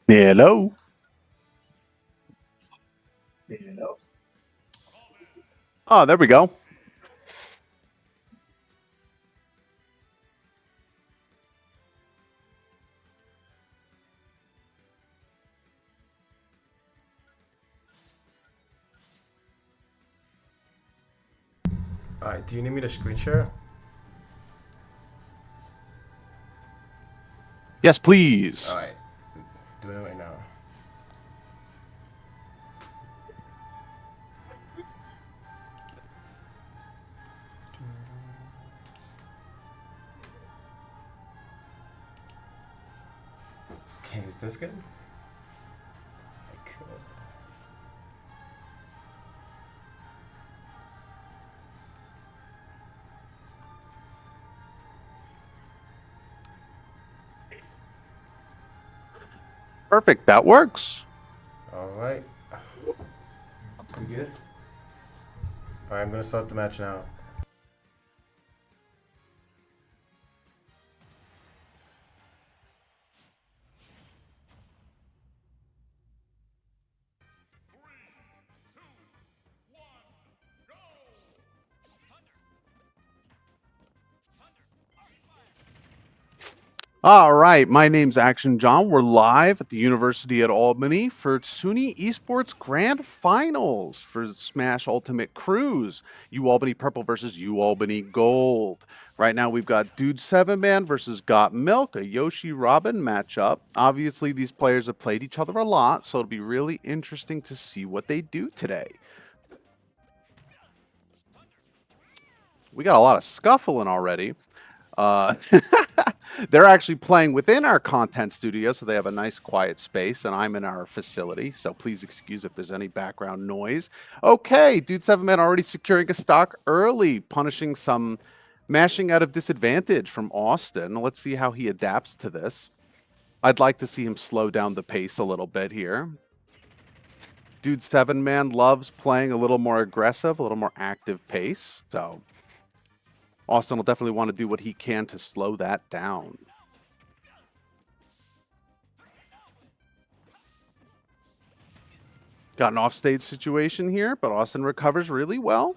Hello. Oh, there we go. Alright, do you need me to screen share? Yes, please. Alright, doing it right now. Okay, is this good? I could. Perfect. That works. Alright. We good? Alright, I'm gonna start the match now. All right. My name's Action John. We're live at the University at Albany for SUNY Esports Grand Finals for Smash Ultimate Cruise. UAlbany Purple versus UAlbany Gold. Right now we've got Dude 7-Man versus Got Milk, a Yoshi Robin matchup. Obviously, these players have played each other a lot, so it'll be really interesting to see what they do today. We got a lot of scuffling already. They're actually playing within our content studio, so they have a nice quiet space, and I'm in our facility, so please excuse if there's any background noise. Okay, Dude 7-Man already securing a stock early, punishing some mashing out of disadvantage from Austin. Let's see how he adapts to this. I'd like to see him slow down the pace a little bit here. Dude 7-Man loves playing a little more aggressive, a little more active pace, so Austin will definitely want to do what he can to slow that down. Got an offstage situation here, but Austin recovers really well.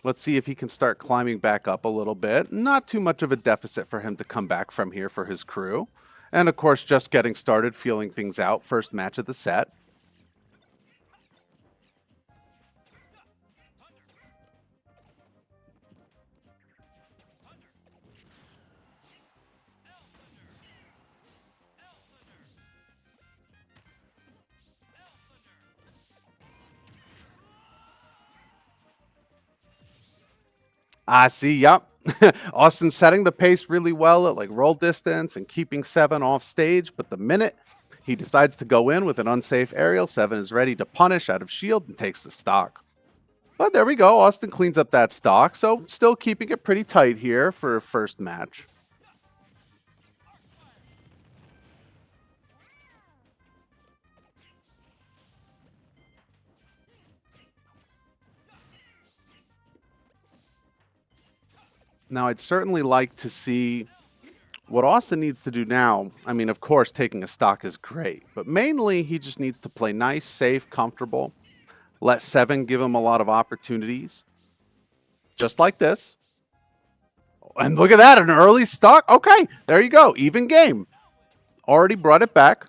Let's see if he can start climbing back up a little bit. Not too much of a deficit for him to come back from here for his crew. And of course, just getting started, feeling things out. First match of the set. I see, yep. Austin setting the pace really well at like roll distance and keeping 7 off stage, but the minute he decides to go in with an unsafe aerial, 7 is ready to punish out of shield and takes the stock. But there we go. Austin cleans up that stock, so still keeping it pretty tight here for a first match. Now, I'd certainly like to see what Austin needs to do now. I mean, of course, taking a stock is great, but mainly he just needs to play nice, safe, comfortable. Let 7 give him a lot of opportunities, just like this. And look at that, an early stock. Okay, there you go. Even game. Already brought it back.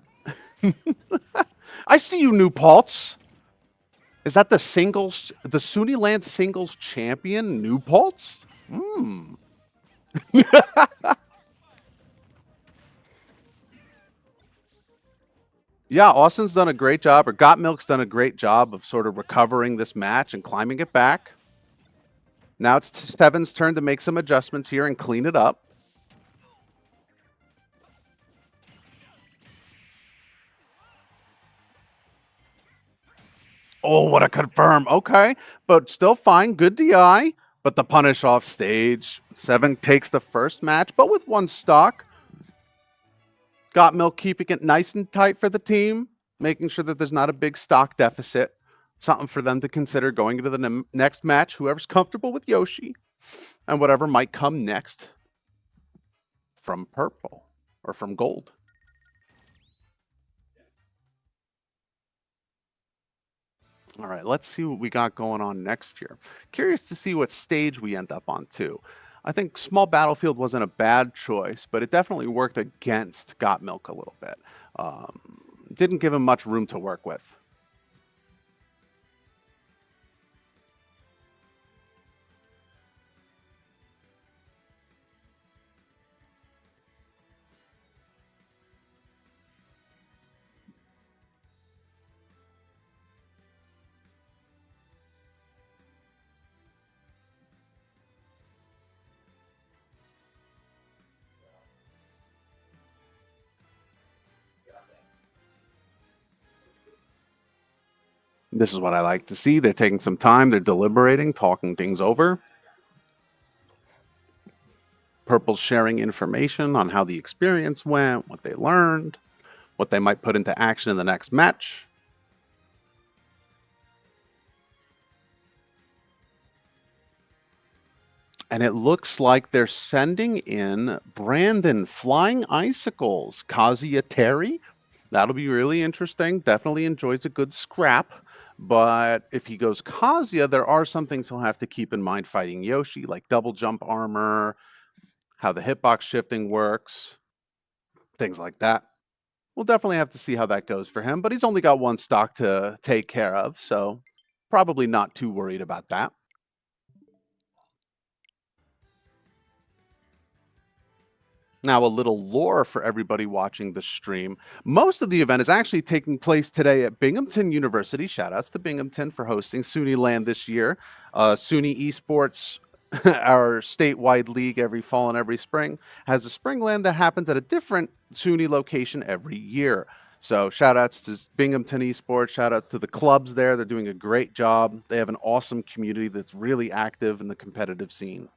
I see you, New Paltz. Is that the SUNY Land singles champion, New Paltz? Hmm. Yeah, Austin's done a great job, or Got Milk's done a great job of sort of recovering this match and climbing it back. Now it's 7's turn to make some adjustments here and clean it up. Oh, what a confirm. Okay, but still fine. Good DI, but the punish off stage. 7 takes the first match, but with 1 stock. Got Milk keeping it nice and tight for the team, making sure that there's not a big stock deficit. Something for them to consider going into the next match, whoever's comfortable with Yoshi, and whatever might come next from purple or from gold. All right, let's see what we got going on next year. Curious to see what stage we end up on too. I think small battlefield wasn't a bad choice, but it definitely worked against Got Milk a little bit. Didn't give him much room to work with. This is what I like to see. They're taking some time, they're deliberating, talking things over. Purple's sharing information on how the experience went, what they learned, what they might put into action in the next match. And it looks like they're sending in Brandon flying icicles. Kazuya Terry. That'll be really interesting. Definitely enjoys a good scrap. But if he goes Kazuya, there are some things he'll have to keep in mind fighting Yoshi, like double jump armor, how the hitbox shifting works, things like that. We'll definitely have to see how that goes for him. But he's only got one stock to take care of, so probably not too worried about that. Now, a little lore for everybody watching the stream. Most of the event is actually taking place today at Binghamton University. Shout outs to Binghamton for hosting SUNY Land this year. SUNY Esports, our statewide league every fall and every spring, has a spring land that happens at a different SUNY location every year. So shout outs to Binghamton Esports, shout outs to the clubs there. They're doing a great job. They have an awesome community that's really active in the competitive scene.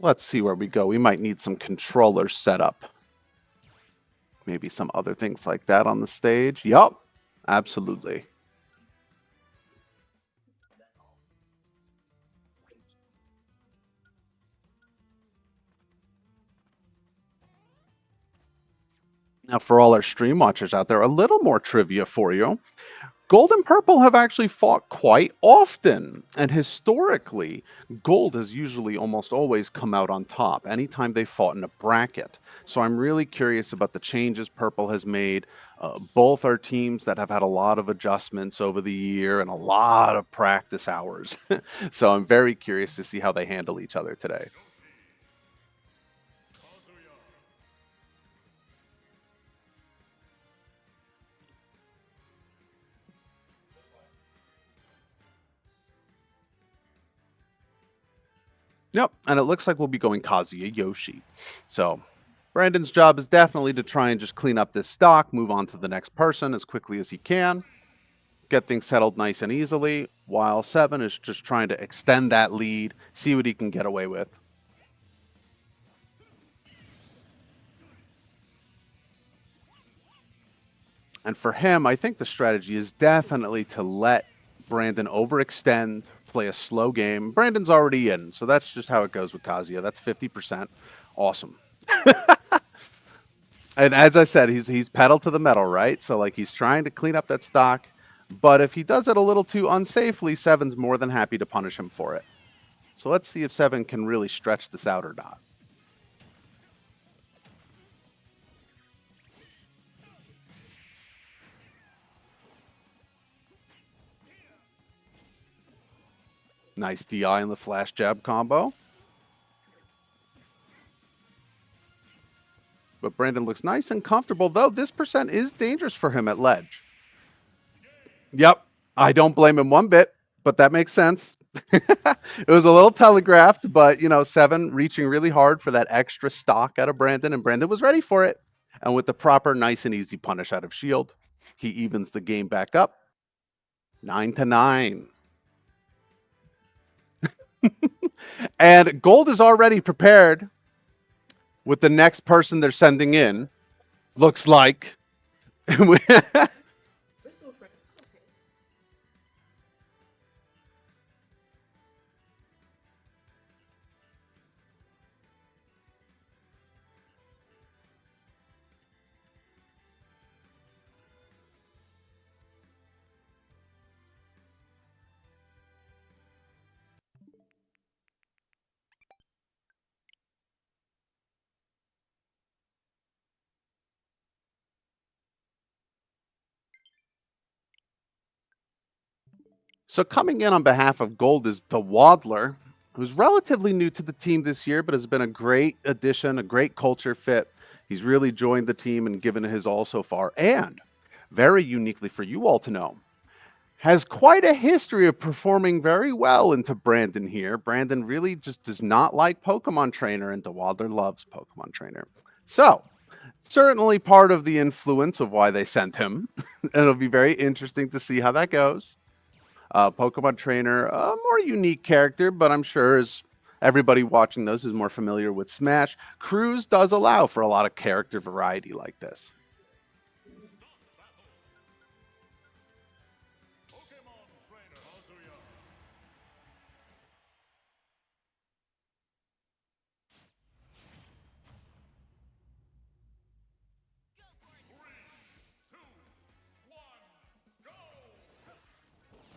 Let's see where we go. We might need some controllers set up. Maybe some other things like that on the stage. Yup, absolutely. Now, for all our stream watchers out there, a little more trivia for you. Gold and purple have actually fought quite often. And historically, gold has usually almost always come out on top anytime they fought in a bracket. So I'm really curious about the changes purple has made. Both are teams that have had a lot of adjustments over the year and a lot of practice hours. So I'm very curious to see how they handle each other today. Yep, and it looks like we'll be going Kazuya Yoshi. So Brandon's job is definitely to try and just clean up this stock, move on to the next person as quickly as he can, get things settled nice and easily, while Seven is just trying to extend that lead, see what he can get away with. And for him, I think the strategy is definitely to let Brandon overextend, play a slow game. Brandon's already in, so that's just how it goes with Kazuya. That's 50%. Awesome. And as I said, he's pedal to the metal, right? So like he's trying to clean up that stock, but if he does it a little too unsafely, Seven's more than happy to punish him for it. So let's see if Seven can really stretch this out or not. Nice DI in the flash jab combo. But Brandon looks nice and comfortable, though this percent is dangerous for him at ledge. Yep, I don't blame him one bit, but that makes sense. It was a little telegraphed, but Seven reaching really hard for that extra stock out of Brandon, and Brandon was ready for it. And with the proper nice and easy punish out of Shield, he evens the game back up. 9-9. And Gold is already prepared with the next person they're sending in. Looks like. So coming in on behalf of Gold is DeWadler, who's relatively new to the team this year, but has been a great addition, a great culture fit. He's really joined the team and given it his all so far. And very uniquely for you all to know, has quite a history of performing very well into Brandon here. Brandon really just does not like Pokemon Trainer, and DeWadler loves Pokemon Trainer. So, certainly part of the influence of why they sent him. It'll be very interesting to see how that goes. Pokemon Trainer, a more unique character, but I'm sure as everybody watching those is more familiar with Smash, Cruz does allow for a lot of character variety like this.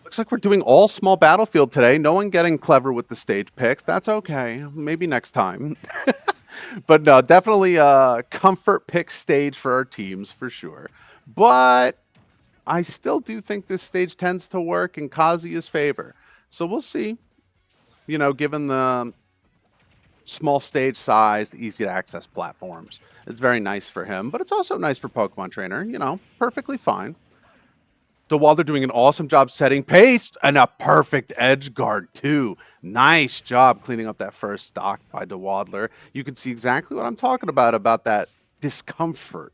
Looks like we're doing all small battlefield today. No one getting clever with the stage picks. That's okay. Maybe next time. But no, definitely a comfort pick stage for our teams for sure. But I still do think this stage tends to work in Kazuya's favor. So we'll see. Given the small stage size, easy to access platforms, it's very nice for him. But it's also nice for Pokemon Trainer. Perfectly fine. DeWalder doing an awesome job setting pace and a perfect edge guard, too. Nice job cleaning up that first stock by DeWadler. You can see exactly what I'm talking about that discomfort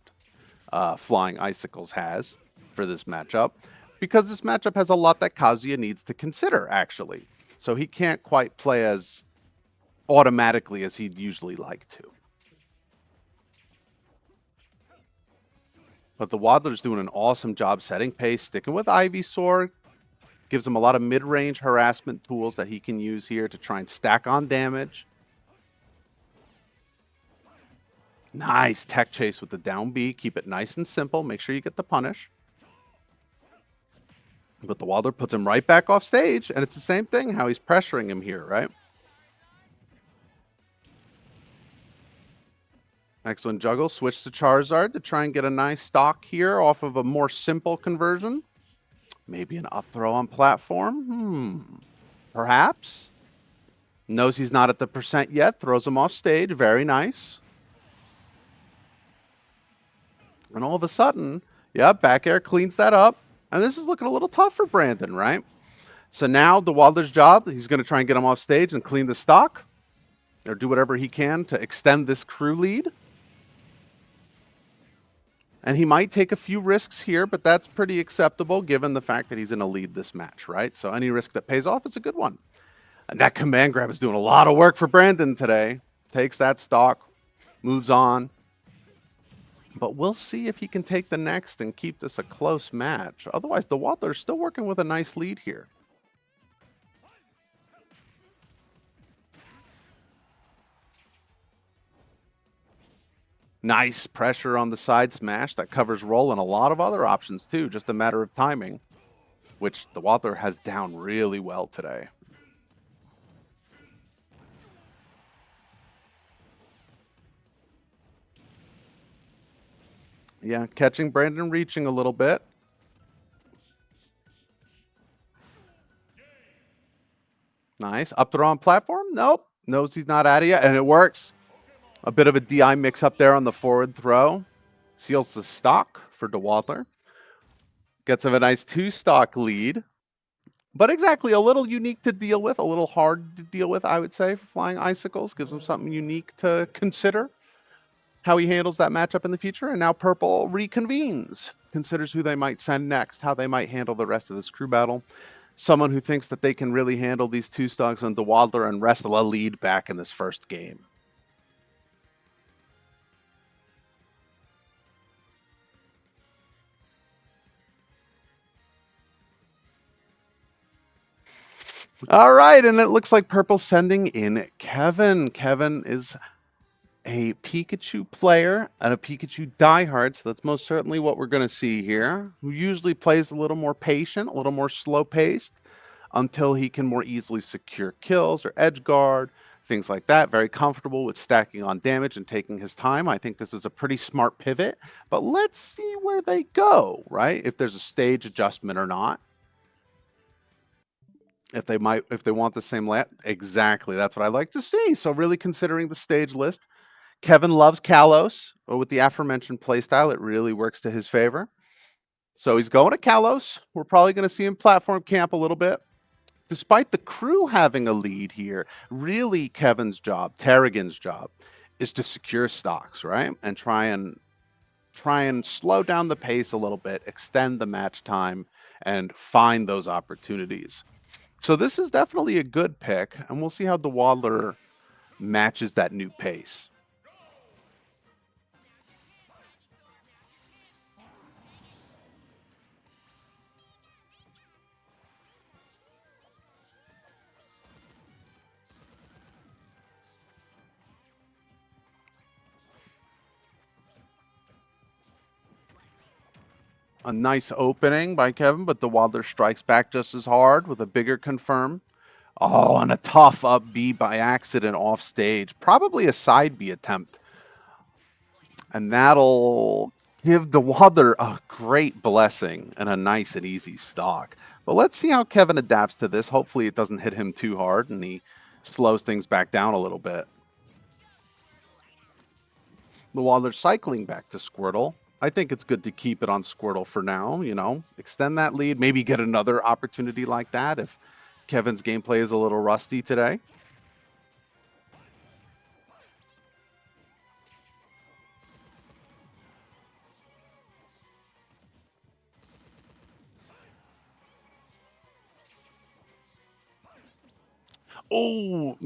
Flying Icicles has for this matchup, because this matchup has a lot that Kazuya needs to consider, actually. So he can't quite play as automatically as he'd usually like to. But the Waddler's doing an awesome job setting pace, sticking with Ivysaur. Gives him a lot of mid-range harassment tools that he can use here to try and stack on damage. Nice tech chase with the down B. Keep it nice and simple. Make sure you get the punish. But the Waddler puts him right back off stage, and it's the same thing how he's pressuring him here, right? Excellent juggle. Switch to Charizard to try and get a nice stock here off of a more simple conversion. Maybe an up throw on platform. Perhaps. Knows he's not at the percent yet. Throws him off stage. Very nice. And all of a sudden, back air cleans that up. And this is looking a little tough for Brandon, right? So now the Waddler's job, he's going to try and get him off stage and clean the stock. Or do whatever he can to extend this crew lead. And he might take a few risks here, but that's pretty acceptable given the fact that he's in a lead this match, right? So any risk that pays off is a good one. And that command grab is doing a lot of work for Brandon today. Takes that stock, moves on. But we'll see if he can take the next and keep this a close match. Otherwise, the Waddler's still working with a nice lead here. Nice pressure on the side smash that covers roll and a lot of other options too. Just a matter of timing, which the Waddler has down really well today. Yeah, catching Brandon reaching a little bit. Nice. Up throw on platform? Nope. Knows he's not at it yet, and it works. A bit of a DI mix up there on the forward throw. Seals the stock for DeWalter. Gets him a nice 2-stock lead. But exactly, a little unique to deal with, a little hard to deal with, I would say, for Flying Icicles. Gives him something unique to consider. How he handles that matchup in the future. And now Purple reconvenes. Considers who they might send next, how they might handle the rest of this crew battle. Someone who thinks that they can really handle these 2 stocks on DeWadler and wrestle a lead back in this first game. All right, and it looks like Purple sending in Kevin. Kevin is a Pikachu player and a Pikachu diehard, so that's most certainly what we're going to see here, who usually plays a little more patient, a little more slow-paced, until he can more easily secure kills or edge guard, things like that. Very comfortable with stacking on damage and taking his time. I think this is a pretty smart pivot, but let's see where they go, right? If there's a stage adjustment or not. if they want the same exactly. That's what I like to see. So really considering the stage list, Kevin loves Kalos, but with the aforementioned playstyle, it really works to his favor. So he's going to Kalos. We're probably going to see him platform camp a little bit. Despite the crew having a lead here, really Kevin's job, Tarragon's job, is to secure stocks, right? And try and slow down the pace a little bit, extend the match time, and find those opportunities. So this is definitely a good pick, and we'll see how DeWadler matches that new pace. A nice opening by Kevin, but DeWadler strikes back just as hard with a bigger confirm. Oh, and a tough up B by accident off stage. Probably a side B attempt. And that'll give DeWadler a great blessing and a nice and easy stock. But let's see how Kevin adapts to this. Hopefully it doesn't hit him too hard and he slows things back down a little bit. DeWadler cycling back to Squirtle. I think it's good to keep it on Squirtle for now, extend that lead, maybe get another opportunity like that if Kevin's gameplay is a little rusty today. Oh,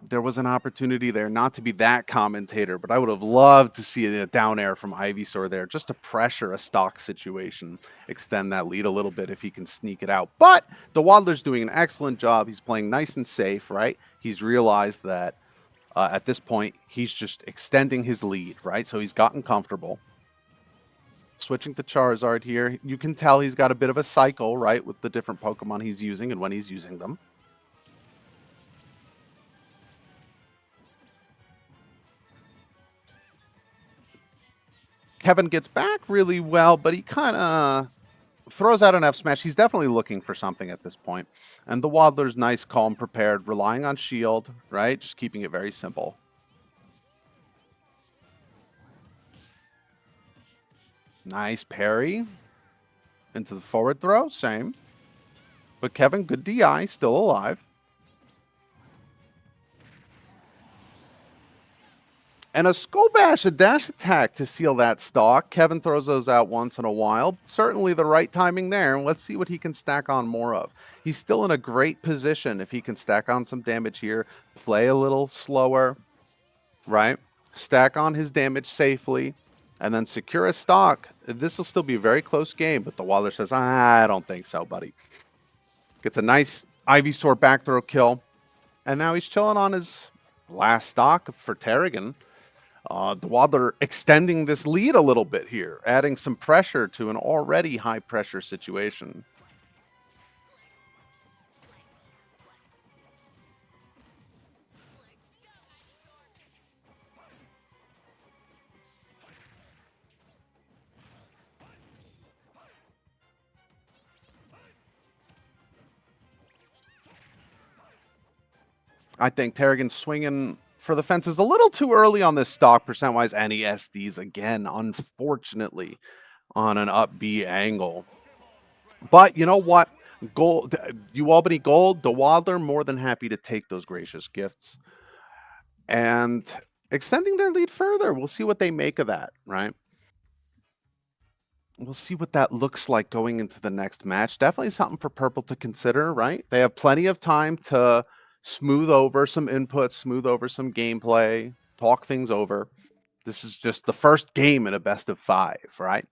there was an opportunity there not to be that commentator, but I would have loved to see a down air from Ivysaur there just to pressure a stock situation, extend that lead a little bit if he can sneak it out. But the Waddler's doing an excellent job. He's playing nice and safe, right? He's realized that at this point, he's just extending his lead, right? So he's gotten comfortable. Switching to Charizard here, you can tell he's got a bit of a cycle, right, with the different Pokemon he's using and when he's using them. Kevin gets back really well, but he kind of throws out an F smash. He's definitely looking for something at this point. And the Waddler's nice, calm, prepared, relying on shield, right? Just keeping it very simple. Nice parry into the forward throw, same. But Kevin, good DI, still alive. And a Skull Bash, a dash attack to seal that stock. Kevin throws those out once in a while. Certainly the right timing there. And let's see what he can stack on more of. He's still in a great position if he can stack on some damage here, play a little slower, right? Stack on his damage safely, and then secure a stock. This will still be a very close game, but the Waller says, I don't think so, buddy. Gets a nice Ivysaur back throw kill. And now he's chilling on his last stock for Tarragon. DeWadler extending this lead a little bit here, adding some pressure to an already high pressure situation. I think Tarragon's swinging for the fences a little too early on this stock percent-wise, and he SDs again, unfortunately, on an up B angle. But you know what? Gold, UAlbany Gold, DeWadler more than happy to take those gracious gifts. And extending their lead further. We'll see what they make of that, right? We'll see what that looks like going into the next match. Definitely something for Purple to consider, right? They have plenty of time to smooth over some inputs, smooth over some gameplay, talk things over. This is just the first game in a best of 5, right?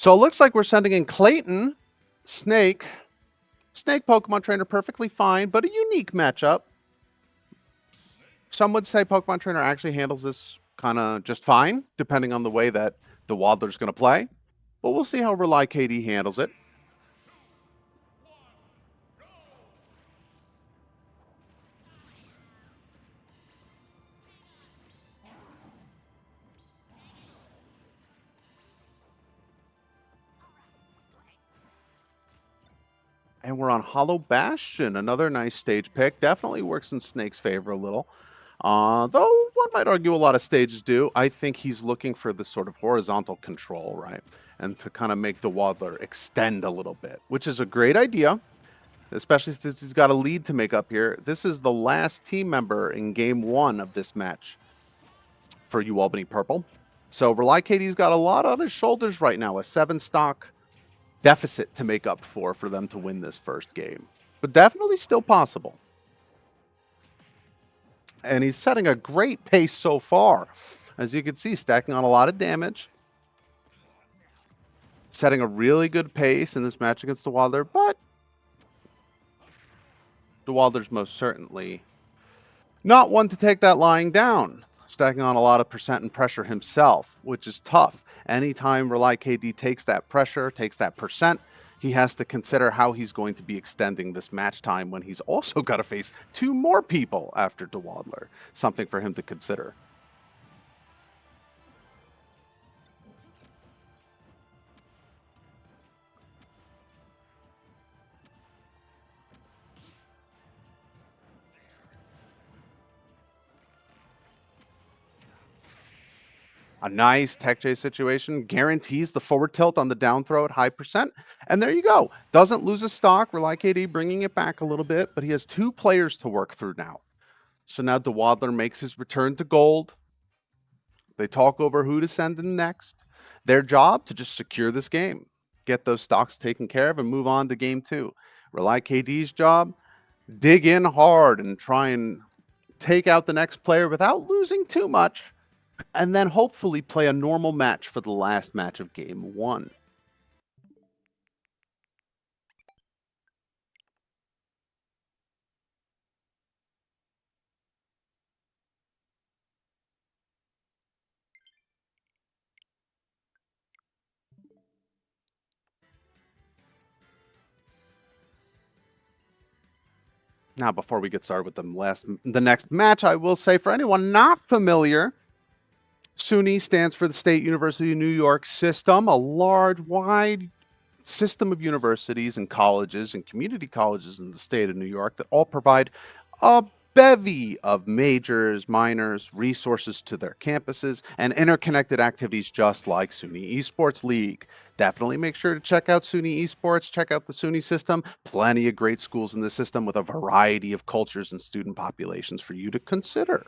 So it looks like we're sending in Clayton, Snake. Snake Pokemon Trainer perfectly fine, but a unique matchup. Some would say Pokemon Trainer actually handles this kind of just fine, depending on the way that the Waddler's going to play. But we'll see how Rely KD handles it. And we're on Hollow Bastion, another nice stage pick. Definitely works in Snake's favor a little. Though one might argue a lot of stages do. I think he's looking for this sort of horizontal control, right? And to kind of make the Waddler extend a little bit, which is a great idea, especially since he's got a lead to make up here. This is the last team member in game one of this match for UAlbany Purple. So Rely KD's got a lot on his shoulders right now, a 7-stock deficit to make up for them to win this first game. But definitely still possible. And he's setting a great pace so far. As you can see, stacking on a lot of damage. Setting a really good pace in this match against the Waddler, but the Waddler's most certainly not one to take that lying down. Stacking on a lot of percent and pressure himself, which is tough. Anytime Rely KD takes that pressure, takes that percent, he has to consider how he's going to be extending this match time when he's also got to face 2 more people after DeWadler. Something for him to consider. A nice tech chase situation guarantees the forward tilt on the down throw at high percent. And there you go. Doesn't lose a stock. Rely KD bringing it back a little bit, but he has 2 players to work through now. So now DeWadler makes his return to gold. They talk over who to send in next. Their job to just secure this game, get those stocks taken care of, and move on to game 2. Rely KD's job, dig in hard and try and take out the next player without losing too much, and then hopefully play a normal match for the last match of game 1. Now, before we get started with the next match, I will say for anyone not familiar, SUNY stands for the State University of New York system, a large, wide system of universities and colleges and community colleges in the state of New York that all provide a bevy of majors, minors, resources to their campuses, and interconnected activities just like SUNY Esports League. Definitely make sure to check out SUNY Esports, check out the SUNY system. Plenty of great schools in the system with a variety of cultures and student populations for you to consider.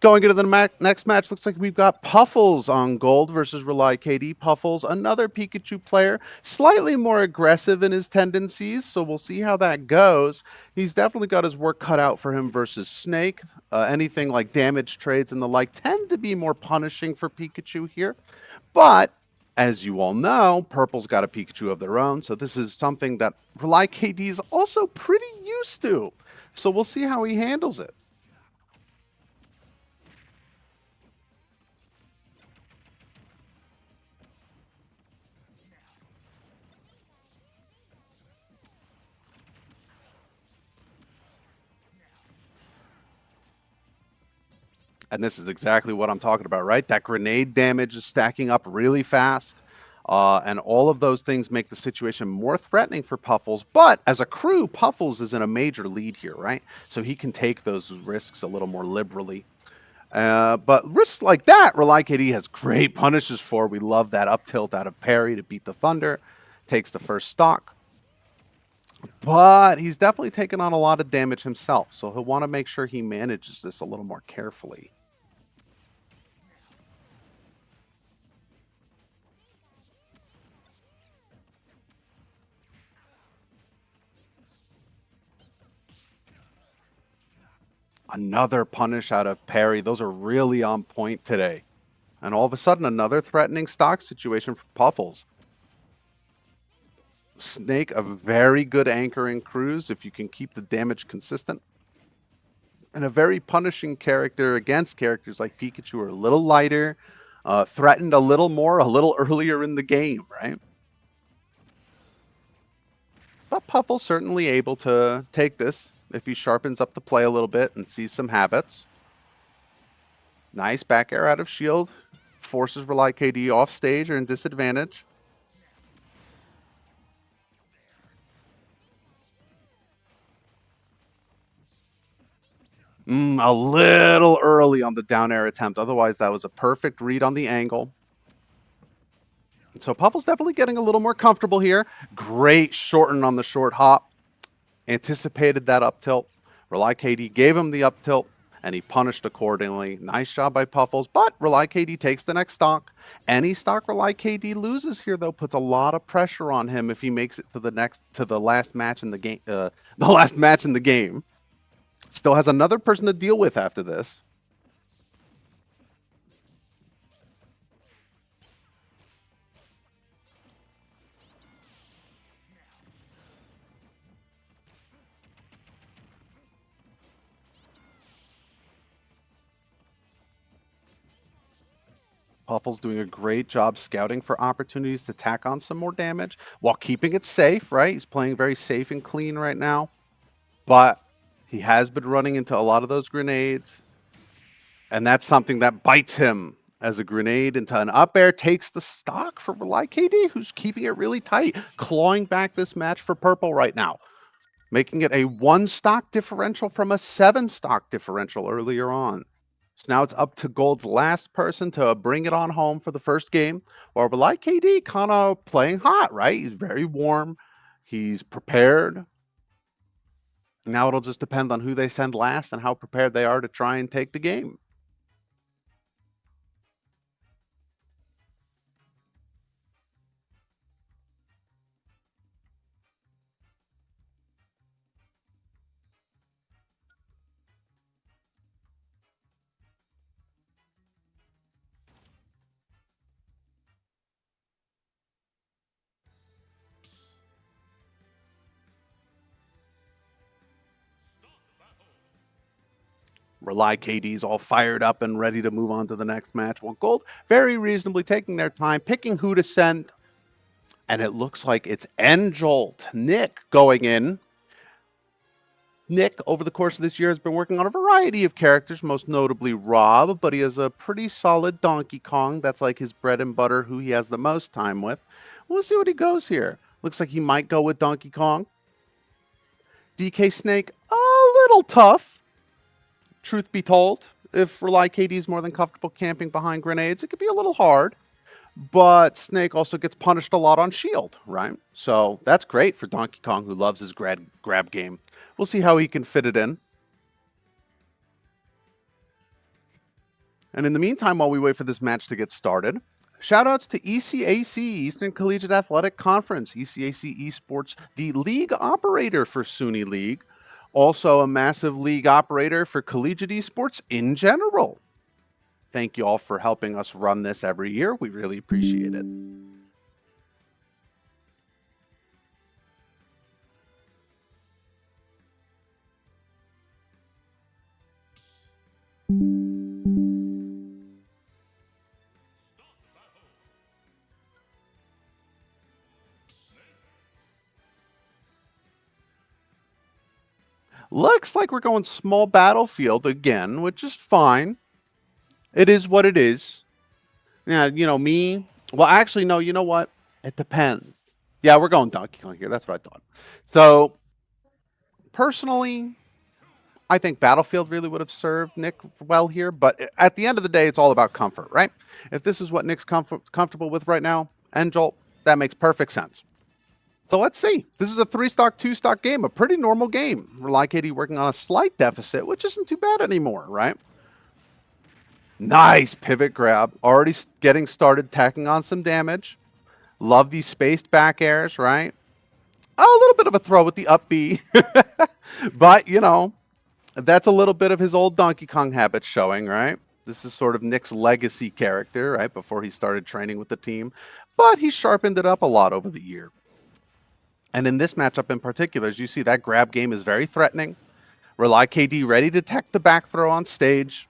Going into the next match, looks like we've got Puffles on gold versus Rely KD. Puffles, another Pikachu player, slightly more aggressive in his tendencies, so we'll see how that goes. He's definitely got his work cut out for him versus Snake. Anything like damage trades and the like tend to be more punishing for Pikachu here. But as you all know, Purple's got a Pikachu of their own, so this is something that Rely KD is also pretty used to. So we'll see how he handles it. And this is exactly what I'm talking about, right? That grenade damage is stacking up really fast. And all of those things make the situation more threatening for Puffles. But as a crew, Puffles is in a major lead here, right? So he can take those risks a little more liberally. But risks like that, Rely KD has great punishes for. We love that up tilt out of parry to beat the Thunder. Takes the first stock. But he's definitely taken on a lot of damage himself. So he'll want to make sure he manages this a little more carefully. Another punish out of parry. Those are really on point today. And all of a sudden, another threatening stock situation for Puffles. Snake, a very good anchoring cruise if you can keep the damage consistent. And a very punishing character against characters like Pikachu who are a little lighter, threatened a little more, a little earlier in the game, right? But Puffle's certainly able to take this if he sharpens up the play a little bit and sees some habits. Nice back air out of shield. Forces Rely KD off stage or in disadvantage. A little early on the down air attempt. Otherwise, that was a perfect read on the angle. So Puffle's definitely getting a little more comfortable here. Great shorten on the short hop. Anticipated that up tilt. Rely KD gave him the up tilt, and he punished accordingly. Nice job by Puffles, but Rely KD takes the next stock. Any stock Rely KD loses here, though, puts a lot of pressure on him if he makes it to the last match in the game. The last match in the game. Still has another person to deal with after this. Puffle's doing a great job scouting for opportunities to tack on some more damage while keeping it safe, right? He's playing very safe and clean right now. But he has been running into a lot of those grenades. And that's something that bites him as a grenade into an up air takes the stock for Rely KD, who's keeping it really tight, clawing back this match for purple right now, making it a 1 stock differential from a 7 stock differential earlier on. So now it's up to Gold's last person to bring it on home for the first game. Or Rely KD kind of playing hot, right? He's very warm. He's prepared. Now it'll just depend on who they send last and how prepared they are to try and take the game. Rely KD's all fired up and ready to move on to the next match. Well, Gold very reasonably taking their time, picking who to send. And it looks like it's Enjolt, Nick, going in. Nick, over the course of this year, has been working on a variety of characters, most notably Rob, but he has a pretty solid Donkey Kong. That's like his bread and butter, who he has the most time with. We'll see what he goes here. Looks like he might go with Donkey Kong. DK Snake, a little tough. Truth be told, if Rely KD is more than comfortable camping behind grenades, it could be a little hard. But Snake also gets punished a lot on shield, right? So that's great for Donkey Kong, who loves his grab game. We'll see how he can fit it in. And in the meantime, while we wait for this match to get started, shoutouts to ECAC, Eastern Collegiate Athletic Conference, ECAC Esports, the league operator for SUNY League. Also a massive league operator for collegiate esports in general. Thank you all for helping us run this every year. We really appreciate it. Looks like we're going small battlefield again, which is fine. It is what it is. Yeah, me. Well, actually, no, you know what? It depends. Yeah, we're going Donkey Kong here. That's what I thought. So, personally, I think Battlefield really would have served Nick well here. But at the end of the day, it's all about comfort, right? If this is what Nick's comfortable with right now, Enjolt, that makes perfect sense. So let's see. This is a 3-stock, 2-stock game, a pretty normal game. Rely KD working on a slight deficit, which isn't too bad anymore, right? Nice pivot grab. Already getting started, tacking on some damage. Love these spaced back airs, right? A little bit of a throw with the up B. But, that's a little bit of his old Donkey Kong habits showing, right? This is sort of Nick's legacy character, right, before he started training with the team. But he sharpened it up a lot over the year. And in this matchup in particular, as you see, that grab game is very threatening. Rely KD ready to tech the back throw on stage.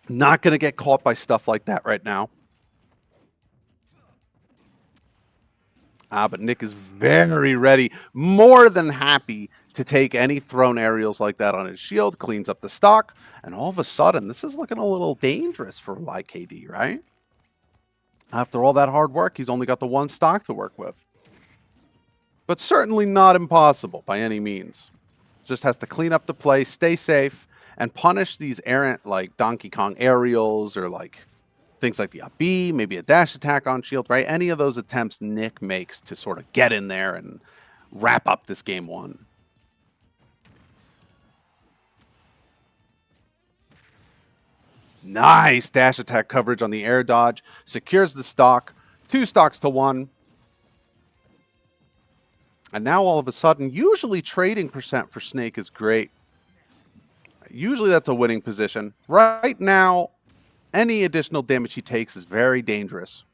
Not going to get caught by stuff like that right now. But Nick is very ready, more than happy to take any thrown aerials like that on his shield, cleans up the stock, and all of a sudden, this is looking a little dangerous for KD, right? After all that hard work, he's only got the one stock to work with. But certainly not impossible by any means. Just has to clean up the play, stay safe, and punish these errant like Donkey Kong aerials or like things like the up B, maybe a dash attack on shield, right? Any of those attempts Nick makes to sort of get in there and wrap up this game one. Nice dash attack coverage on the air dodge. Secures the stock. 2 stocks to 1. And now all of a sudden, usually trading percent for Snake is great. Usually that's a winning position. Right now, any additional damage he takes is very dangerous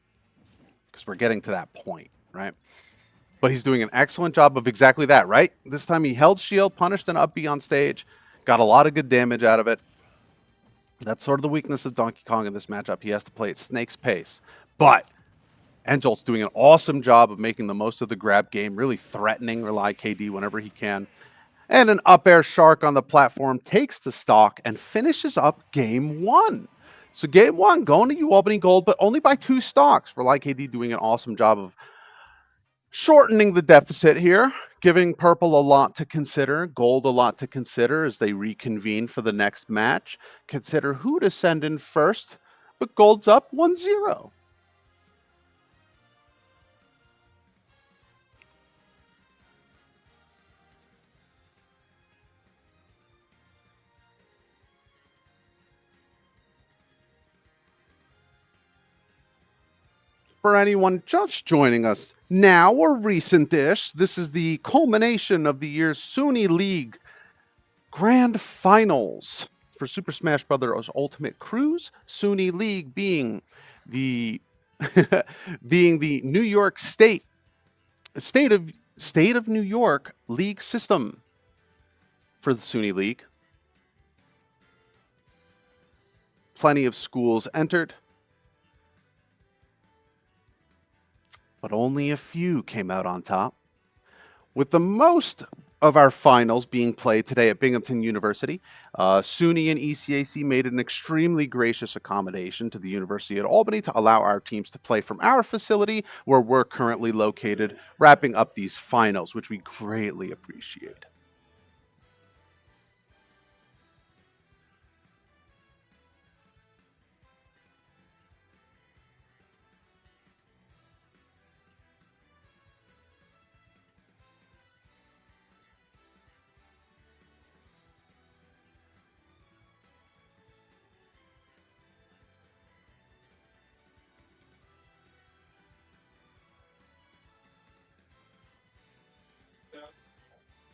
because we're getting to that point, right? But he's doing an excellent job of exactly that, right? This time he held shield, punished an up B on stage, got a lot of good damage out of it. That's sort of the weakness of Donkey Kong in this matchup. He has to play at Snake's pace. But Enjolt's doing an awesome job of making the most of the grab game, really threatening Rely KD whenever he can. And an up air shark on the platform takes the stock and finishes up game one. So game one going to UAlbany Gold, but only by 2 stocks. Rely KD doing an awesome job of shortening the deficit here, giving Purple a lot to consider, Gold a lot to consider as they reconvene for the next match. Consider who to send in first, but Gold's up 1-0. For anyone just joining us now or recent-ish, this is the culmination of the year's SUNY League Grand Finals for Super Smash Bros. Ultimate Cruise. SUNY League being the being the New York state of New York league system for the SUNY League. Plenty of schools entered, but only a few came out on top, with the most of our finals being played today at Binghamton University. SUNY and ECAC made an extremely gracious accommodation to the University at Albany to allow our teams to play from our facility where we're currently located, wrapping up these finals, which we greatly appreciate.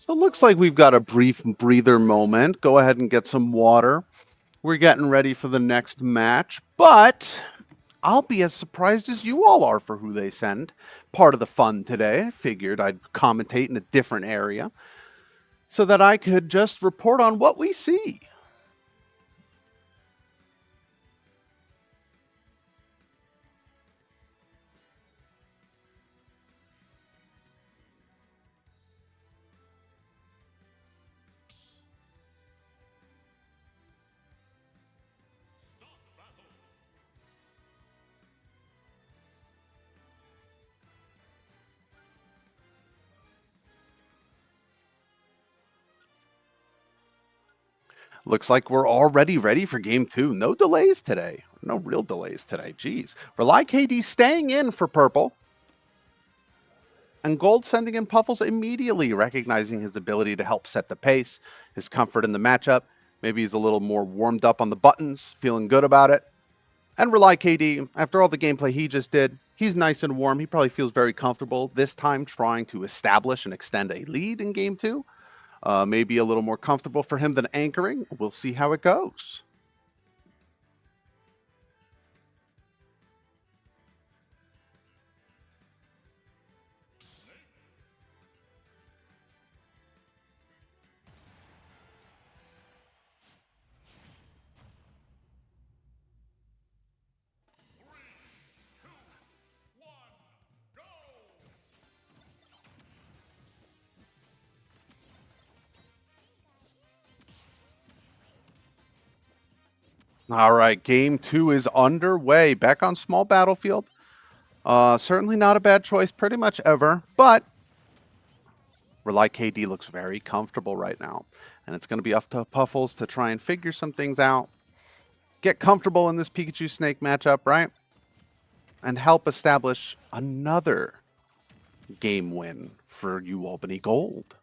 So it looks like we've got a brief breather moment. Go ahead and get some water. We're getting ready for the next match, but I'll be as surprised as you all are for who they send. Part of the fun today, I figured I'd commentate in a different area so that I could just report on what we see. Looks like we're already ready for game 2. No delays today. No real delays today. Jeez. Rely KD staying in for purple. And Gold sending in Puffles immediately, recognizing his ability to help set the pace, his comfort in the matchup. Maybe he's a little more warmed up on the buttons, feeling good about it. And Rely KD, after all the gameplay he just did, he's nice and warm. He probably feels very comfortable this time trying to establish and extend a lead in game 2. Maybe a little more comfortable for him than anchoring. We'll see how it goes. All right, game two is underway. Back on small battlefield. Certainly not a bad choice pretty much ever, but Rely KD looks very comfortable right now. And it's going to be up to Puffles to try and figure some things out. Get comfortable in this Pikachu Snake matchup, right? And help establish another game win for UAlbany Gold.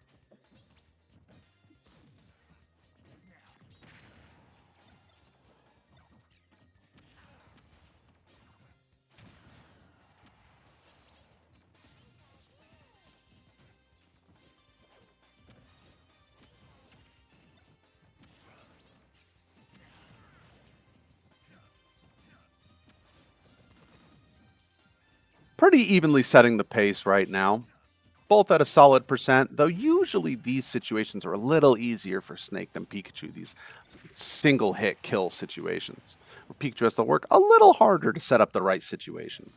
Pretty evenly setting the pace right now. Both at a solid percent, though usually these situations are a little easier for Snake than Pikachu, these single hit kill situations, where Pikachu has to work a little harder to set up the right situation.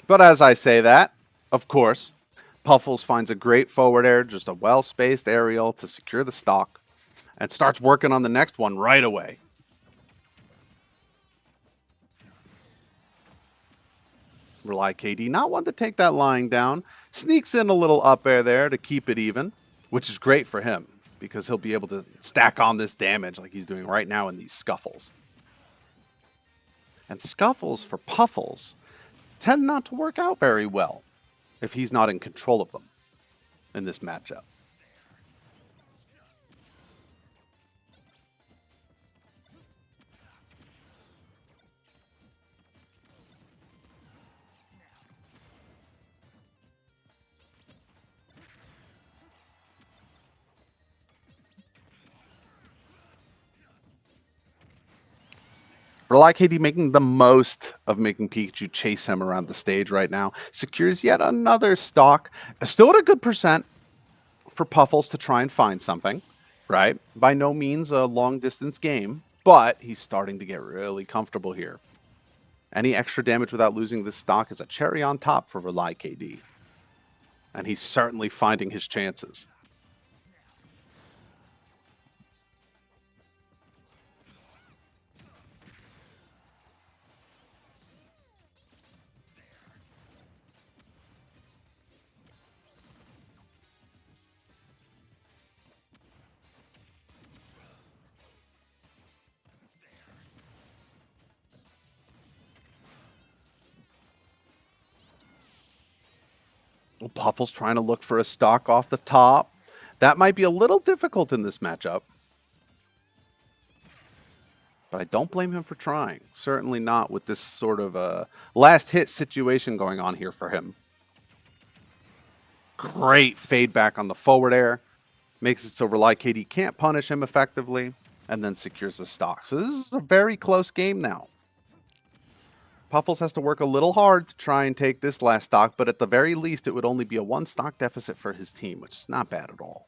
But as I say that, of course, Puffles finds a great forward air, just a well-spaced aerial to secure the stock, and starts working on the next one right away. Rely KD, not one to take that lying down. Sneaks in a little up air there to keep it even, which is great for him because he'll be able to stack on this damage like he's doing right now in these scuffles. And scuffles for Puffles tend not to work out very well if he's not in control of them in this matchup. Rely KD making the most of making Pikachu chase him around the stage right now. Secures yet another stock. Still at a good percent for Puffles to try and find something, right? By no means a long distance game, but he's starting to get really comfortable here. Any extra damage without losing this stock is a cherry on top for Rely KD. And he's certainly finding his chances. Puffles trying to look for a stock off the top. That might be a little difficult in this matchup. But I don't blame him for trying. Certainly not with this sort of a last hit situation going on here for him. Great fade back on the forward air. Makes it so Rely KD can't punish him effectively, and then secures the stock. So this is a very close game now. Puffles has to work a little hard to try and take this last stock, but at the very least, it would only be a one stock deficit for his team, which is not bad at all.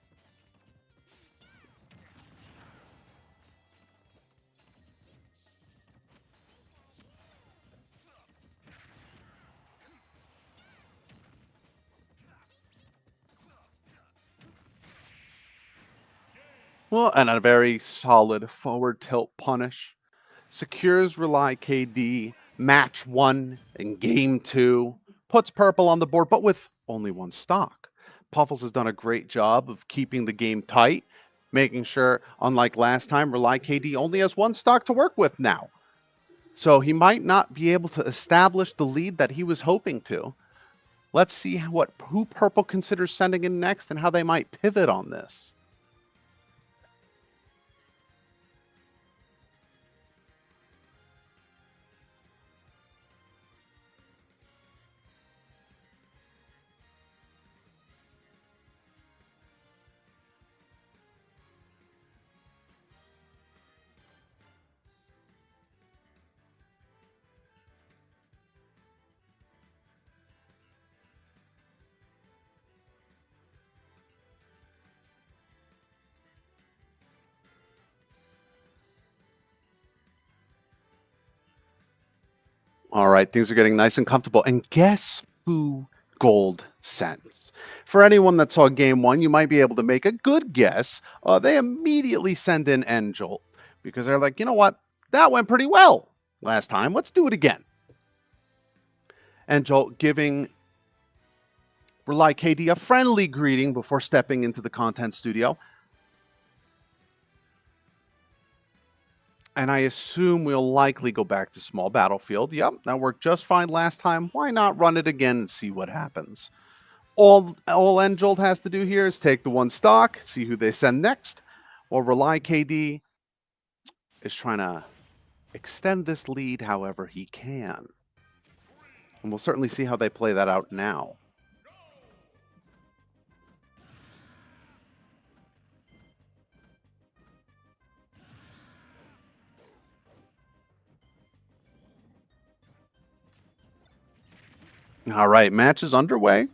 Well, and a very solid forward tilt punish. Secures Rely KD match one in game two. Puts purple on the board, but with only one stock. Puffles has done a great job of keeping the game tight, making sure, unlike last time, Rely KD only has one stock to work with now. So he might not be able to establish the lead that he was hoping to. Let's see who Purple considers sending in next and how they might pivot on this. All right, things are getting nice and comfortable. And guess who Gold sends? For anyone that saw game one, you might be able to make a good guess. They immediately send in N Jolt because they're like, you know what? That went pretty well last time. Let's do it again. Angel giving Rely KD a friendly greeting before stepping into the content studio. And I assume we'll likely go back to small battlefield. Yep, that worked just fine last time. Why not run it again and see what happens? All Enjold has to do here is take the one stock, see who they send next, while Rely KD is trying to extend this lead however he can. And we'll certainly see how they play that out now. All right, match is underway.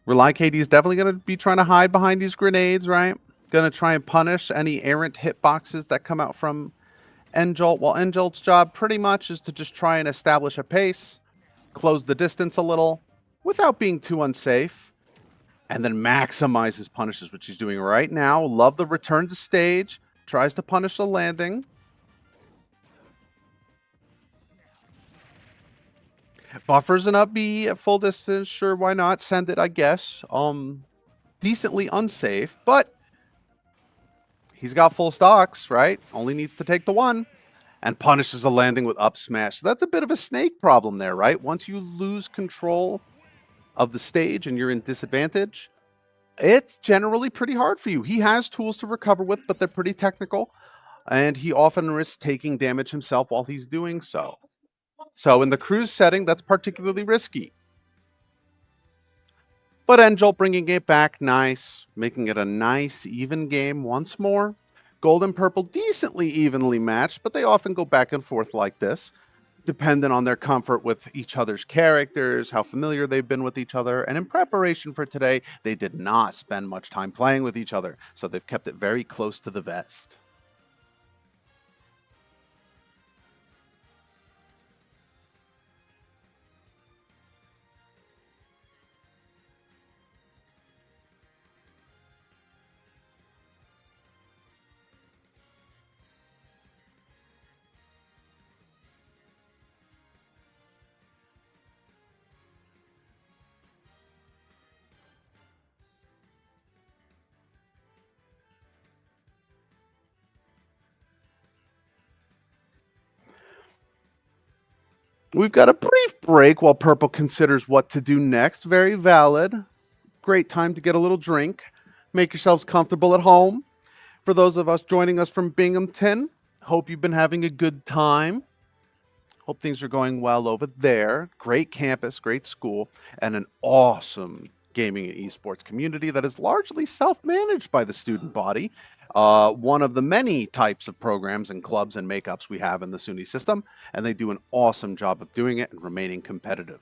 Rely KD is definitely going to be trying to hide behind these grenades, right? Going to try and punish any errant hitboxes that come out from Enjolt. Well, Enjolt's job pretty much is to just try and establish a pace, close the distance a little without being too unsafe, and then maximize his punishes, which he's doing right now. Love the return to stage. Tries to punish the landing. Buffers an up B at full distance. Sure, why not? Send it, I guess. Decently unsafe, but he's got full stocks, right? Only needs to take the one and punishes the landing with up smash. So that's a bit of a snake problem there, right? Once you lose control of the stage and you're in disadvantage, it's generally pretty hard for you. He has tools to recover with, but they're pretty technical, and he often risks taking damage himself while he's doing so. So in the cruise setting, that's particularly risky. But Angel bringing it back nice, making it a nice, even game once more. Gold and purple decently evenly matched, but they often go back and forth like this, dependent on their comfort with each other's characters, how familiar they've been with each other. And in preparation for today, they did not spend much time playing with each other, so they've kept it very close to the vest. We've got a brief break while Purple considers what to do next. Very valid. Great time to get a little drink. Make yourselves comfortable at home. For those of us joining us from Binghamton, hope you've been having a good time. Hope things are going well over there. Great campus, great school, and an awesome gaming and esports community that is largely self-managed by the student body. One of the many types of programs and clubs and makeups we have in the SUNY system, and they do an awesome job of doing it and remaining competitive.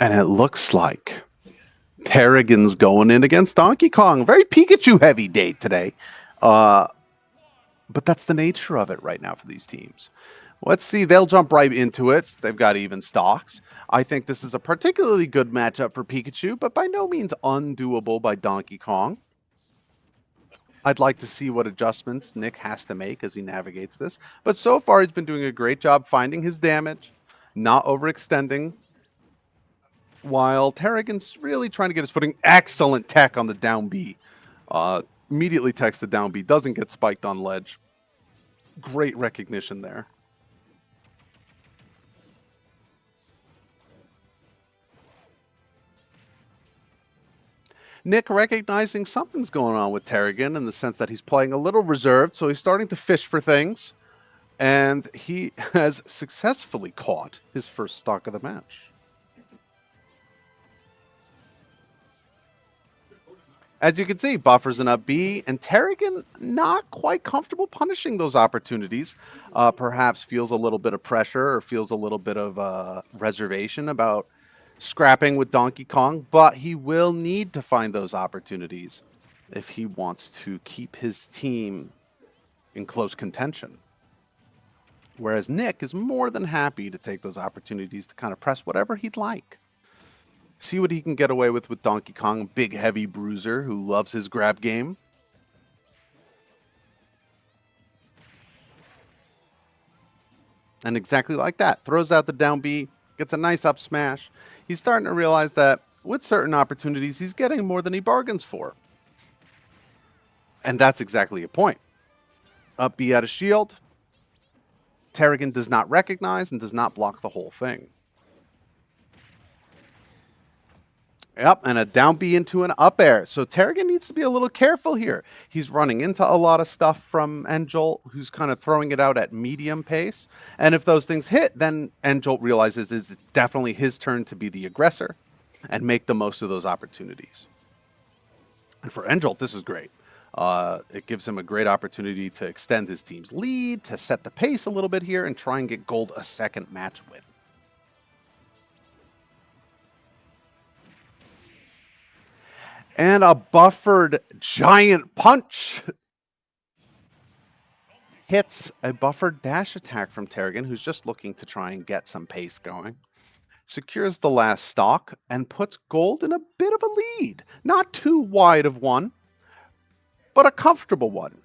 And it looks like Harrigan's going in against Donkey Kong. Very Pikachu heavy day today. But that's the nature of it right now for these teams. Let's see. They'll jump right into it. They've got even stocks. I think this is a particularly good matchup for Pikachu, but by no means undoable by Donkey Kong. I'd like to see what adjustments Nick has to make as he navigates this. But so far, he's been doing a great job finding his damage, not overextending, while Terragon's really trying to get his footing. Excellent tech on the down B. Immediately techs the down B. Doesn't get spiked on ledge. Great recognition there. Nick recognizing something's going on with Terrigan in the sense that he's playing a little reserved, so he's starting to fish for things, and he has successfully caught his first stock of the match. As you can see, buffers an up B, and Terrigan not quite comfortable punishing those opportunities. Perhaps feels a little bit of pressure or feels a little bit of reservation about scrapping with Donkey Kong, but he will need to find those opportunities if he wants to keep his team in close contention. Whereas Nick is more than happy to take those opportunities to kind of press whatever he'd like. See what he can get away with Donkey Kong, big heavy bruiser who loves his grab game. And exactly like that, throws out the down B, gets a nice up smash. He's starting to realize that with certain opportunities, he's getting more than he bargains for. And that's exactly a point. Up B out of shield. Terrigan does not recognize and does not block the whole thing. Yep, and a down B into an up air. So Terrigan needs to be a little careful here. He's running into a lot of stuff from Enjolt, who's kind of throwing it out at medium pace. And if those things hit, then Enjolt realizes it's definitely his turn to be the aggressor and make the most of those opportunities. And for Enjolt, this is great. It gives him a great opportunity to extend his team's lead, to set the pace a little bit here, and try and get gold a second match win. And a buffered giant punch hits a buffered dash attack from Terrigan, who's just looking to try and get some pace going. Secures the last stock and puts gold in a bit of a lead. Not too wide of one, but a comfortable one,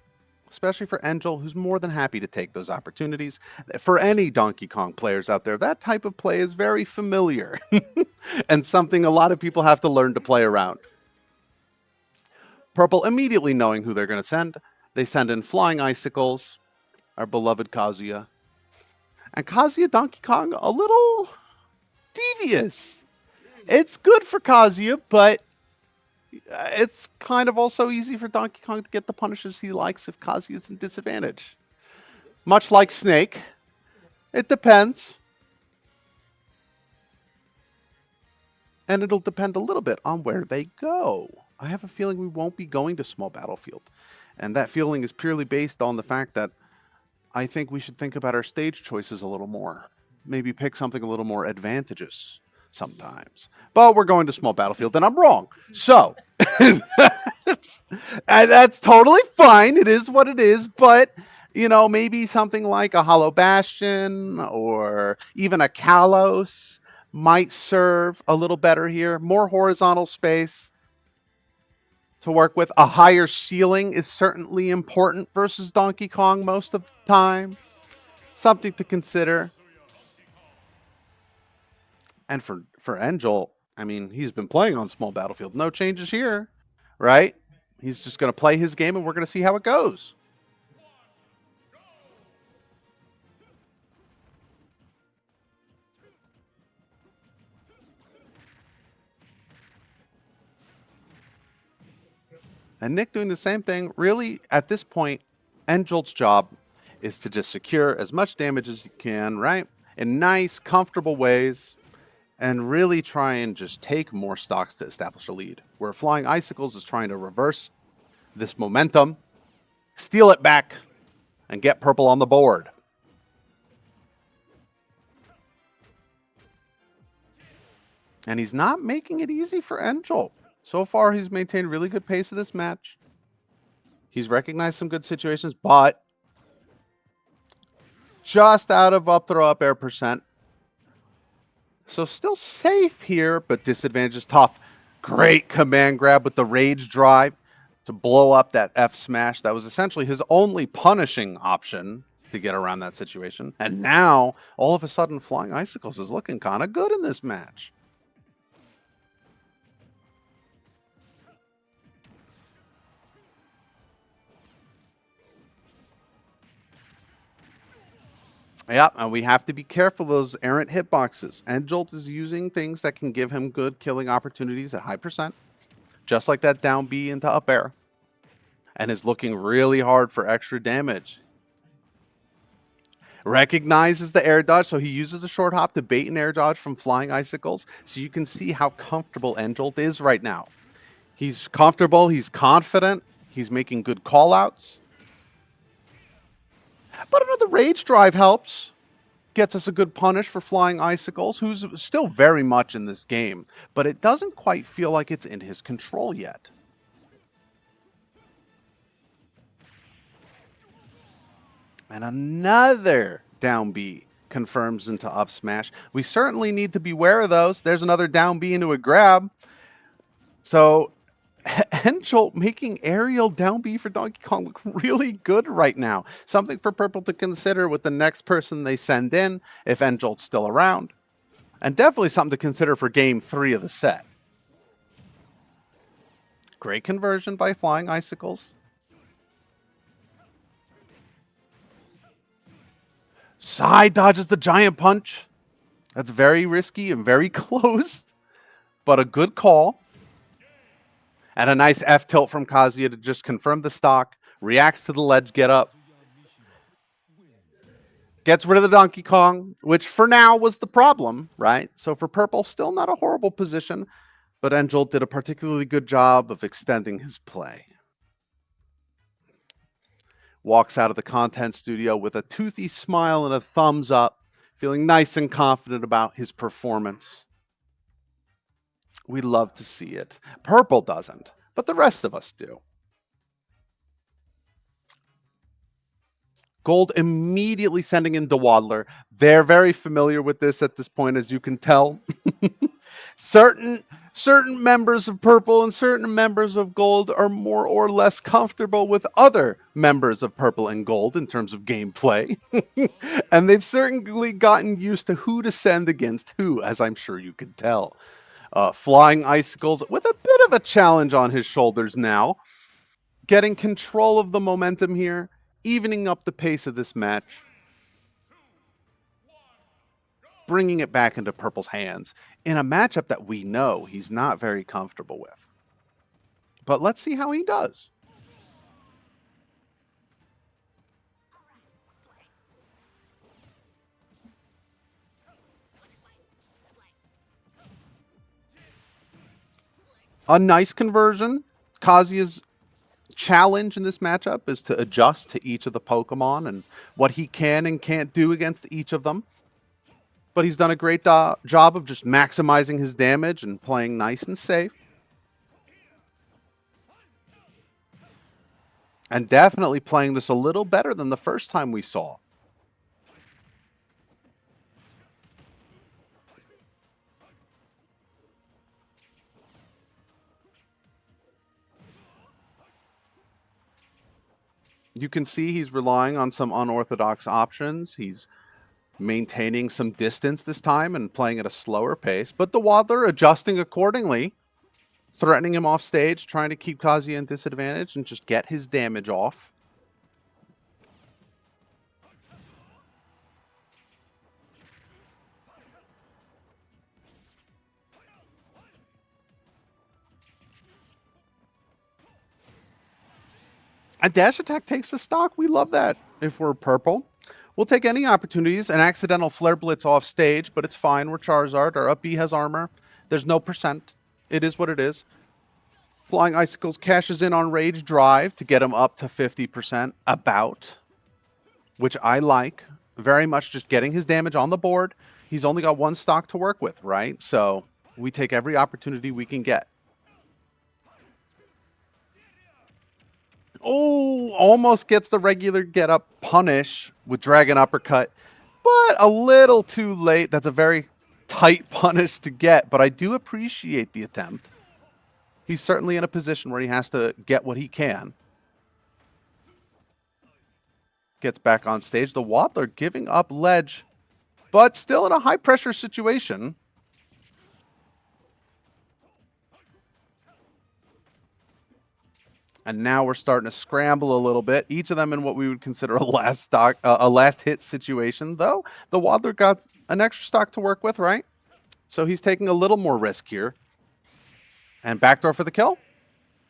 especially for Angel, who's more than happy to take those opportunities. For any Donkey Kong players out there, that type of play is very familiar and something a lot of people have to learn to play around. Purple immediately knowing who they're going to send. They send in Flying Icicles, our beloved Kazuya. And Kazuya Donkey Kong, a little devious. It's good for Kazuya, but it's kind of also easy for Donkey Kong to get the punishes he likes if Kazuya's in disadvantage. Much like Snake, it depends. And it'll depend a little bit on where they go. I have a feeling we won't be going to small battlefield. And that feeling is purely based on the fact that I think we should think about our stage choices a little more. Maybe pick something a little more advantageous sometimes. But we're going to small battlefield, and I'm wrong. So, and that's totally fine. It is what it is. But, you know, maybe something like a Hollow Bastion or even a Kalos might serve a little better here. More horizontal space to work with. A higher ceiling is certainly important versus Donkey Kong most of the time. Something to consider. And for Angel, I mean, he's been playing on small battlefield. No changes here, right? He's just going to play his game, and we're going to see how it goes. And Nick doing the same thing. Really, at this point, Angel's job is to just secure as much damage as he can, right? In nice, comfortable ways, and really try and just take more stocks to establish a lead. Where Flying Icicles is trying to reverse this momentum, steal it back, and get purple on the board. And he's not making it easy for Angel. So far, he's maintained really good pace of this match. He's recognized some good situations, but just out of up throw up air percent. So still safe here, but disadvantage is tough. Great command grab with the rage drive to blow up that F smash. That was essentially his only punishing option to get around that situation. And now, all of a sudden, Flying Icicles is looking kind of good in this match. Yeah, and we have to be careful of those errant hitboxes. And Jolt is using things that can give him good killing opportunities at high percent. just like that down B into up air, and is looking really hard for extra damage. Recognizes the air dodge, so he uses a short hop to bait an air dodge from flying icicles. So you can see how comfortable Enjolt is right now. He's comfortable, he's confident, he's making good callouts. But another rage drive helps. Gets us a good punish for flying icicles, who's still very much in this game, but it doesn't quite feel like it's in his control yet. And another down B confirms into up smash. We certainly need to beware of those. There's another down B into a grab. So Enjolt making aerial down B for Donkey Kong look really good right now. Something for Purple to consider with the next person they send in, if Enjolt's still around. And definitely something to consider for game 3 of the set. Great conversion by flying icicles. Side dodges the giant punch. That's very risky and very close, but a good call. And a nice F tilt from Kazuya to just confirm the stock. Reacts to the ledge get up. Gets rid of the Donkey Kong, which for now was the problem, right? So for Purple, still not a horrible position, but Enjolt did a particularly good job of extending his play. Walks out of the content studio with a toothy smile and a thumbs up, feeling nice and confident about his performance. We love to see it. Purple doesn't, but the rest of us do. Gold immediately sending in Dwaddler. They're very familiar with this at this point, as you can tell. Certain members of Purple and certain members of Gold are more or less comfortable with other members of Purple and Gold in terms of gameplay. And they've certainly gotten used to who to send against who, as I'm sure you can tell. Flying Icicles with a bit of a challenge on his shoulders now. Getting control of the momentum here, evening up the pace of this match. Bringing it back into Purple's hands in a matchup that we know he's not very comfortable with. But let's see how he does. A nice conversion. Kazuya's challenge in this matchup is to adjust to each of the Pokemon and what he can and can't do against each of them. But he's done a great job of just maximizing his damage and playing nice and safe. And definitely playing this a little better than the first time we saw. You can see he's relying on some unorthodox options. He's maintaining some distance this time and playing at a slower pace, but the Dwaddler adjusting accordingly, threatening him off stage, trying to keep Kazuya in disadvantage and just get his damage off. A dash attack takes the stock. We love that if we're Purple. We'll take any opportunities. An accidental Flare Blitz off stage, but it's fine. We're Charizard. Our up B has armor. There's no percent. It is what it is. Flying Icicles cashes in on Rage Drive to get him up to 50% about, which I like. Very much just getting his damage on the board. He's only got one stock to work with, right? So we take every opportunity we can get. Oh, almost gets the regular get up punish with Dragon Uppercut, but a little too late. That's a very tight punish to get, but I do appreciate the attempt. He's certainly in a position where he has to get what he can. Gets back on stage. The Dwaddler giving up ledge, but still in a high pressure situation. And now we're starting to scramble a little bit. Each of them in what we would consider a last hit situation, though. The Dwaddler got an extra stock to work with, right? So he's taking a little more risk here. And backdoor for the kill.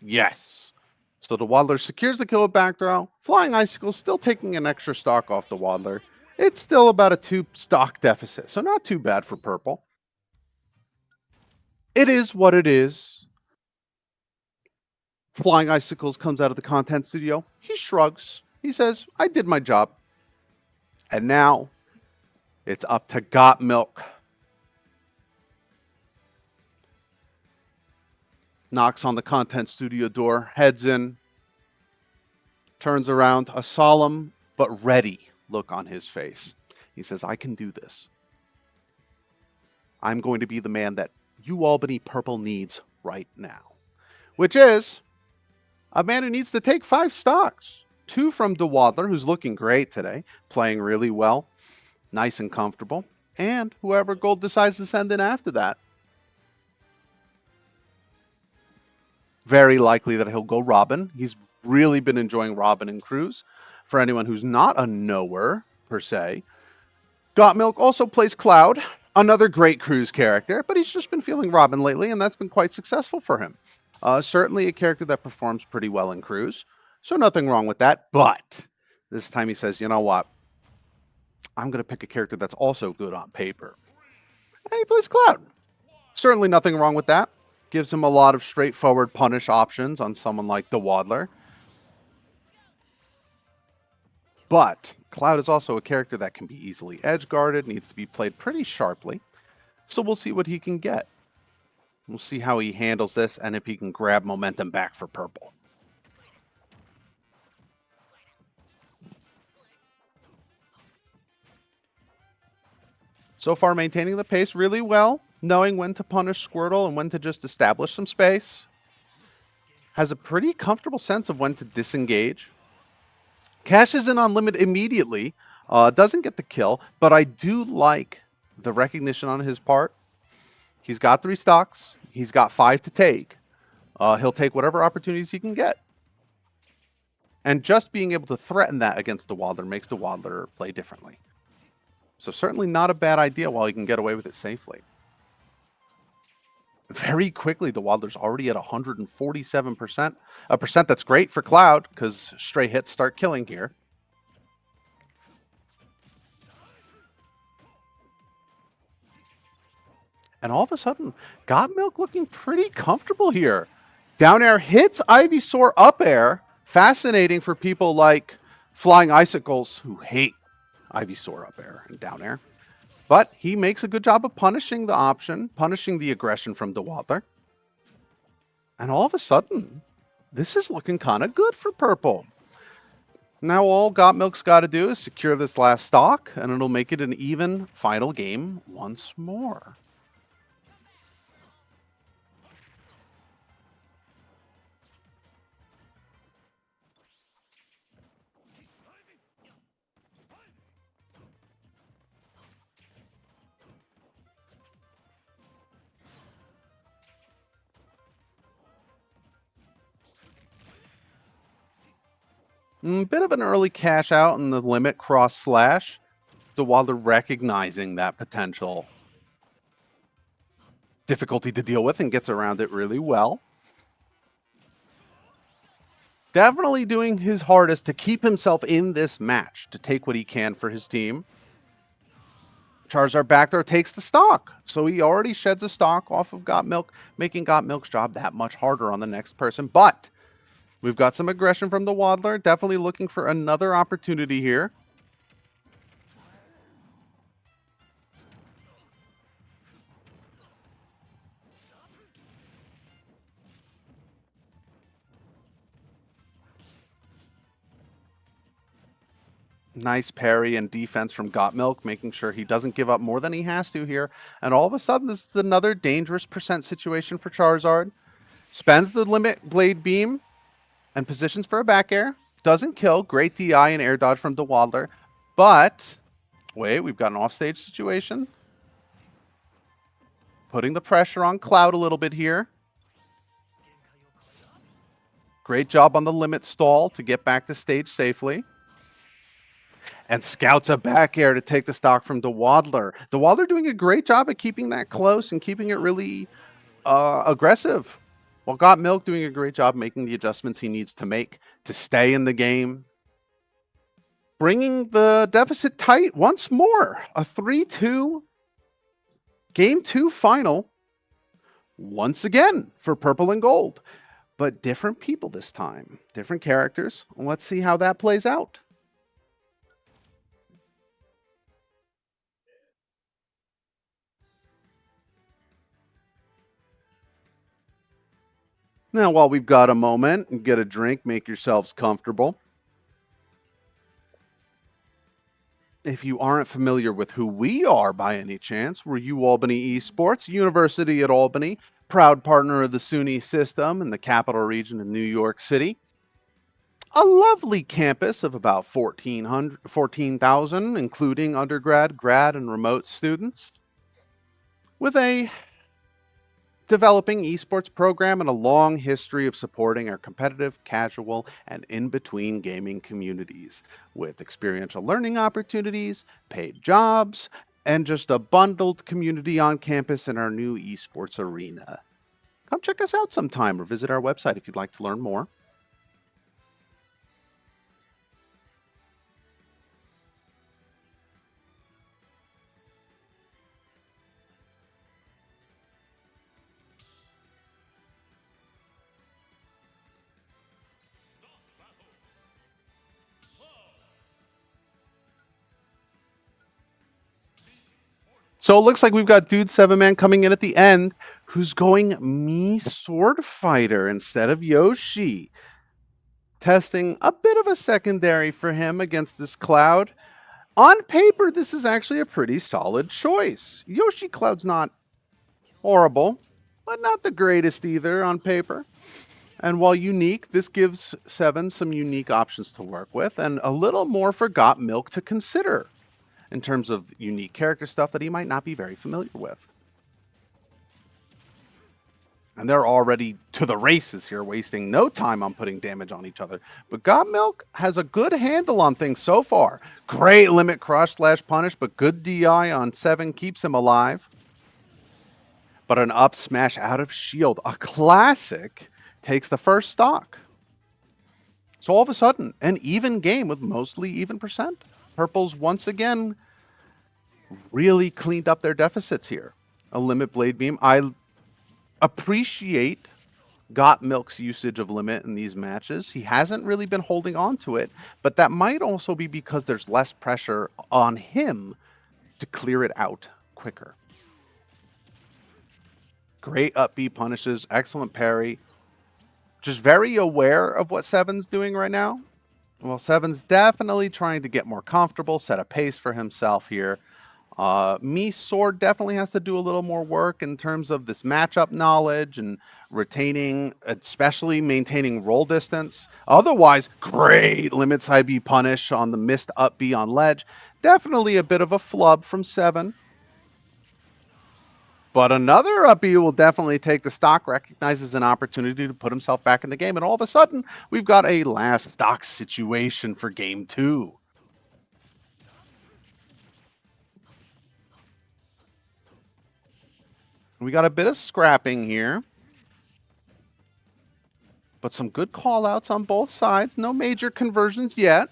Yes. So the Waddler secures the kill with back throw. Flying Icicle still taking an extra stock off the Waddler. It's still about a 2 stock deficit, so not too bad for purple. It is what it is. Flying Icicles comes out of the content studio. He shrugs. He says, I did my job. And now it's up to Got Milk. Knocks on the content studio door, heads in, turns around, a solemn but ready look on his face. He says, I can do this. I'm going to be the man that UAlbany Purple needs right now, which is a man who needs to take 5 stocks. 2 from DeWadler, who's looking great today, playing really well, nice and comfortable, and whoever Gold decides to send in after that. Very likely that he'll go Robin. He's really been enjoying Robin and Cruz. For anyone who's not a knower, per se, Got Milk also plays Cloud, another great Cruz character, but he's just been feeling Robin lately, and that's been quite successful for him. Certainly a character that performs pretty well in Cruz, so nothing wrong with that, but this time he says, you know what? I'm going to pick a character that's also good on paper. And he plays Cloud. Certainly nothing wrong with that. Gives him a lot of straightforward punish options on someone like the Waddler. But Cloud is also a character that can be easily edge-guarded, needs to be played pretty sharply. So we'll see what he can get. We'll see how he handles this and if he can grab momentum back for purple. So far, maintaining the pace really well, knowing when to punish Squirtle and when to just establish some space. Has a pretty comfortable sense of when to disengage. Cashes in on limit immediately. Doesn't get the kill, but I do like the recognition on his part. He's got 3 stocks. He's got 5 to take. He'll take whatever opportunities he can get. And just being able to threaten that against the Waddler makes the Waddler play differently. So certainly not a bad idea while he can get away with it safely. Very quickly, the Waddler's already at 147%. A percent that's great for Cloud because stray hits start killing here. And all of a sudden, Got Milk looking pretty comfortable here. Down air hits Ivysaur up air. Fascinating for people like Flying Icicles who hate Ivysaur up air and down air. But he makes a good job of punishing the option, punishing the aggression from DeWadler. And all of a sudden, this is looking kind of good for purple. Now all Got Milk's got to do is secure this last stock, and it'll make it an even final game once more. Bit of an early cash out in the limit cross slash. DeWadler recognizing that potential difficulty to deal with and gets around it really well. Definitely doing his hardest to keep himself in this match, to take what he can for his team. Charizard back throw takes the stock. So he already sheds a stock off of Got Milk, making Got Milk's job that much harder on the next person. But we've got some aggression from the Waddler. Definitely looking for another opportunity here. Nice parry and defense from Got Milk, making sure he doesn't give up more than he has to here. And all of a sudden, this is another dangerous percent situation for Charizard. Spends the limit Blade Beam and positions for a back air. Doesn't kill. Great DI and air dodge from DeWadler. But, wait, we've got an offstage situation. Putting the pressure on Cloud a little bit here. Great job on the limit stall to get back to stage safely. And scouts a back air to take the stock from DeWadler. DeWadler doing a great job of keeping that close and keeping it really aggressive. While Got Milk doing a great job making the adjustments he needs to make to stay in the game, bringing the deficit tight once more. A 3-2 Game 2 final once again for purple and gold. But different people this time, different characters. Let's see how that plays out. Now, while we've got a moment, get a drink, make yourselves comfortable. If you aren't familiar with who we are by any chance, we're UAlbany Esports, University at Albany, proud partner of the SUNY system in the capital region of New York City. A lovely campus of about 14,000, including undergrad, grad, and remote students, with a developing esports program and a long history of supporting our competitive, casual, and in-between gaming communities with experiential learning opportunities, paid jobs, and just a bundled community on campus in our new esports arena. Come check us out sometime or visit our website if you'd like to learn more. So it looks like we've got Dude 7-Man coming in at the end, who's going me Sword Fighter instead of Yoshi. Testing a bit of a secondary for him against this Cloud. On paper, this is actually a pretty solid choice. Yoshi Cloud's not horrible, but not the greatest either on paper. And while unique, this gives Seven some unique options to work with and a little more for Got Milk to consider in terms of unique character stuff that he might not be very familiar with. And they're already to the races here, wasting no time on putting damage on each other. But Got Milk has a good handle on things so far. Great limit crush / punish, but good DI on Seven keeps him alive. But an up smash out of shield, a classic, takes the first stock. So all of a sudden, an even game with mostly even percent. Purple's once again really cleaned up their deficits here. A limit blade beam. I appreciate Got Milk's usage of limit in these matches. He hasn't really been holding on to it, but that might also be because there's less pressure on him to clear it out quicker. Great up B punishes, excellent parry. Just very aware of what Seven's doing right now. Well, Seven's definitely trying to get more comfortable, set a pace for himself here. Me Sword definitely has to do a little more work in terms of this matchup knowledge and retaining, especially maintaining roll distance. Otherwise, great limit side B punish on the missed up B on ledge. Definitely a bit of a flub from Seven. But another up B will definitely take the stock, recognizes an opportunity to put himself back in the game. And all of a sudden, we've got a last stock situation for game 2. We got a bit of scrapping here, but some good call-outs on both sides. No major conversions yet.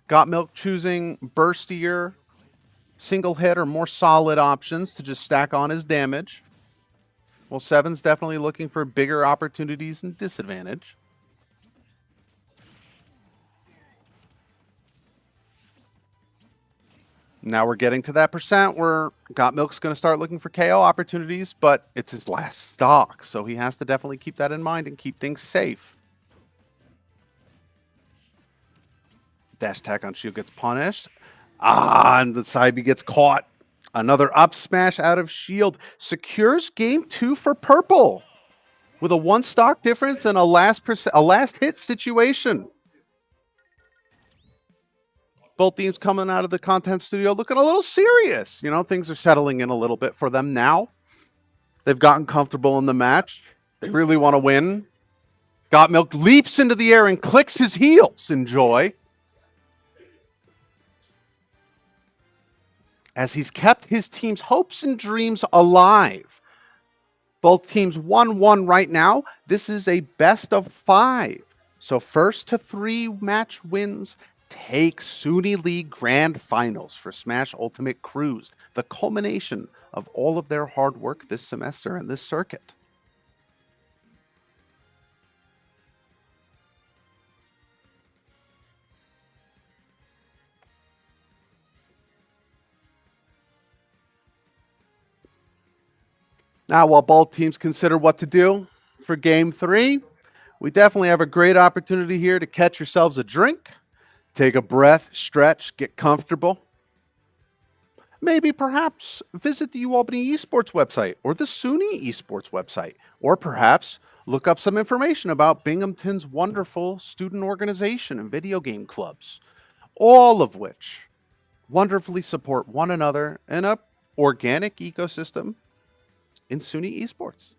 Got Milk choosing burstier, single hit, or more solid options to just stack on his damage. Well, Seven's definitely looking for bigger opportunities and disadvantage. Now we're getting to that percent where Got Milk's going to start looking for KO opportunities, but it's his last stock, so he has to definitely keep that in mind and keep things safe. Dash attack on shield gets punished. And the side B gets caught. Another up smash out of shield. Secures game 2 for purple with a 1 stock difference and a last hit situation. Both teams coming out of the content studio looking a little serious. You know, things are settling in a little bit for them now. They've gotten comfortable in the match. They really want to win. Got Milk leaps into the air and clicks his heels in joy, as he's kept his team's hopes and dreams alive. Both teams 1-1 right now. This is a best of 5. So first to 3 match wins take SUNY League Grand Finals for Smash Ultimate Cruise, the culmination of all of their hard work this semester in this circuit. Now, while both teams consider what to do for game 3, we definitely have a great opportunity here to catch yourselves a drink, take a breath, stretch, get comfortable. Maybe perhaps visit the UAlbany esports website or the SUNY esports website, or perhaps look up some information about Binghamton's wonderful student organization and video game clubs, all of which wonderfully support one another in a organic ecosystem in SUNY esports.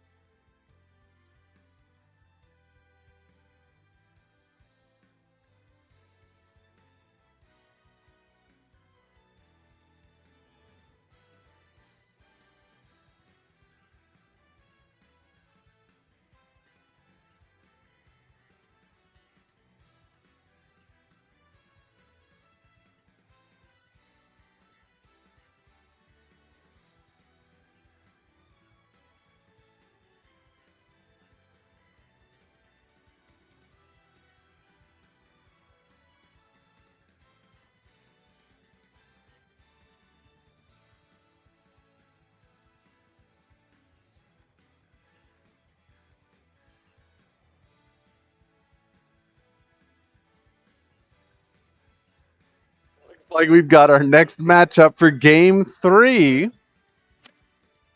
Like we've got our next matchup for game 3.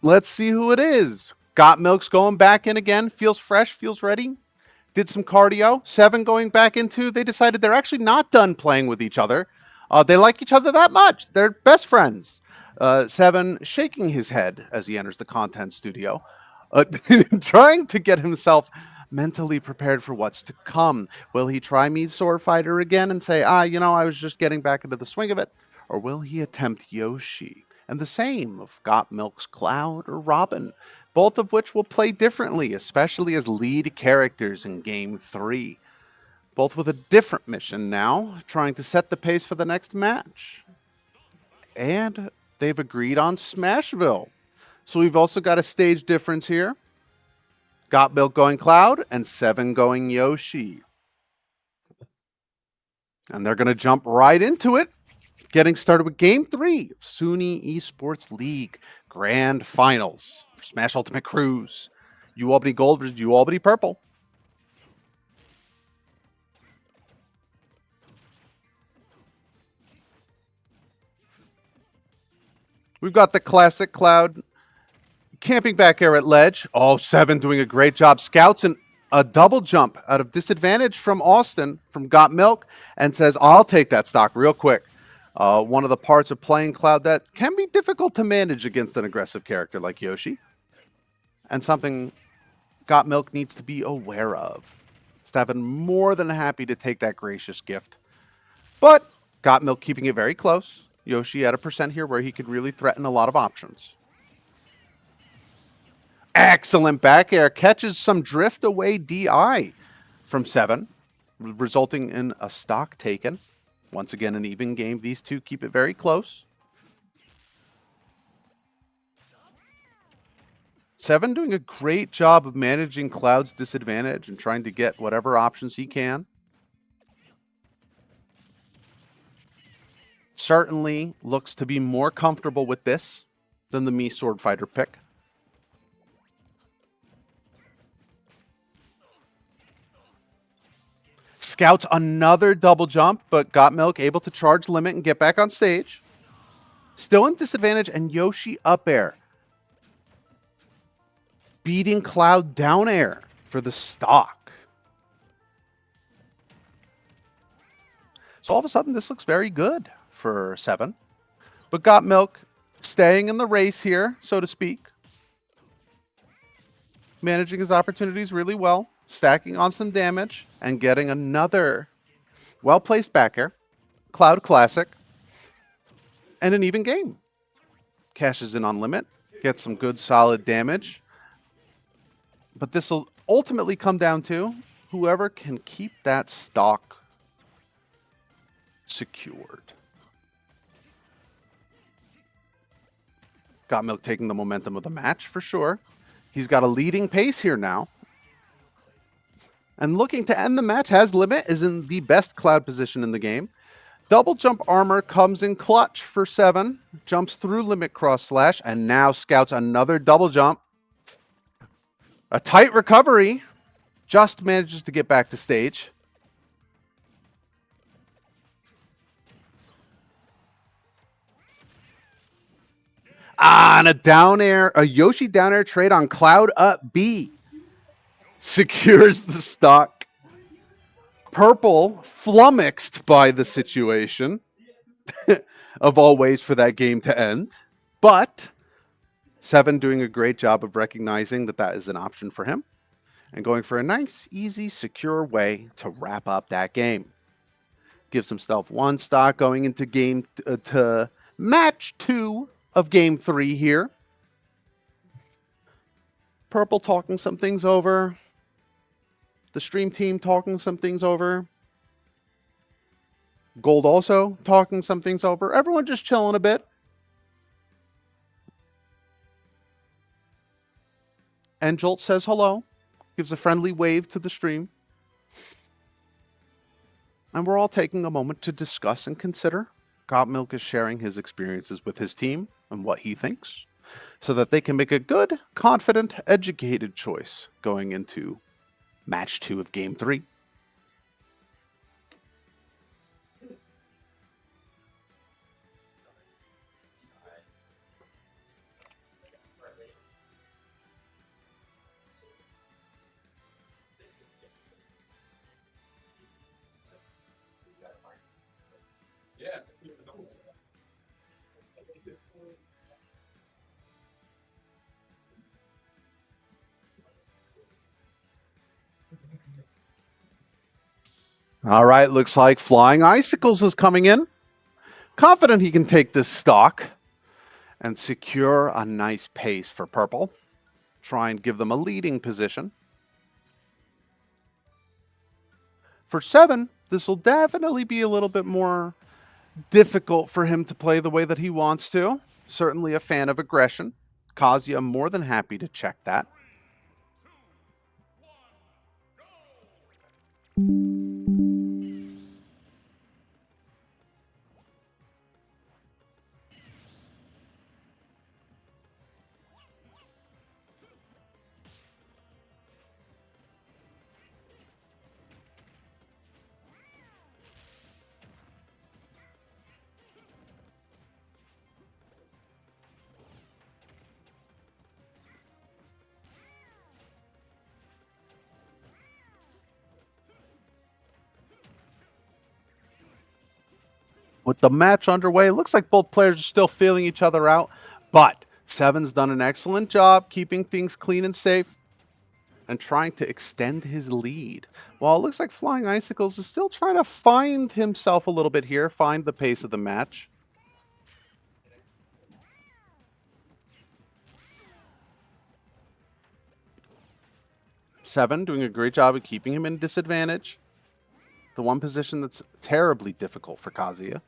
Let's see who it is. Got Milk's going back in again. Feels fresh, feels ready. Did some cardio. 7 going back into. They decided they're actually not done playing with each other. They like each other that much. They're best friends. 7 shaking his head as he enters the content studio, trying to get himself mentally prepared for what's to come. Will he try Mead Sword Fighter again and say, I was just getting back into the swing of it? Or will he attempt Yoshi? And the same of Got Milk's Cloud or Robin, both of which will play differently, especially as lead characters in Game 3. Both with a different mission now, trying to set the pace for the next match. And they've agreed on Smashville. So we've also got a stage difference here. Got Milk going Cloud and 7 going Yoshi. And they're going to jump right into it. Getting started with Game 3 of SUNY Esports League Grand Finals for Smash Ultimate Cruise. UAlbany Gold versus UAlbany Purple. We've got the classic Cloud camping back air at ledge. 7 doing a great job. Scouts and a double jump out of disadvantage from Austin from Got Milk and says, I'll take that stock real quick. One of the parts of playing Cloud that can be difficult to manage against an aggressive character like Yoshi. And something Got Milk needs to be aware of. Steven more than happy to take that gracious gift. But Got Milk keeping it very close. Yoshi at a percent here where he could really threaten a lot of options. Excellent back air. Catches some drift away DI from 7, resulting in a stock taken. Once again, an even game. These two keep it very close. 7 doing a great job of managing Cloud's disadvantage and trying to get whatever options he can. Certainly looks to be more comfortable with this than the Mii Sword Fighter pick. Scouts another double jump, but Got Milk able to charge limit and get back on stage. Still in disadvantage, and Yoshi up air. Beating Cloud down air for the stock. So all of a sudden, this looks very good for 7. But Got Milk staying in the race here, so to speak. Managing his opportunities really well. Stacking on some damage and getting another well-placed back air. Cloud Classic. And an even game. Cashes in on limit. Gets some good solid damage. But this will ultimately come down to whoever can keep that stock secured. Got Milk taking the momentum of the match for sure. He's got a leading pace here now. And looking to end the match, has Limit, is in the best cloud position in the game. Double jump armor comes in clutch for 7. Jumps through Limit cross slash and now scouts another double jump. A tight recovery. Just manages to get back to stage. And a Yoshi down air trade on Cloud Up B secures the stock. Purple flummoxed by the situation of all ways for that game to end. But 7 doing a great job of recognizing that that is an option for him and going for a nice, easy, secure way to wrap up that game. Gives himself 1 stock going into to match 2 of game 3 here. Purple talking some things over. The stream team talking some things over. Gold also talking some things over. Everyone just chilling a bit. And Jolt says hello. Gives a friendly wave to the stream. And we're all taking a moment to discuss and consider. Got Milk is sharing his experiences with his team and what he thinks so that they can make a good, confident, educated choice going into match 2 of game 3. All right, looks like Flying Icicles is coming in. Confident he can take this stock and secure a nice pace for Purple. Try and give them a leading position. For 7, this will definitely be a little bit more difficult for him to play the way that he wants to. Certainly a fan of aggression. Kazuya more than happy to check that. With the match underway, it looks like both players are still feeling each other out, but 7's done an excellent job keeping things clean and safe and trying to extend his lead. While it looks like Flying Icicles is still trying to find himself a little bit here, find the pace of the match. Seven doing a great job of keeping him in disadvantage. The one position that's terribly difficult for Kazuya.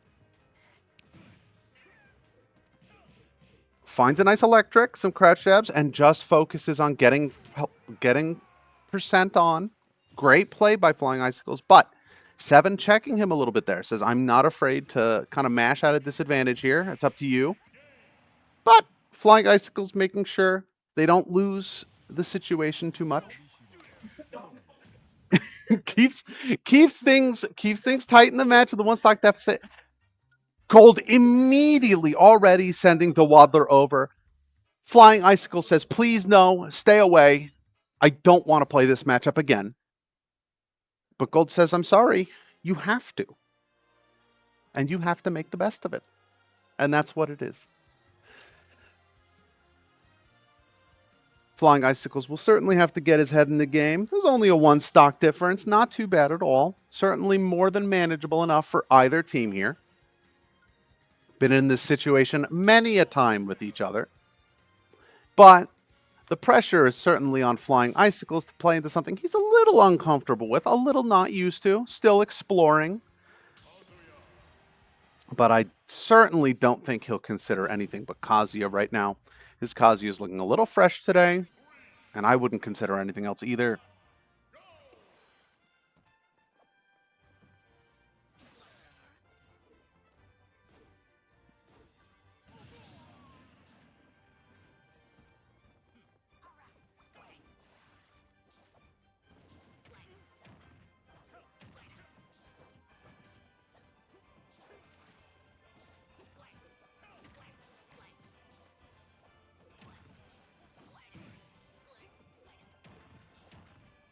Finds a nice electric, some crouch jabs, and just focuses on getting percent on. Great play by Flying Icicles, but 7 checking him a little bit there. Says, I'm not afraid to kind of mash out a disadvantage here. It's up to you. But Flying Icicles making sure they don't lose the situation too much. keeps things tight in the match with the 1 stock deficit. Gold immediately already sending the Waddler over. Flying Icicle says, please no, stay away. I don't want to play this matchup again. But Gold says, I'm sorry, you have to. And you have to make the best of it. And that's what it is. Flying Icicles will certainly have to get his head in the game. There's only a 1 stock difference. Not too bad at all. Certainly more than manageable enough for either team here. Been in this situation many a time with each other. But The pressure is certainly on Flying Icicles to play into something he's a little uncomfortable with, a little not used to, still exploring. But I certainly don't think he'll consider anything but Kazuya right now. His Kazuya is looking a little fresh today, and I wouldn't consider anything else either.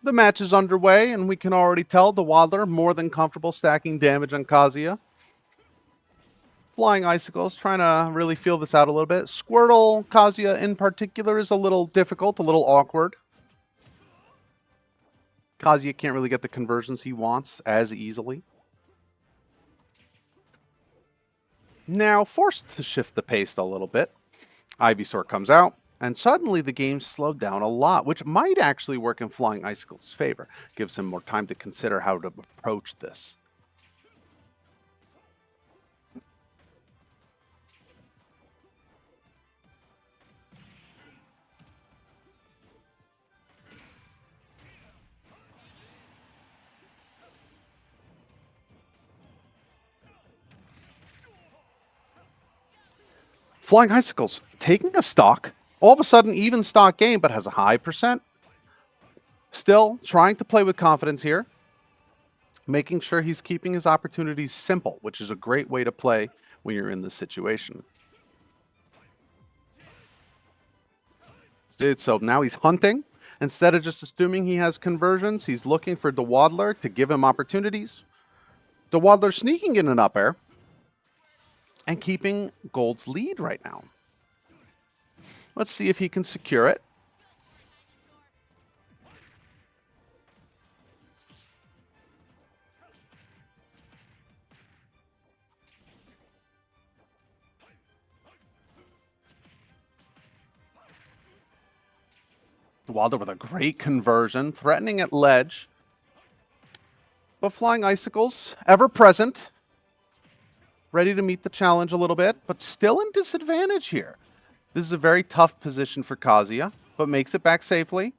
The match is underway, and we can already tell the Waddler more than comfortable stacking damage on Kazuya. Flying Icicles trying to really feel this out a little bit. Squirtle, Kazuya in particular, is a little difficult, a little awkward. Kazuya can't really get the conversions he wants as easily. Now, forced to shift the pace a little bit, Ivysaur comes out, and suddenly the game slowed down a lot, which might actually work in Flying Icicle's favor. Gives him more time to consider how to approach this. Flying Icicles taking a stock, all of a sudden even stock game, but has a high percent. Still trying to play with confidence here, making sure he's keeping his opportunities simple, which is a great way to play when you're in this situation. So now he's hunting. Instead of just assuming he has conversions, he's looking for the Waddler to give him opportunities. The Waddler sneaking in an up air and keeping Gold's lead right now. Let's see if he can secure it. Waddler with a great conversion, threatening at ledge. But Flying Icicles, ever present, ready to meet the challenge a little bit, but still in disadvantage here. This is a very tough position for Kazuya, but makes it back safely.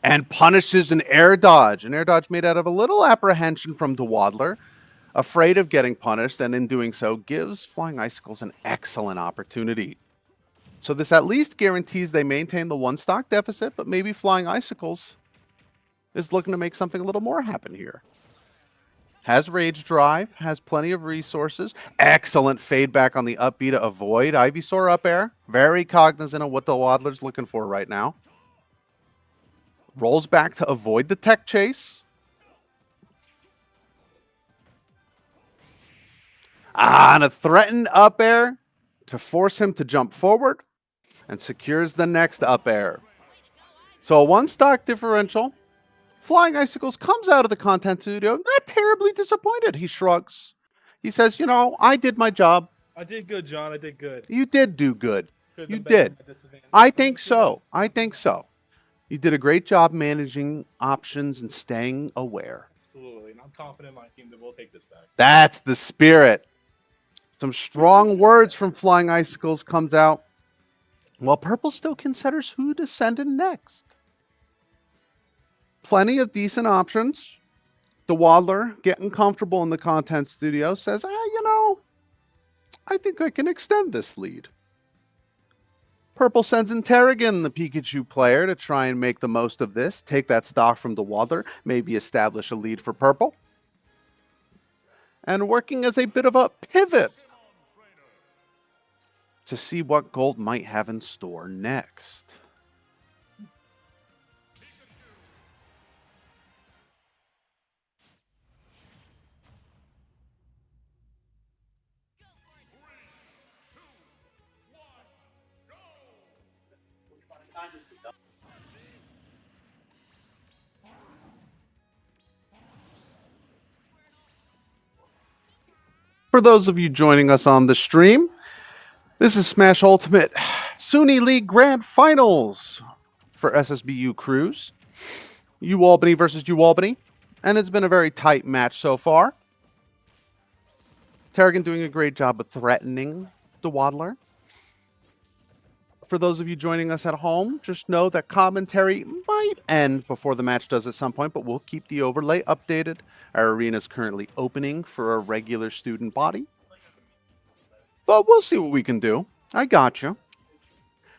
And punishes an air dodge. An air dodge made out of a little apprehension from the Waddler, afraid of getting punished, and in doing so, gives Flying Icicles an excellent opportunity. So this at least guarantees they maintain the one stock deficit, but maybe Flying Icicles is looking to make something a little more happen here. Has Rage Drive, has plenty of resources. Excellent fade back on the up B to avoid Ivysaur up air. Very cognizant of what the Waddler's looking for right now. Rolls back to avoid the tech chase. And a threatened up air to force him to jump forward and secures the next up air. So a one stock differential. Flying Icicles comes out of the content studio not terribly disappointed. He shrugs. He says, you know, I did my job. I did good, John. I did good. You did do good. Could've You been better did. at disadvantage. I think so. I think so. You did a great job managing options and staying aware. Absolutely. And I'm confident my team that will take this back. That's the spirit. Some strong words from Flying Icicles comes out, while Purple still considers who to send in next. Plenty of decent options. The Waddler, getting comfortable in the content studio, says, you know, I think I can extend this lead. Purple sends in Terrigan, the Pikachu player, to try and make the most of this, take that stock from the Waddler, maybe establish a lead for Purple. And working as a bit of a pivot to see what Gold might have in store next. For those of you joining us on the stream, this is Smash Ultimate SUNY League Grand Finals for SSBU Crews. UAlbany versus UAlbany. And it's been a very tight match so far. Tarragon doing a great job of threatening the Waddler. For those of you joining us at home, just know that commentary might end before the match does at some point, but we'll keep the overlay updated. Our arena is currently opening for a regular student body. But we'll see what we can do. I got you.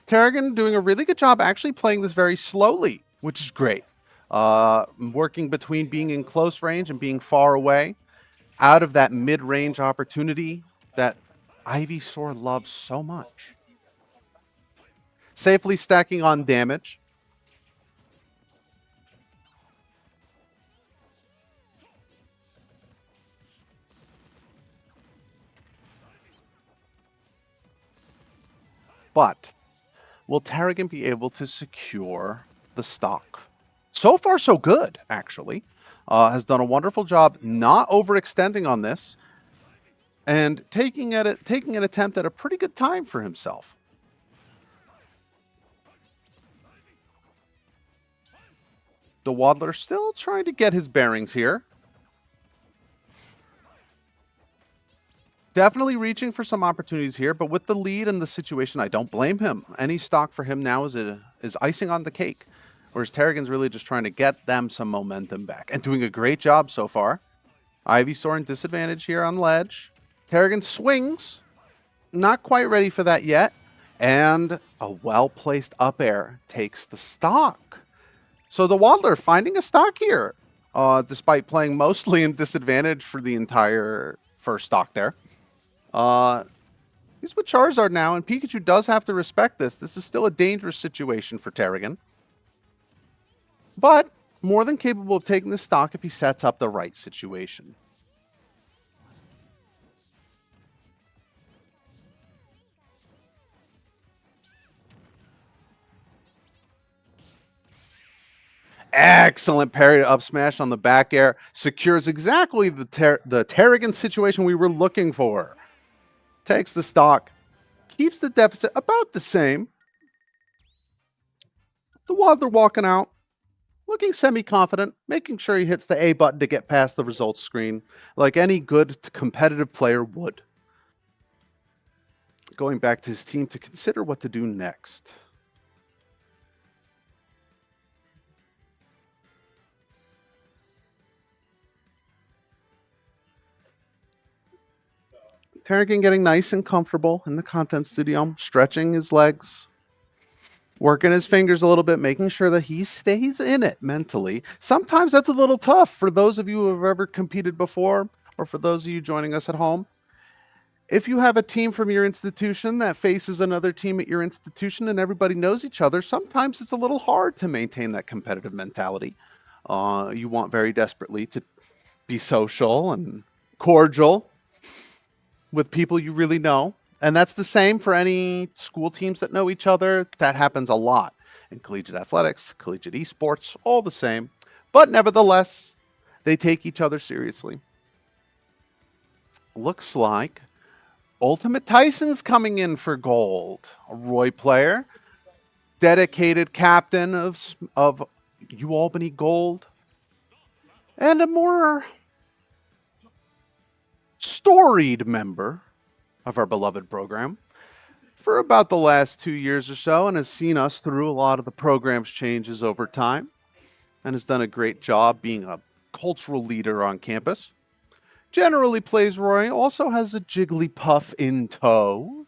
Tarragon doing a really good job actually playing this very slowly, which is great. Working between being in close range and being far away, out of that mid-range opportunity that Ivysaur loves so much. Safely stacking on damage. But will Tarragon be able to secure the stock? So far, so good, actually. Has done a wonderful job not overextending on this and taking an attempt at a pretty good time for himself. The Waddler still trying to get his bearings here. Definitely reaching for some opportunities here, but with the lead and the situation, I don't blame him. Any stock for him now is icing on the cake, whereas Tarragon's really just trying to get them some momentum back and doing a great job so far. Ivysaur in disadvantage here on ledge. Tarragon swings, not quite ready for that yet, and a well-placed up air takes the stock. So the Waddler finding a stock here, despite playing mostly in disadvantage for the entire first stock there. He's with Charizard now, and Pikachu does have to respect this. This is still a dangerous situation for Tarragon. But more than capable of taking the stock if he sets up the right situation. Excellent parry to up smash on the back air. Secures exactly the Tarragon situation we were looking for. Takes the stock. Keeps the deficit about the same. The Waddler walking out. Looking semi-confident. Making sure he hits the A button to get past the results screen. Like any good competitive player would. Going back to his team to consider what to do next. Tarragon getting nice and comfortable in the content studio, stretching his legs, working his fingers a little bit, making sure that he stays in it mentally. Sometimes that's a little tough for those of you who have ever competed before, or for those of you joining us at home. If you have a team from your institution that faces another team at your institution and everybody knows each other, sometimes it's a little hard to maintain that competitive mentality. You want very desperately to be social and cordial with people you really know. And that's the same for any school teams that know each other. That happens a lot in collegiate athletics, collegiate esports, all the same. But nevertheless, they take each other seriously. Looks like Ultimate Tyson's coming in for gold. A Roy player, dedicated captain of UAlbany Gold, and a more storied member of our beloved program for about the last 2 years or so, and has seen us through a lot of the program's changes over time, and has done a great job being a cultural leader on campus. Generally plays Roy, also has a Jigglypuff in tow.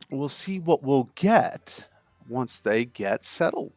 We'll see what we'll get once they get settled.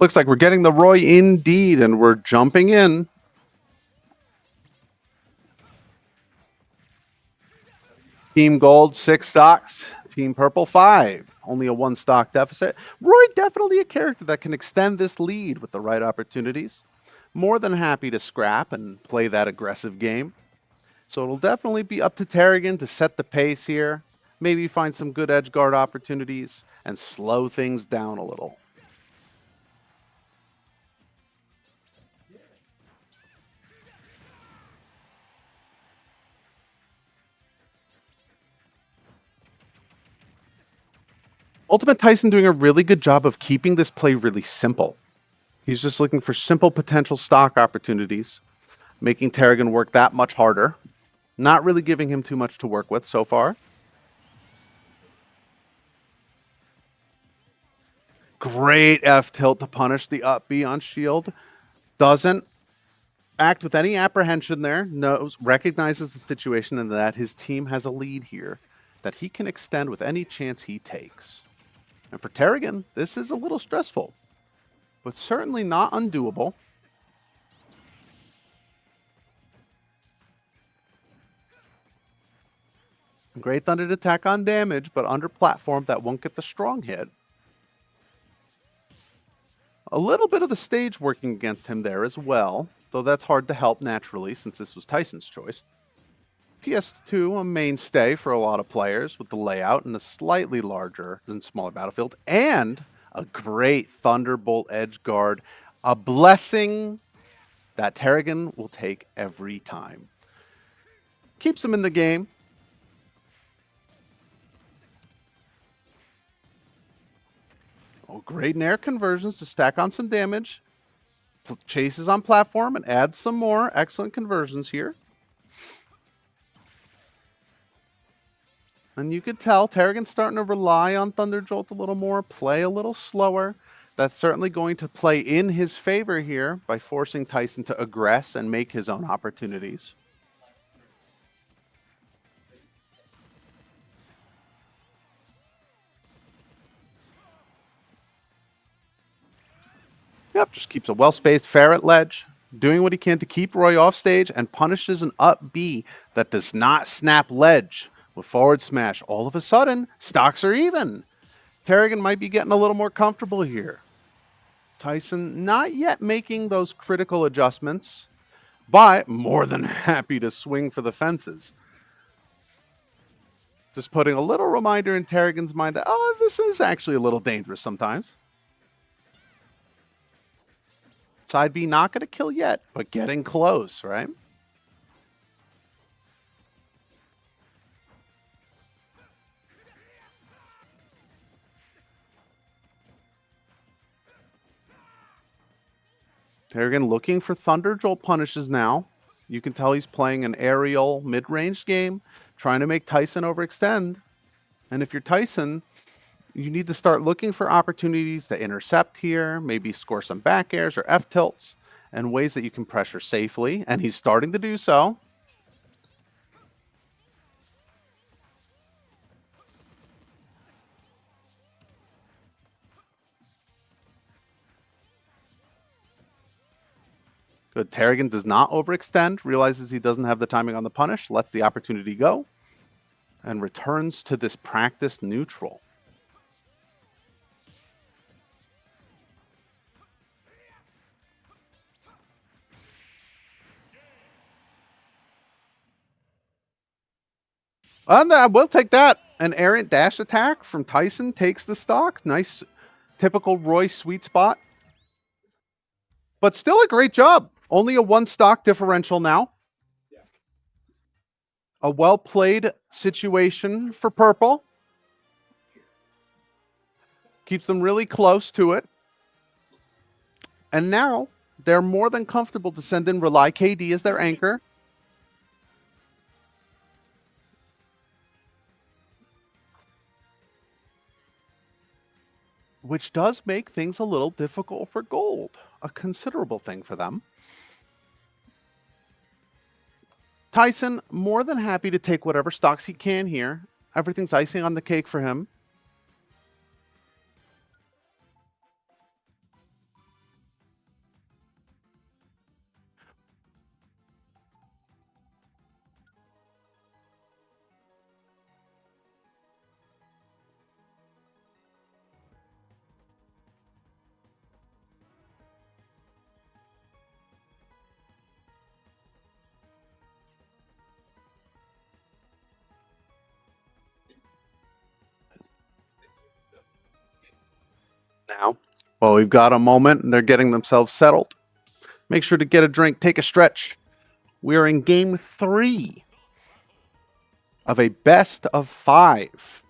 Looks like we're getting the Roy indeed, and we're jumping in. Team Gold, 6 stocks. Team Purple, 5. Only a 1 stock deficit. Roy, definitely a character that can extend this lead with the right opportunities. More than happy to scrap and play that aggressive game. So it'll definitely be up to Tarragon to set the pace here. Maybe find some good edge guard opportunities and slow things down a little. Ultimate Tyson doing a really good job of keeping this play really simple. He's just looking for simple potential stock opportunities, making Tarragon work that much harder. Not really giving him too much to work with so far. Great F tilt to punish the up B on shield. Doesn't act with any apprehension there. Knows, recognizes the situation and that his team has a lead here that he can extend with any chance he takes. And for Tarragon, this is a little stressful, but certainly not undoable. Great Thunder to attack on damage, but under platform that won't get the strong hit. A little bit of the stage working against him there as well, though that's hard to help naturally since this was Tyson's choice. PS2, a mainstay for a lot of players with the layout and a slightly larger than smaller battlefield, and a great Thunderbolt edge guard, a blessing that Tarragon will take every time. Keeps him in the game. Oh, great Nair conversions to stack on some damage. Chases on platform and adds some more. Excellent conversions here. And you could tell Tarragon's starting to rely on Thunder Jolt a little more, play a little slower. That's certainly going to play in his favor here by forcing Tyson to aggress and make his own opportunities. Yep, just keeps a well-spaced ferret ledge, doing what he can to keep Roy off stage, and punishes an up B that does not snap ledge with forward smash. All of a sudden, stocks are even. Tarragon might be getting a little more comfortable here. Tyson not yet making those critical adjustments, but more than happy to swing for the fences. Just putting a little reminder in Tarragon's mind that, oh, this is actually a little dangerous sometimes. Side B not going to kill yet, but getting close, right? Tarragon looking for Thunder Jolt punishes now. You can tell he's playing an aerial mid-range game, trying to make Tyson overextend. And if you're Tyson, you need to start looking for opportunities to intercept here, maybe score some back airs or F tilts, and ways that you can pressure safely. And he's starting to do so. Good. Tarragon does not overextend, realizes he doesn't have the timing on the punish, lets the opportunity go, and returns to this practice neutral. And we'll take that. An errant dash attack from Tyson takes the stock. Nice, typical Roy sweet spot. But still a great job. Only a 1 stock differential now. A well-played situation for Purple. Keeps them really close to it. And now they're more than comfortable to send in Rely KD as their anchor. Which does make things a little difficult for Gold. A considerable thing for them. Tyson, more than happy to take whatever stocks he can here. Everything's icing on the cake for him. Now, while we've got a moment and they're getting themselves settled, make sure to get a drink, take a stretch. We are in game 3 of a best of 5.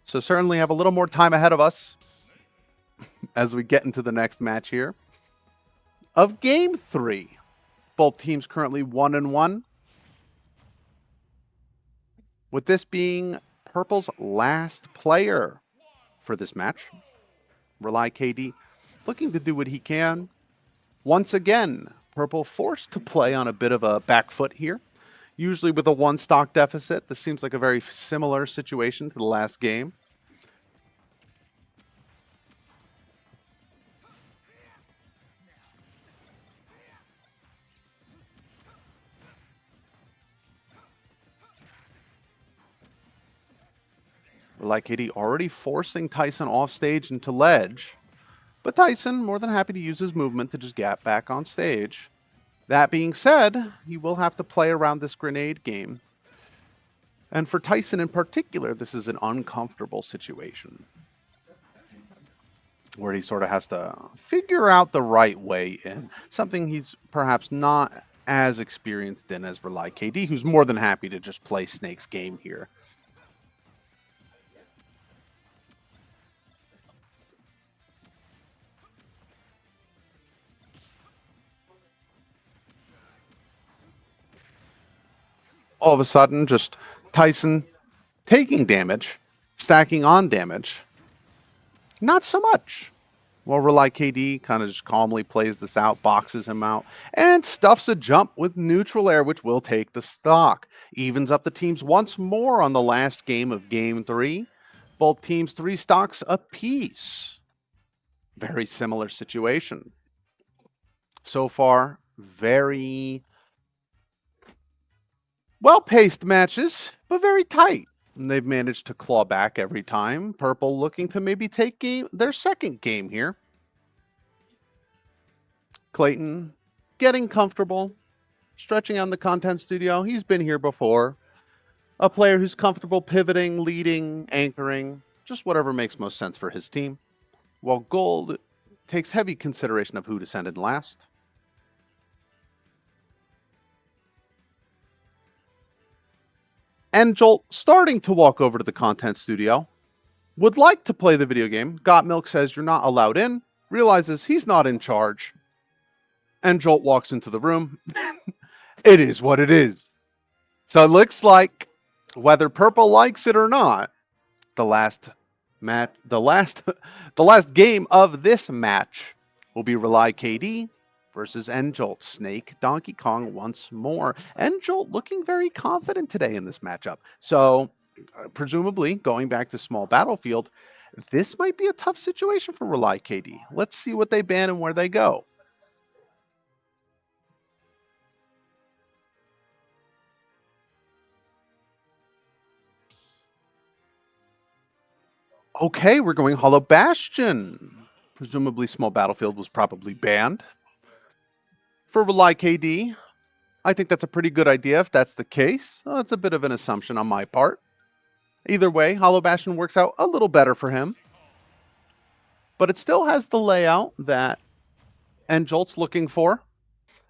So certainly have a little more time ahead of us as we get into the next match here of game 3. Both teams currently 1-1. With this being Purple's last player for this match. Rely KD looking to do what he can. Once again, Purple forced to play on a bit of a back foot here. Usually with a 1 stock deficit. This seems like a very similar situation to the last game. Like KD already forcing Tyson off stage into ledge. But Tyson more than happy to use his movement to just get back on stage. That being said, he will have to play around this grenade game. And for Tyson in particular, this is an uncomfortable situation where he sort of has to figure out the right way in. Something he's perhaps not as experienced in as Rely KD, who's more than happy to just play Snake's game here. All of a sudden, just Tyson taking damage, stacking on damage. Not so much. Well, Rely KD kind of just calmly plays this out, boxes him out, and stuffs a jump with neutral air, which will take the stock. Evens up the teams once more on the last game of game 3. Both teams 3 stocks apiece. Very similar situation. So far, very well-paced matches, but very tight. And they've managed to claw back every time. Purple looking to maybe take their second game here. Clayton getting comfortable, stretching on the content studio. He's been here before. A player who's comfortable pivoting, leading, anchoring, just whatever makes most sense for his team. While Gold takes heavy consideration of who to send in last. And Jolt starting to walk over to the content studio. Would like to play the video game. Got Milk says you're not allowed in. Realizes he's not in charge. And Jolt walks into the room. It is what it is. So it looks like whether Purple likes it or not, the last game of this match will be Rely KD versus Enjolt. Snake, Donkey Kong once more. Enjolt looking very confident today in this matchup. So, presumably, going back to small battlefield, this might be a tough situation for Rely KD. Let's see what they ban and where they go. Okay, we're going Hollow Bastion. Presumably, small battlefield was probably banned. For Rely KD, I think that's a pretty good idea if that's the case. Well, that's a bit of an assumption on my part. Either way, Hollow Bastion works out a little better for him. But it still has the layout that Enjolt's looking for.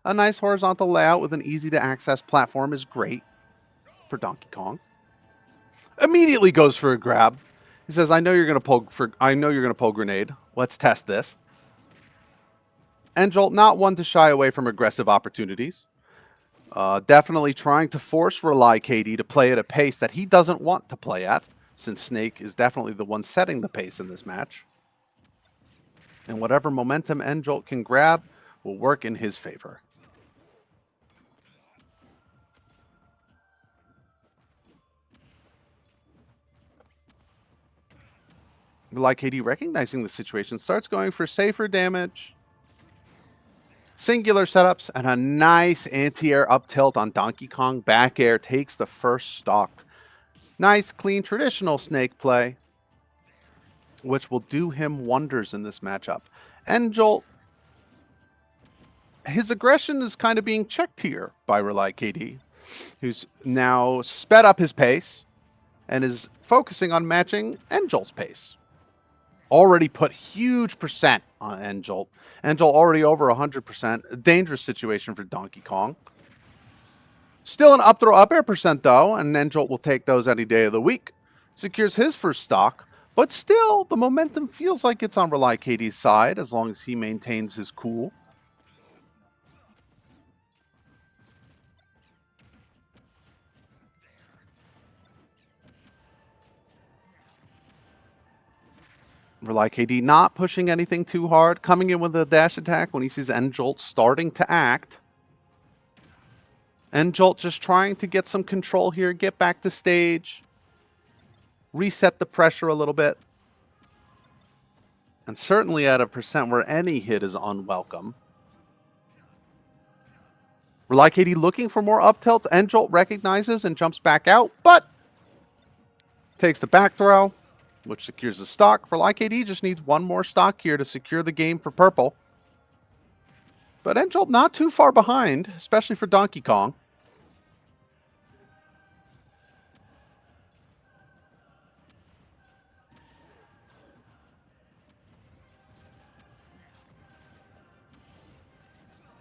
A nice horizontal layout with an easy-to-access platform is great for Donkey Kong. Immediately goes for a grab. He says, I know you're going to pull grenade. Let's test this. Enjolt not one to shy away from aggressive opportunities. Definitely trying to force Rely KD to play at a pace that he doesn't want to play at, since Snake is definitely the one setting the pace in this match. And whatever momentum Enjolt can grab will work in his favor. Rely KD recognizing the situation, starts going for safer damage. Singular setups and a nice anti-air up tilt on Donkey Kong. Back air takes the first stock. Nice, clean, traditional Snake play, which will do him wonders in this matchup. And Jolt, his aggression is kind of being checked here by Rely KD, who's now sped up his pace and is focusing on matching Enjolt's pace. already put huge percent on N-Jolt. N-Jolt already over 100%. A dangerous situation for Donkey Kong. Still an up throw up air percent though, and N-Jolt will take those any day of the week. Secures his first stock, but still the momentum feels like it's on Rely KD's side as long as he maintains his cool. Rely KD not pushing anything too hard, coming in with a dash attack when he sees N-Jolt starting to act. N-Jolt just trying to get some control here, get back to stage, reset the pressure a little bit. And certainly at a percent where any hit is unwelcome. Rely KD looking for more up tilts. N-Jolt recognizes and jumps back out, but takes the back throw, which secures the stock. Rely KD just needs one more stock here to secure the game for purple. But N-Jolt not too far behind, especially for Donkey Kong.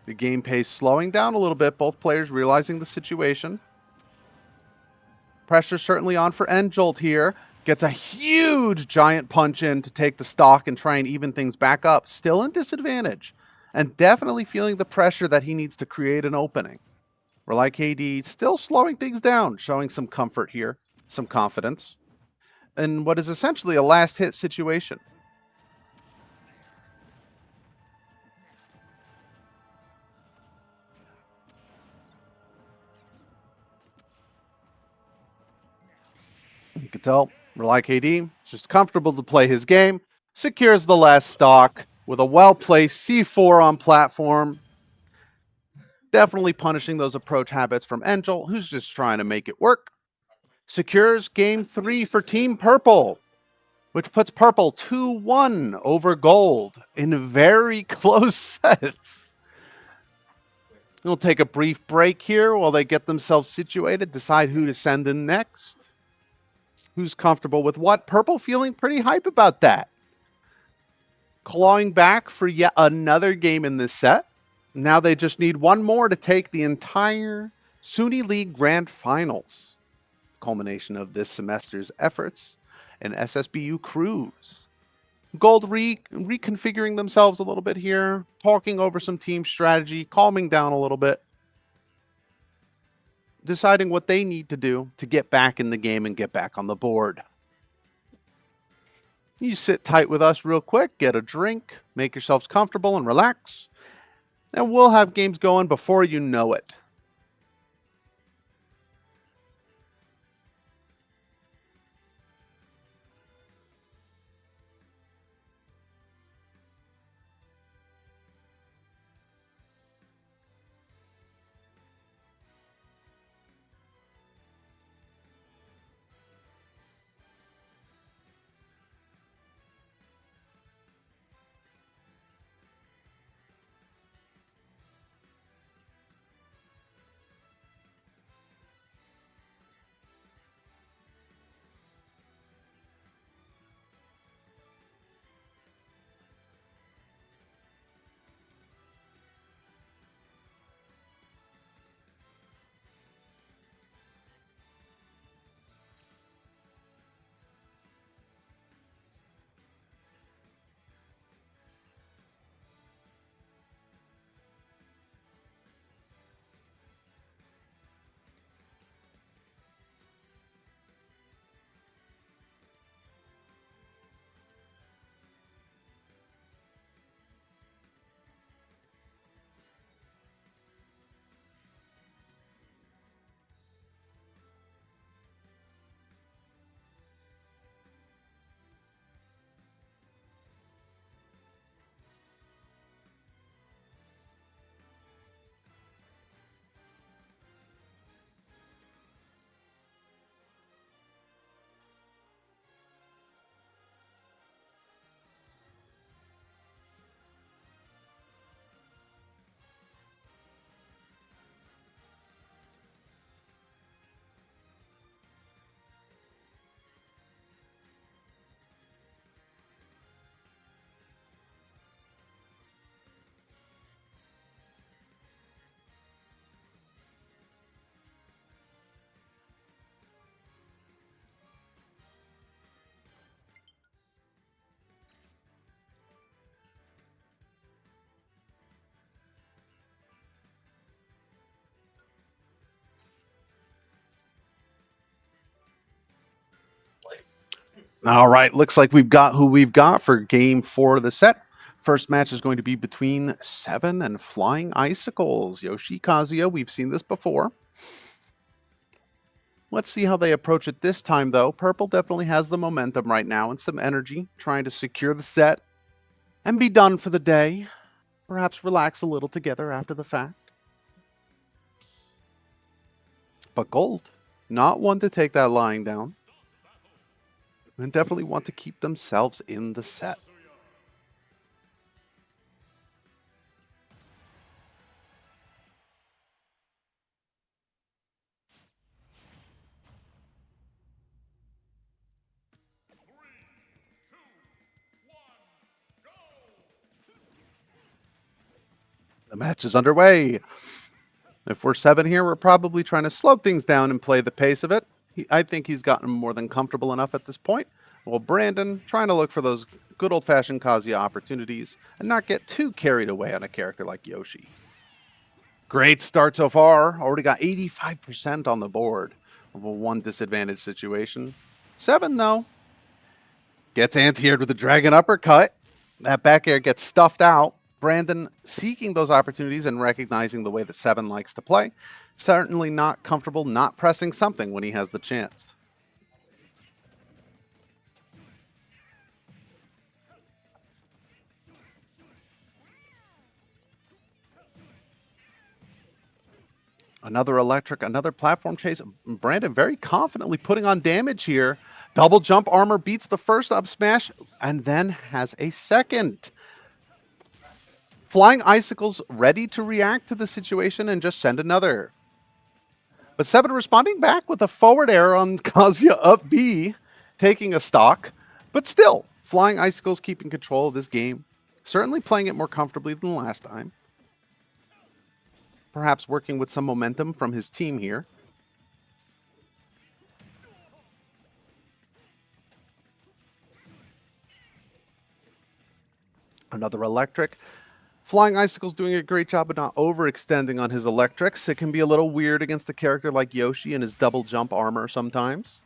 The game pace slowing down a little bit, both players realizing the situation. Pressure certainly on for N-Jolt here. Gets a huge giant punch in to take the stock and try and even things back up. Still in disadvantage. And definitely feeling the pressure that he needs to create an opening. Rely KD still slowing things down, showing some comfort here, some confidence. In what is essentially a last hit situation. You can tell Rely KD just comfortable to play his game. Secures the last stock with a well-placed C4 on platform. Definitely punishing those approach habits from N-Jolt, who's just trying to make it work. Secures game 3 for Team Purple, which puts Purple 2-1 over Gold in very close sets. We'll take a brief break here while they get themselves situated, decide who to send in next. Who's comfortable with what? Purple feeling pretty hype about that. Clawing back for yet another game in this set. Now they just need one more to take the entire SUNY League Grand Finals. Culmination of this semester's efforts and SSBU Cruise. Gold reconfiguring themselves a little bit here, talking over some team strategy, calming down a little bit. Deciding what they need to do to get back in the game and get back on the board. You sit tight with us real quick, get a drink, make yourselves comfortable and relax, and we'll have games going before you know it. All right, looks like we've got who we've got for game 4 of the set. First match is going to be between Seven and Flying Icicles. Yoshi, Kazuya, we've seen this before. Let's see how they approach it this time, though. Purple definitely has the momentum right now and some energy, trying to secure the set and be done for the day. Perhaps relax a little together after the fact. But Gold, not one to take that lying down, and definitely want to keep themselves in the set. The match is underway. If we're Seven here, we're probably trying to slow things down and play the pace of it. I think he's gotten more than comfortable enough at this point. Well, Brandon trying to look for those good old-fashioned Kazuya opportunities and not get too carried away on a character like Yoshi. Great start so far. Already got 85% on the board of a one disadvantage situation. Seven, though, gets anti-aired with a dragon uppercut. That back air gets stuffed out. Brandon seeking those opportunities and recognizing the way that Seven likes to play. Certainly not comfortable not pressing something when he has the chance. Another electric, another platform chase. Brandon very confidently putting on damage here. Double jump armor beats the first up smash and then has a second. Flying Icicles ready to react to the situation and just send another. But Seven responding back with a forward air on Kazuya up B, taking a stock. But still, Flying Icicles keeping control of this game. Certainly playing it more comfortably than last time. Perhaps working with some momentum from his team here. Another electric. Flying Icicle's doing a great job of not overextending on his electrics. It can be a little weird against a character like Yoshi and his double jump armor sometimes.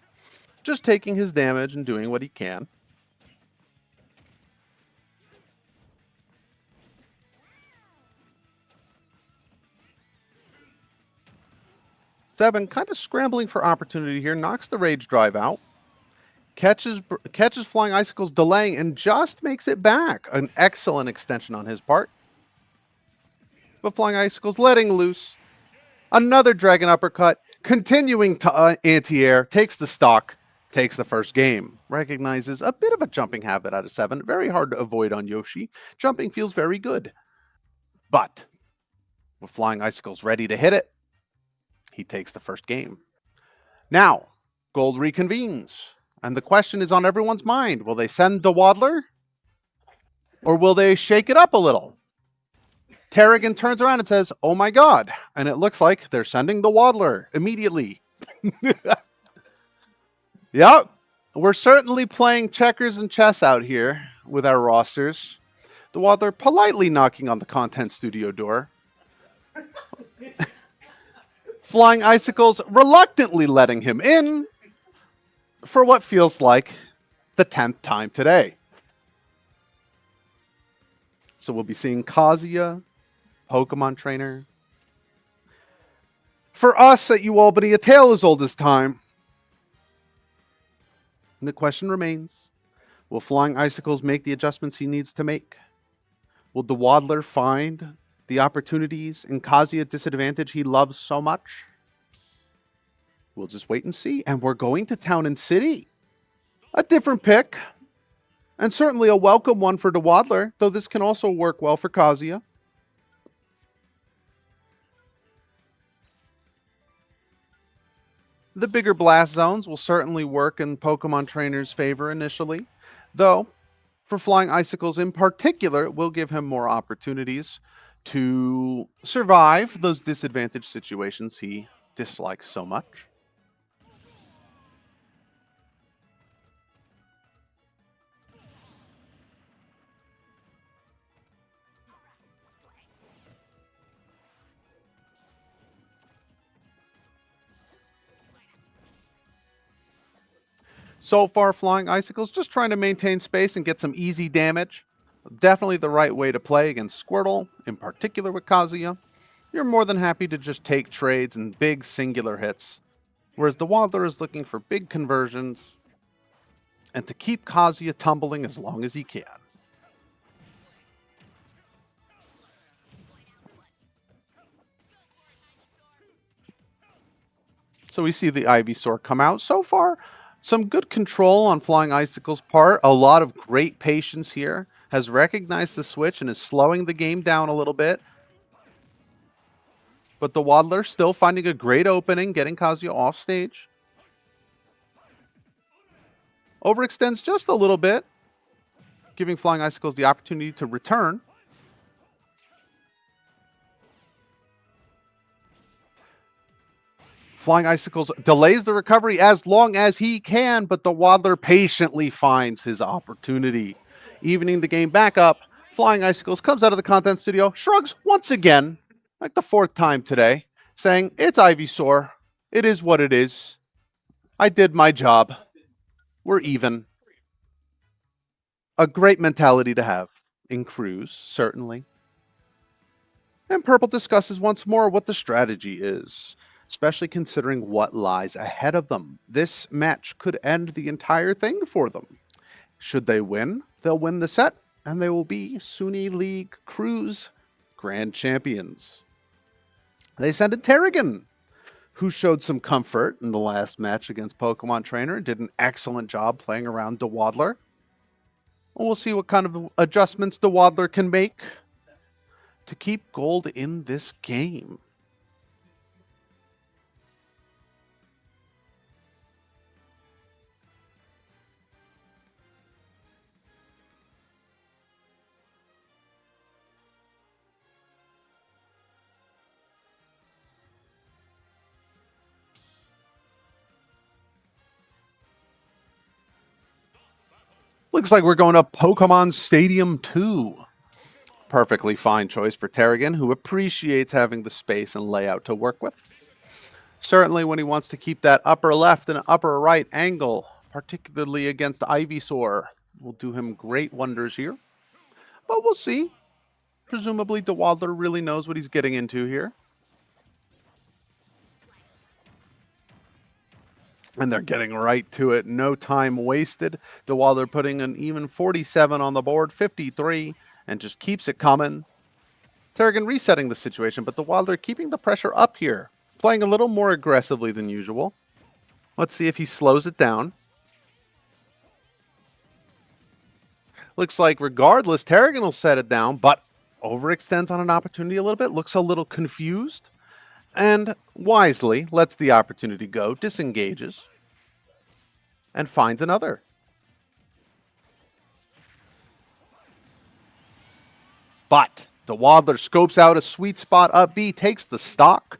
Just taking his damage and doing what he can. Seven kind of scrambling for opportunity here. Knocks the Rage Drive out. Catches Flying Icicles delaying and just makes it back. An excellent extension on his part. But Flying Icicles letting loose. Another Dragon Uppercut. Continuing to anti-air. Takes the stock. Takes the first game. Recognizes a bit of a jumping habit out of Seven. Very hard to avoid on Yoshi. Jumping feels very good. But with Flying Icicles ready to hit it, he takes the first game. Now, Gold reconvenes. And the question is on everyone's mind. Will they send the Waddler? Or will they shake it up a little? Tarragon turns around and says, oh my god. And it looks like they're sending the Waddler immediately. Yep. We're certainly playing checkers and chess out here with our rosters. The Waddler politely knocking on the content studio door. Flying Icicles reluctantly letting him in for what feels like the 10th time today. So we'll be seeing Kazuya, Pokemon trainer. For us at UAlbany, a tale as old as time. And the question remains, will Flying Icicles make the adjustments he needs to make? Will the Waddler find the opportunities in Kazuya disadvantage he loves so much? We'll just wait and see. And we're going to Town and City. A different pick. And certainly a welcome one for the Waddler, though this can also work well for Kazuya. The bigger blast zones will certainly work in Pokemon Trainer's favor initially, though for Flying Icicles in particular, it will give him more opportunities to survive those disadvantaged situations he dislikes so much. So far, Flying Icicles just trying to maintain space and get some easy damage. Definitely the right way to play against Squirtle, in particular with Kazuya. You're more than happy to just take trades and big singular hits, whereas the Waddler is looking for big conversions and to keep Kazuya tumbling as long as he can. So we see the Ivysaur come out. So far, some good control on Flying Icicle's part. A lot of great patience here. Has recognized the switch and is slowing the game down a little bit. But the Waddler still finding a great opening, getting Kazuya off stage. Overextends just a little bit, giving Flying Icicles the opportunity to return. Flying Icicles delays the recovery as long as he can, but the Waddler patiently finds his opportunity. Evening the game back up, Flying Icicles comes out of the content studio, shrugs once again, like the fourth time today, saying, "It's Ivysaur. It is what it is. I did my job. We're even." A great mentality to have in crews, certainly. And Purple discusses once more what the strategy is, especially considering what lies ahead of them. This match could end the entire thing for them. Should they win, they'll win the set, and they will be SUNY League Crews Grand Champions. They send in Terrigan, who showed some comfort in the last match against Pokemon Trainer, did an excellent job playing around DeWaddler. We'll see what kind of adjustments DeWaddler can make to keep gold in this game. Looks like we're going to Pokemon Stadium 2. Perfectly fine choice for Terrigan, who appreciates having the space and layout to work with. Certainly when he wants to keep that upper left and upper right angle, particularly against Ivysaur, will do him great wonders here. But we'll see. Presumably DeWaddler really knows what he's getting into here. And they're getting right to it. No time wasted. DeWaddler putting an even 47 on the board, 53, and just keeps it coming. Terrigan resetting the situation, but DeWaddler keeping the pressure up here. Playing a little more aggressively than usual. Let's see if he slows it down. Looks like regardless, Terrigan will set it down, but overextends on an opportunity a little bit. Looks a little confused. And wisely lets the opportunity go, disengages, and finds another. But DeWaddler scopes out a sweet spot up B, takes the stock,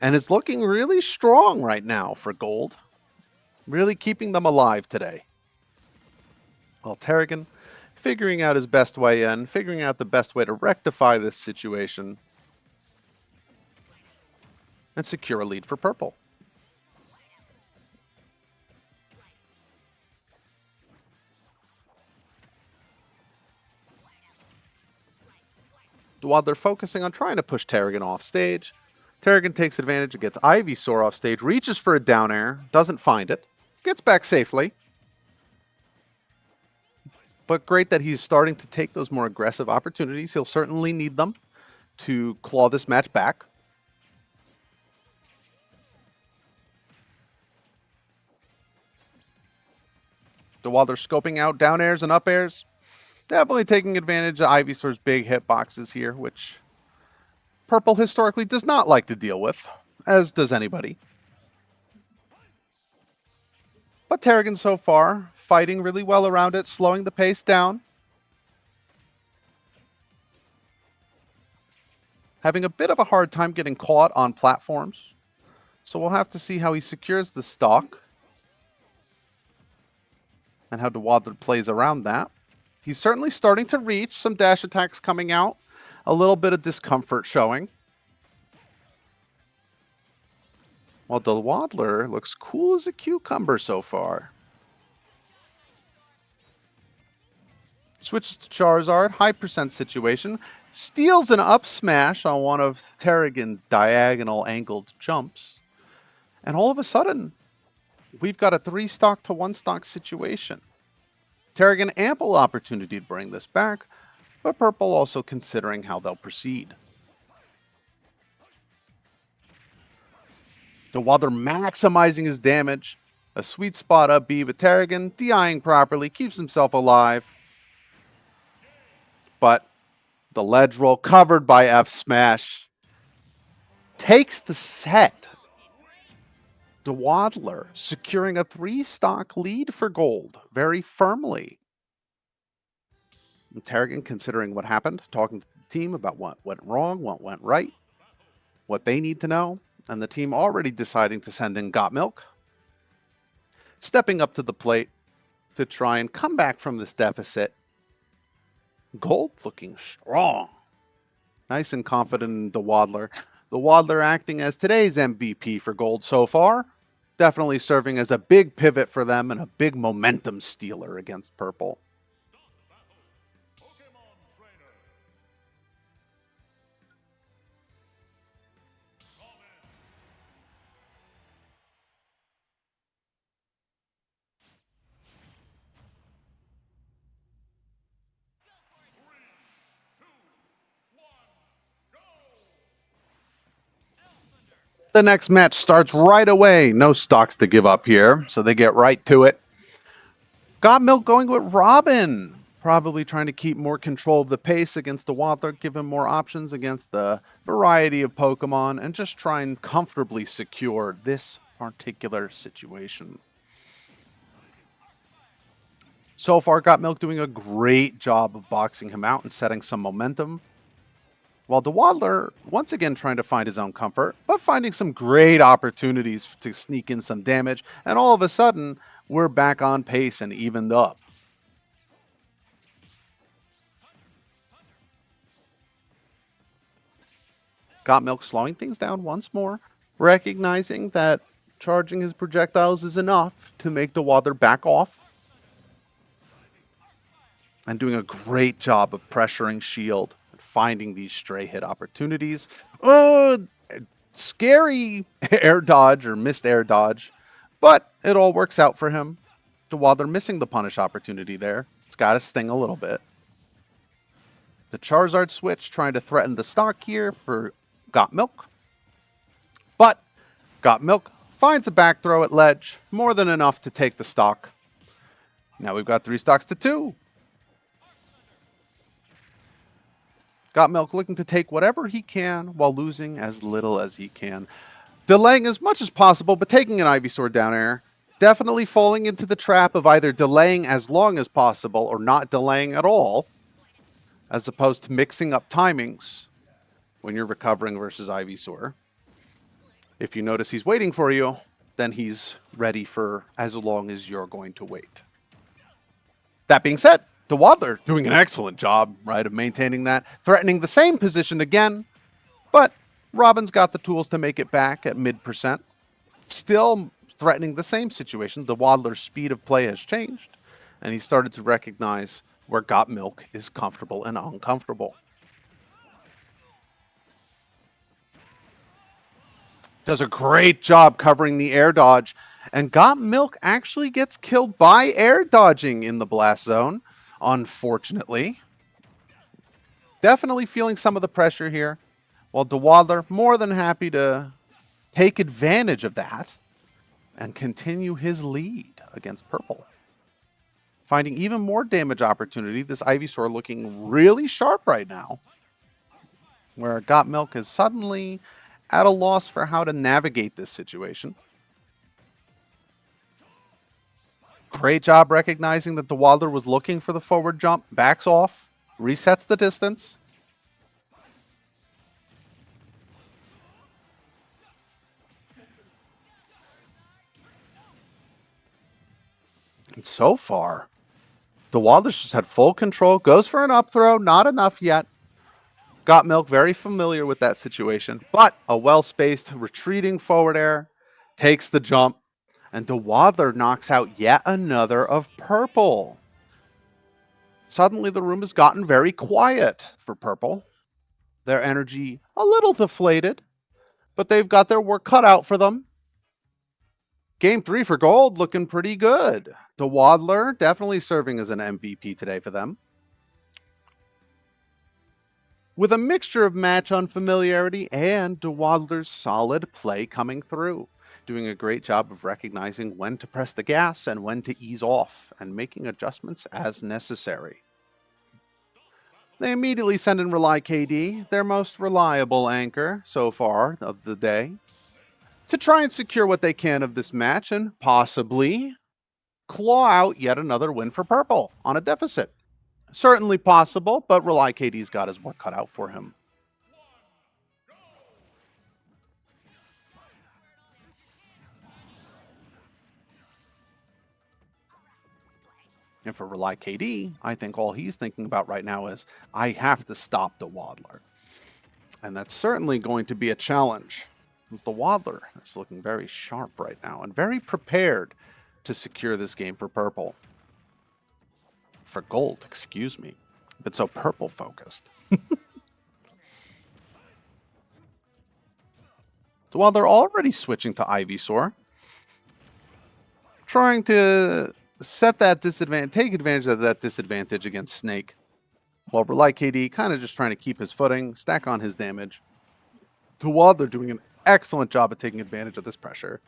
and is looking really strong right now for gold. Really keeping them alive today. Well, Terrigan figuring out his best way in, figuring out the best way to rectify this situation, and secure a lead for Purple. DeWaddler focusing on trying to push Terrigan off stage. Terrigan takes advantage and gets Ivysaur off stage, reaches for a down air, doesn't find it, gets back safely. But great that he's starting to take those more aggressive opportunities. He'll certainly need them to claw this match back. DeWaddler scoping out down airs and up airs. Definitely taking advantage of Ivysaur's big hitboxes here, which Purple historically does not like to deal with, as does anybody. But Terrigan so far, fighting really well around it, slowing the pace down. Having a bit of a hard time getting caught on platforms. So we'll have to see how he secures the stock. And how DeWaddler plays around that. He's certainly starting to reach, some dash attacks coming out. A little bit of discomfort showing. While DeWaddler looks cool as a cucumber so far. Switches to Charizard, high percent situation, steals an up smash on one of Terrigan's diagonal angled jumps, and all of a sudden, we've got a 3-stock to 1-stock situation. Terrigan ample opportunity to bring this back, but Purple also considering how they'll proceed. So while they're maximizing his damage, a sweet spot up B, but Terrigan, DIing properly, keeps himself alive. But the ledge roll covered by F smash takes the set. Dwaddler securing a 3-stock lead for gold very firmly. And Terrigan considering what happened, talking to the team about what went wrong, what went right, what they need to know, and the team already deciding to send in Got Milk, stepping up to the plate to try and come back from this deficit. Gold looking strong. Nice and confident in Dwaddler. Dwaddler acting as today's MVP for Gold so far. Definitely serving as a big pivot for them and a big momentum stealer against Purple. The next match starts right away. No stocks to give up here, so they get right to it. Got Milk going with Robin. Probably trying to keep more control of the pace against the Dwaddler, give him more options against the variety of Pokemon, and just try and comfortably secure this particular situation. So far, Got Milk doing a great job of boxing him out and setting some momentum. While Dwaddler, once again trying to find his own comfort, but finding some great opportunities to sneak in some damage, and all of a sudden, we're back on pace and evened up. Got Milk slowing things down once more, recognizing that charging his projectiles is enough to make Dwaddler back off. And doing a great job of pressuring Shield, finding these stray hit opportunities. Oh, scary air dodge or missed air dodge, but it all works out for him. Dwaddler missing the punish opportunity there. It's got to sting a little bit. The Charizard switch trying to threaten the stock here for Got Milk. But Got Milk finds a back throw at ledge, more than enough to take the stock. Now we've got 3 stocks to 2. Got Milk looking to take whatever he can while losing as little as he can. Delaying as much as possible, but taking an Ivysaur down air. Definitely falling into the trap of either delaying as long as possible or not delaying at all, as opposed to mixing up timings when you're recovering versus Ivysaur. If you notice he's waiting for you, then he's ready for as long as you're going to wait. That being said, Dwaddler doing an excellent job, right, of maintaining that, threatening the same position again, but Robin's got the tools to make it back at mid%. Still threatening the same situation. Dwaddler's speed of play has changed, and he started to recognize where Got Milk is comfortable and uncomfortable. Does a great job covering the air dodge, and Got Milk actually gets killed by air dodging in the blast zone, unfortunately. Definitely feeling some of the pressure here, while Dwaddler more than happy to take advantage of that and continue his lead against Purple. Finding even more damage opportunity, this Ivysaur looking really sharp right now, where Got Milk is suddenly at a loss for how to navigate this situation. Great job recognizing that Dwaddler was looking for the forward jump, backs off, resets the distance. And so far, Dwaddler's just had full control, goes for an up throw, not enough yet. Got Milk very familiar with that situation, but a well-spaced retreating forward air takes the jump, and Dwaddler knocks out yet another of Purple. Suddenly, the room has gotten very quiet for purple. Their energy a little deflated, but they've got their work cut out for them. Game 3 for gold looking pretty good. The Waddler definitely serving as an MVP today for them. With a mixture of match unfamiliarity and DeWaddler's solid play coming through, doing a great job of recognizing when to press the gas and when to ease off, and making adjustments as necessary. They immediately send in Rely KD, their most reliable anchor so far of the day, to try and secure what they can of this match and possibly claw out yet another win for purple on a deficit. Certainly possible, but Rely KD's got his work cut out for him. And for Rely KD, I think all he's thinking about right now is, I have to stop the Waddler. And that's certainly going to be a challenge, because the Waddler is looking very sharp right now and very prepared to secure this game for purple. For gold, excuse me. But so purple focused. So while they're already switching to Ivysaur, trying to set that disadvantage, take advantage of that disadvantage against Snake, while Rely KD kind of just trying to keep his footing, stack on his damage. The Waddler doing an excellent job of taking advantage of this pressure.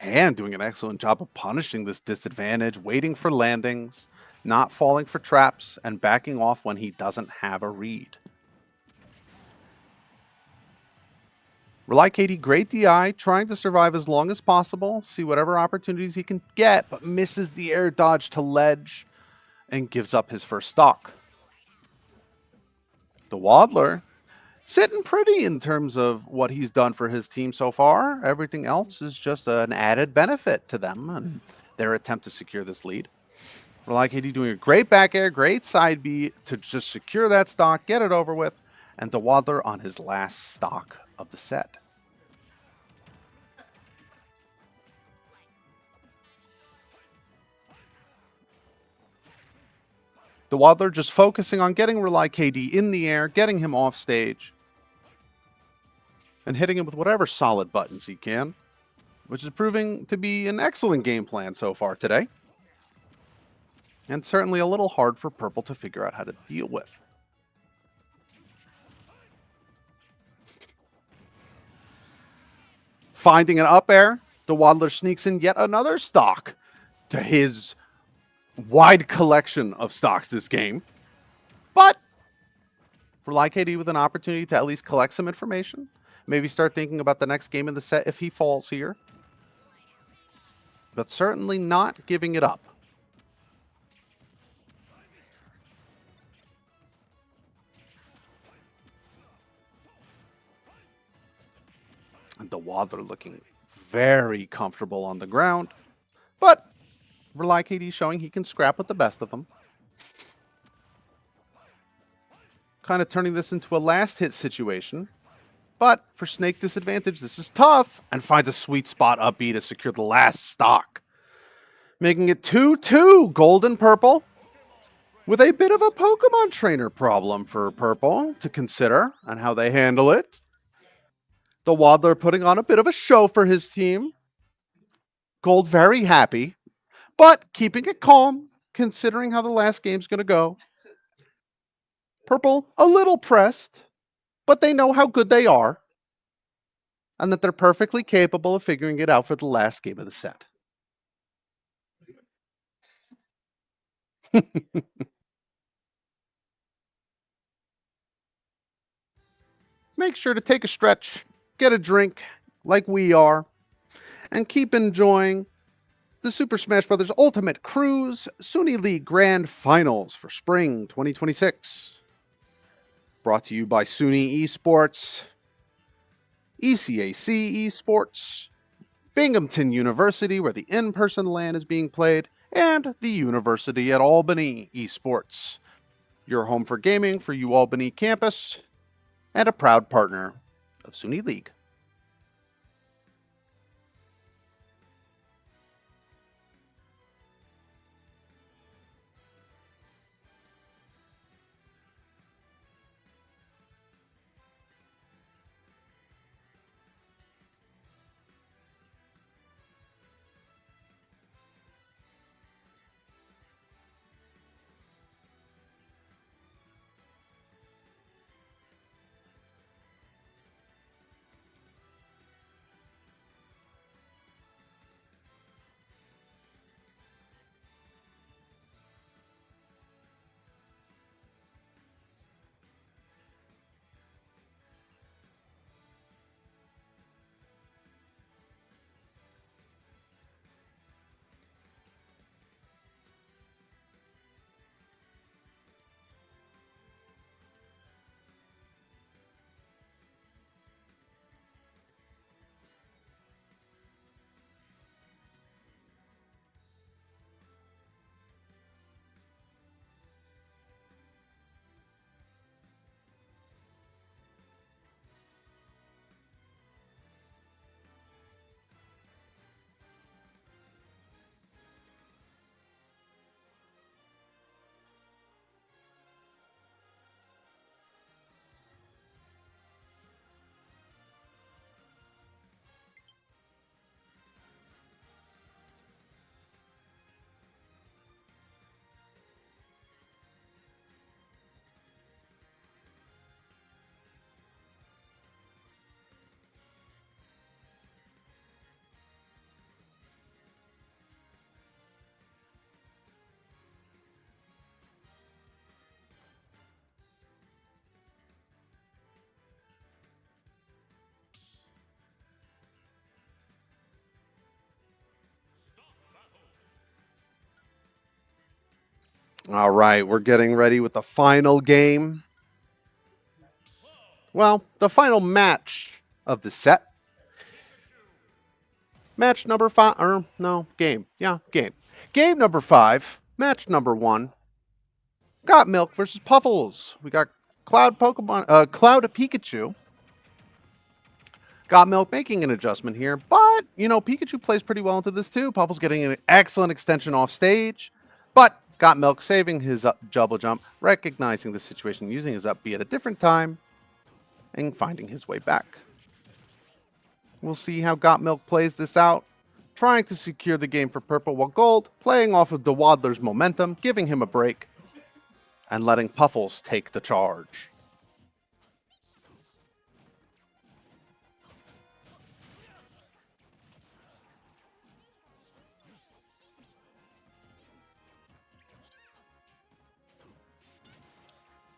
And doing an excellent job of punishing this disadvantage, waiting for landings, not falling for traps, and backing off when he doesn't have a read. Rely KD, great DI, trying to survive as long as possible, see whatever opportunities he can get, but misses the air dodge to ledge and gives up his first stock. The Waddler, sitting pretty in terms of what he's done for his team so far. Everything else is just an added benefit to them and their attempt to secure this lead. Rely KD doing a great back air, great side B to just secure that stock, get it over with, and the Waddler on his last stock of the set. The Waddler just focusing on getting Rely KD in the air, getting him off stage, and hitting him with whatever solid buttons he can, which is proving to be an excellent game plan so far today. And certainly a little hard for purple to figure out how to deal with. Finding an up air, the Waddler sneaks in yet another stock to his wide collection of stocks this game. But for KD with an opportunity to at least collect some information, maybe start thinking about the next game in the set if he falls here. But certainly not giving it up. And the Waddler looking very comfortable on the ground. But Rely KD showing he can scrap with the best of them. Kind of turning this into a last hit situation. But for Snake disadvantage, this is tough. And finds a sweet spot up B to secure the last stock. Making it 2-2 gold and purple. With a bit of a Pokemon trainer problem for purple to consider on how they handle it. The Waddler putting on a bit of a show for his team. Gold very happy, but keeping it calm, considering how the last game's going to go. Purple a little pressed, but they know how good they are, and that they're perfectly capable of figuring it out for the last game of the set. Make sure to take a stretch, get a drink like we are, and keep enjoying the Super Smash Bros. Ultimate Cruise SUNY League Grand Finals for Spring 2026. Brought to you by SUNY Esports, ECAC Esports, Binghamton University, where the in-person LAN is being played, and the University at Albany Esports, your home for gaming for UAlbany campus, and a proud partner of SUNY League. All right, we're getting ready with the final game. Well, the final match of the set. Match number 5, or no, game. Yeah, game. Game number 5, match number 1. Got Milk versus Puffles. We got Cloud Pikachu. Got Milk making an adjustment here, but, Pikachu plays pretty well into this too. Puffles getting an excellent extension off stage, but Got Milk saving his double jump, recognizing the situation, using his up B at a different time, and finding his way back. We'll see how Got Milk plays this out, trying to secure the game for purple, while Gold playing off of the Waddler's momentum, giving him a break, and letting Puffles take the charge.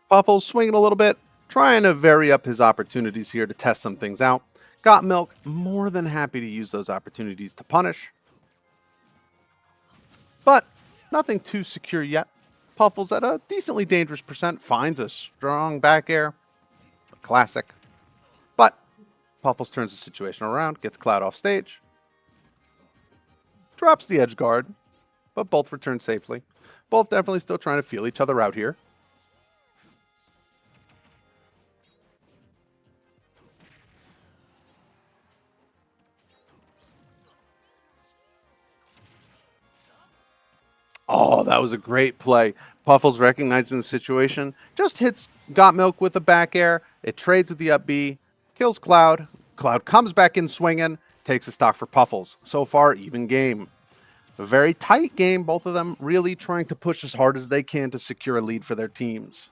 Puffles swinging a little bit, trying to vary up his opportunities here to test some things out. Got Milk more than happy to use those opportunities to punish. But nothing too secure yet. Puffles at a decently dangerous percent finds a strong back air. A classic. But Puffles turns the situation around, gets Cloud off stage. Drops the edge guard, but both return safely. Both definitely still trying to feel each other out here. Oh, that was a great play. Puffles recognizing the situation, just hits Got Milk with a back air. It trades with the up B, kills Cloud. Cloud comes back in swinging, takes a stock for Puffles. So far, even game. A very tight game, both of them really trying to push as hard as they can to secure a lead for their teams.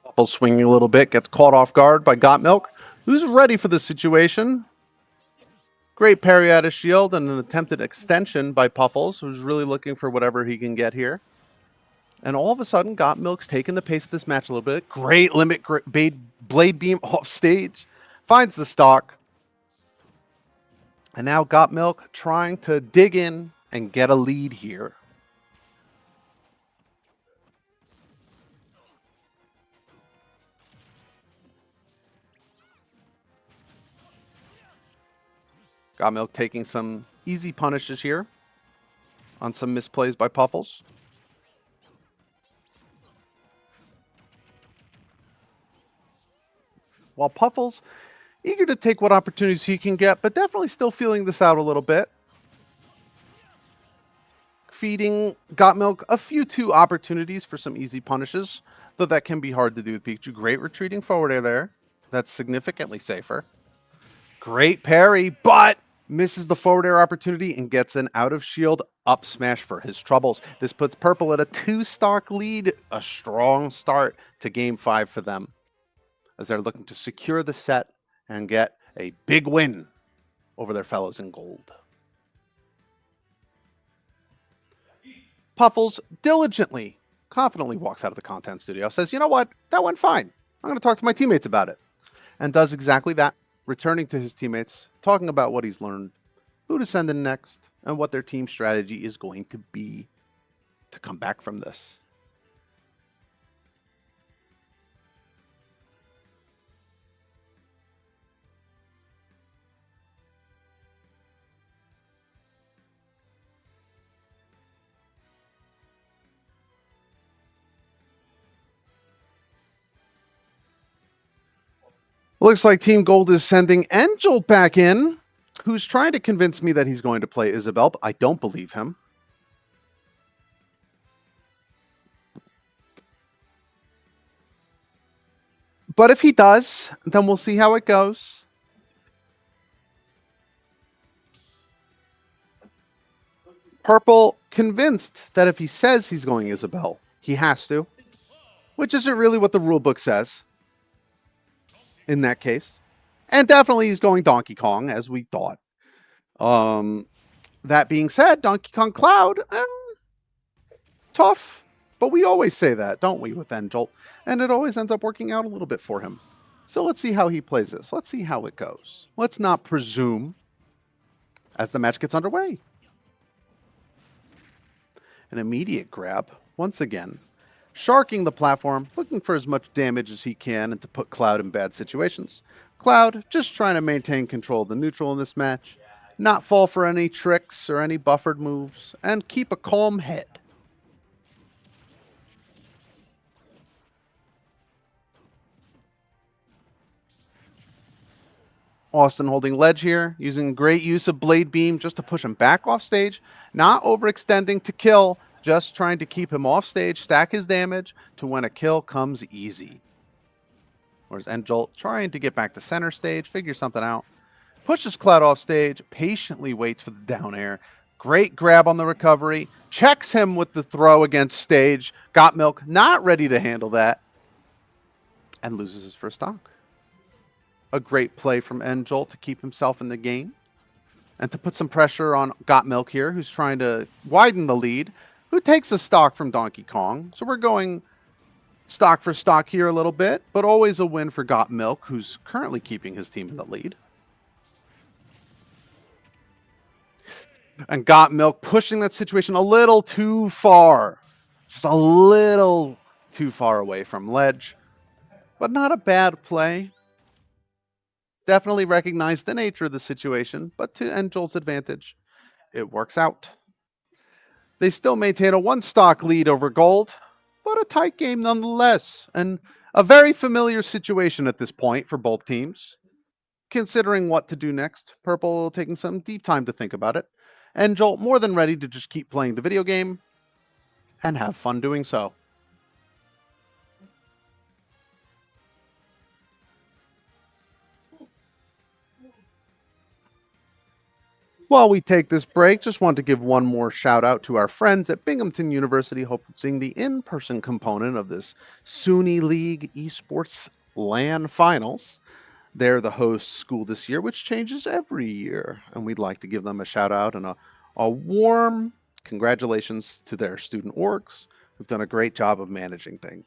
Puffles swinging a little bit, gets caught off guard by Got Milk, who's ready for the situation. Great parry out of shield and an attempted extension by Puffles, who's really looking for whatever he can get here. And all of a sudden, Got Milk's taking the pace of this match a little bit. Great limit blade beam off stage. Finds the stock. And now Got Milk trying to dig in and get a lead here. Got Milk taking some easy punishes here on some misplays by Puffles. While Puffles eager to take what opportunities he can get, but definitely still feeling this out a little bit. Feeding Got Milk a few two opportunities for some easy punishes, though that can be hard to do with Pikachu. Great retreating forward air there. That's significantly safer. Great parry, but misses the forward air opportunity and gets an out of shield up smash for his troubles. This puts purple at a 2-stock lead, a strong start to game 5 for them, as they're looking to secure the set and get a big win over their fellows in gold. Puffles diligently, confidently walks out of the content studio, says, you know what, that went fine. I'm going to talk to my teammates about it. And does exactly that, returning to his teammates, talking about what he's learned, who to send in next, and what their team strategy is going to be to come back from this. Looks like Team Gold is sending Angel back in, who's trying to convince me that he's going to play Isabelle, but I don't believe him. But if he does, then we'll see how it goes. Purple convinced that if he says he's going Isabelle, he has to, which isn't really what the rule book says. in that case. And definitely he's going Donkey Kong, as we thought. That being said, Donkey Kong Cloud, tough. But we always say that, don't we, with Enjolt? And it always ends up working out a little bit for him. So let's see how he plays this. Let's see how it goes. Let's not presume as the match gets underway. An immediate grab, once again. Sharking the platform, looking for as much damage as he can and to put Cloud in bad situations. Cloud just trying to maintain control of the neutral in this match, not fall for any tricks or any buffered moves, and keep a calm head. Austin holding ledge here, using great use of Blade Beam just to push him back off stage, not overextending to kill, just trying to keep him off stage, stack his damage to when a kill comes easy. Whereas Enjolt trying to get back to center stage, figure something out. Pushes Cloud off stage, patiently waits for the down air. Great grab on the recovery, checks him with the throw against stage. Got Milk not ready to handle that, and loses his first stock. A great play from Enjolt to keep himself in the game and to put some pressure on Got Milk here, who's trying to widen the lead, who takes a stock from Donkey Kong. So we're going stock for stock here a little bit, but always a win for Got Milk, who's currently keeping his team in the lead. And Got Milk pushing that situation a little too far. Just a little too far away from ledge, but not a bad play. Definitely recognize the nature of the situation, but to Enjolt's advantage, it works out. They still maintain a one stock lead over Gold, but a tight game nonetheless, and a very familiar situation at this point for both teams. Considering what to do next, Purple taking some deep time to think about it, and Jolt more than ready to just keep playing the video game and have fun doing so. While we take this break, just want to give one more shout out to our friends at Binghamton University hosting the in-person component of this SUNY League Esports LAN Finals. They're the host school this year, which changes every year, and we'd like to give them a shout out and a warm congratulations to their student orgs who've done a great job of managing things.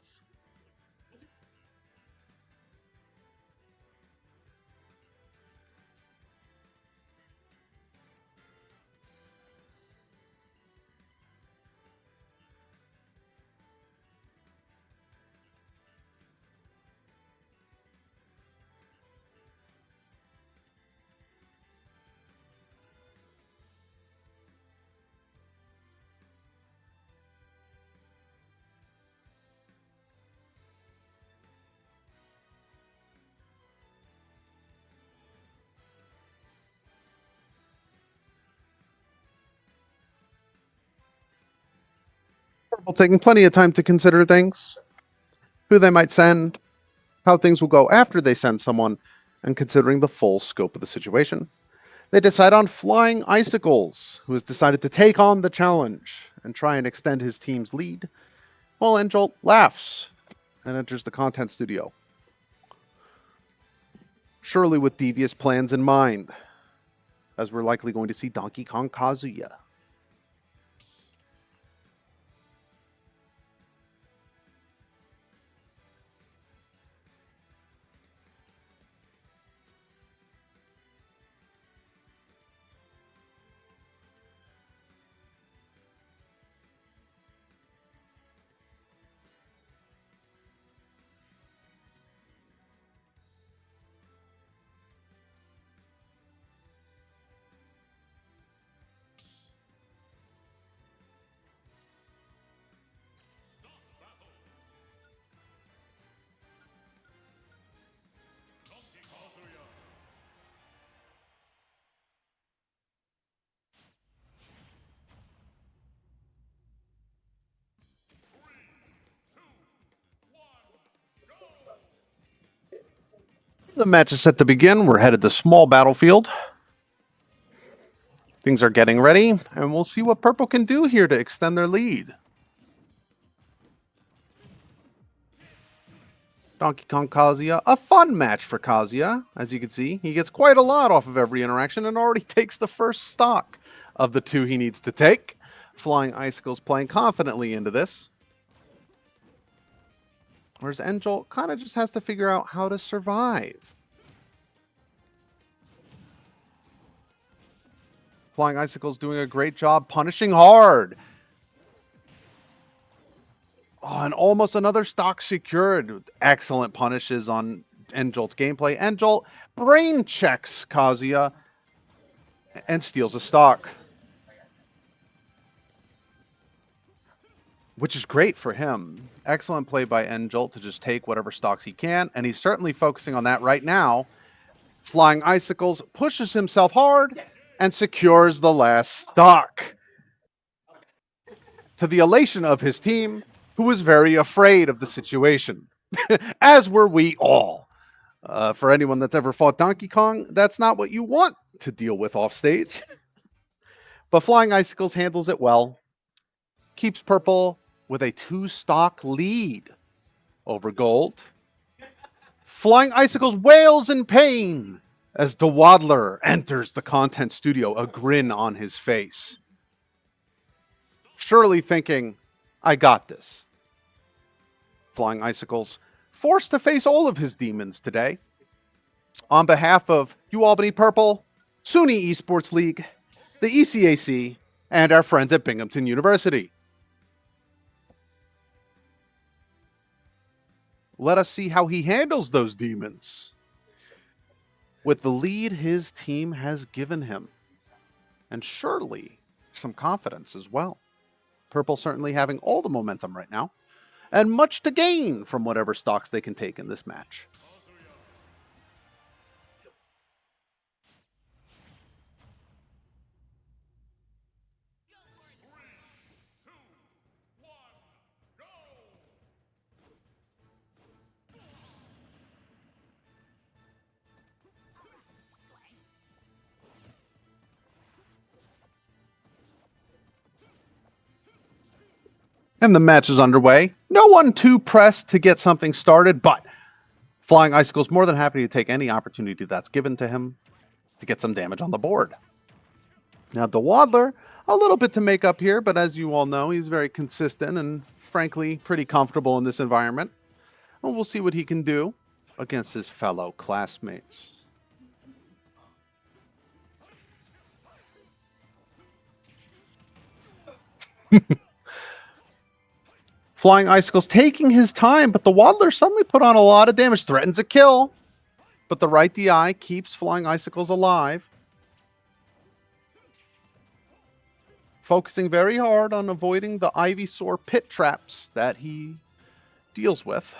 Purple taking plenty of time to consider things, who they might send, how things will go after they send someone, and considering the full scope of the situation. They decide on Flying Icicles, who has decided to take on the challenge and try and extend his team's lead, while Enjolt laughs and enters the content studio. Surely with devious plans in mind, as we're likely going to see Donkey Kong Kazuya. The match is set to begin. We're headed to small battlefield. Things are getting ready, and we'll see what Purple can do here to extend their lead. Donkey Kong Kazuya, a fun match for Kazuya. As you can see, he gets quite a lot off of every interaction and already takes the first stock of the 2 he needs to take. Flying Icicles playing confidently into this. Whereas Angel kind of just has to figure out how to survive. Flying Icicles doing a great job punishing hard. Oh, and almost another stock secured. Excellent punishes on Enjolt's gameplay. Enjolt brain checks Kazuya and steals a stock. Which is great for him. Excellent play by Enjolt to just take whatever stocks he can, and he's certainly focusing on that right now. Flying Icicles pushes himself hard and secures the last stock. To the elation of his team, who was very afraid of the situation, as were we all. For anyone that's ever fought Donkey Kong, that's not what you want to deal with off stage. But Flying Icicles handles it well, keeps Purple with a 2-stock lead over Gold. Flying Icicles wails in pain as the Waddler enters the content studio, a grin on his face. Surely thinking, I got this. Flying Icicles forced to face all of his demons today. On behalf of UAlbany Purple, SUNY Esports League, the ECAC, and our friends at Binghamton University. Let us see how he handles those demons with the lead his team has given him. And surely some confidence as well. Purple certainly having all the momentum right now, and much to gain from whatever stocks they can take in this match. And the match is underway. No one too pressed to get something started, but Flying Icicle's more than happy to take any opportunity that's given to him to get some damage on the board. Now, the Waddler, a little bit to make up here, but as you all know, he's very consistent and frankly pretty comfortable in this environment. And we'll see what he can do against his fellow classmates. Flying Icicles taking his time, but the Waddler suddenly put on a lot of damage, threatens a kill, but the right DI keeps Flying Icicles alive. Focusing very hard on avoiding the Ivysaur pit traps that he deals with.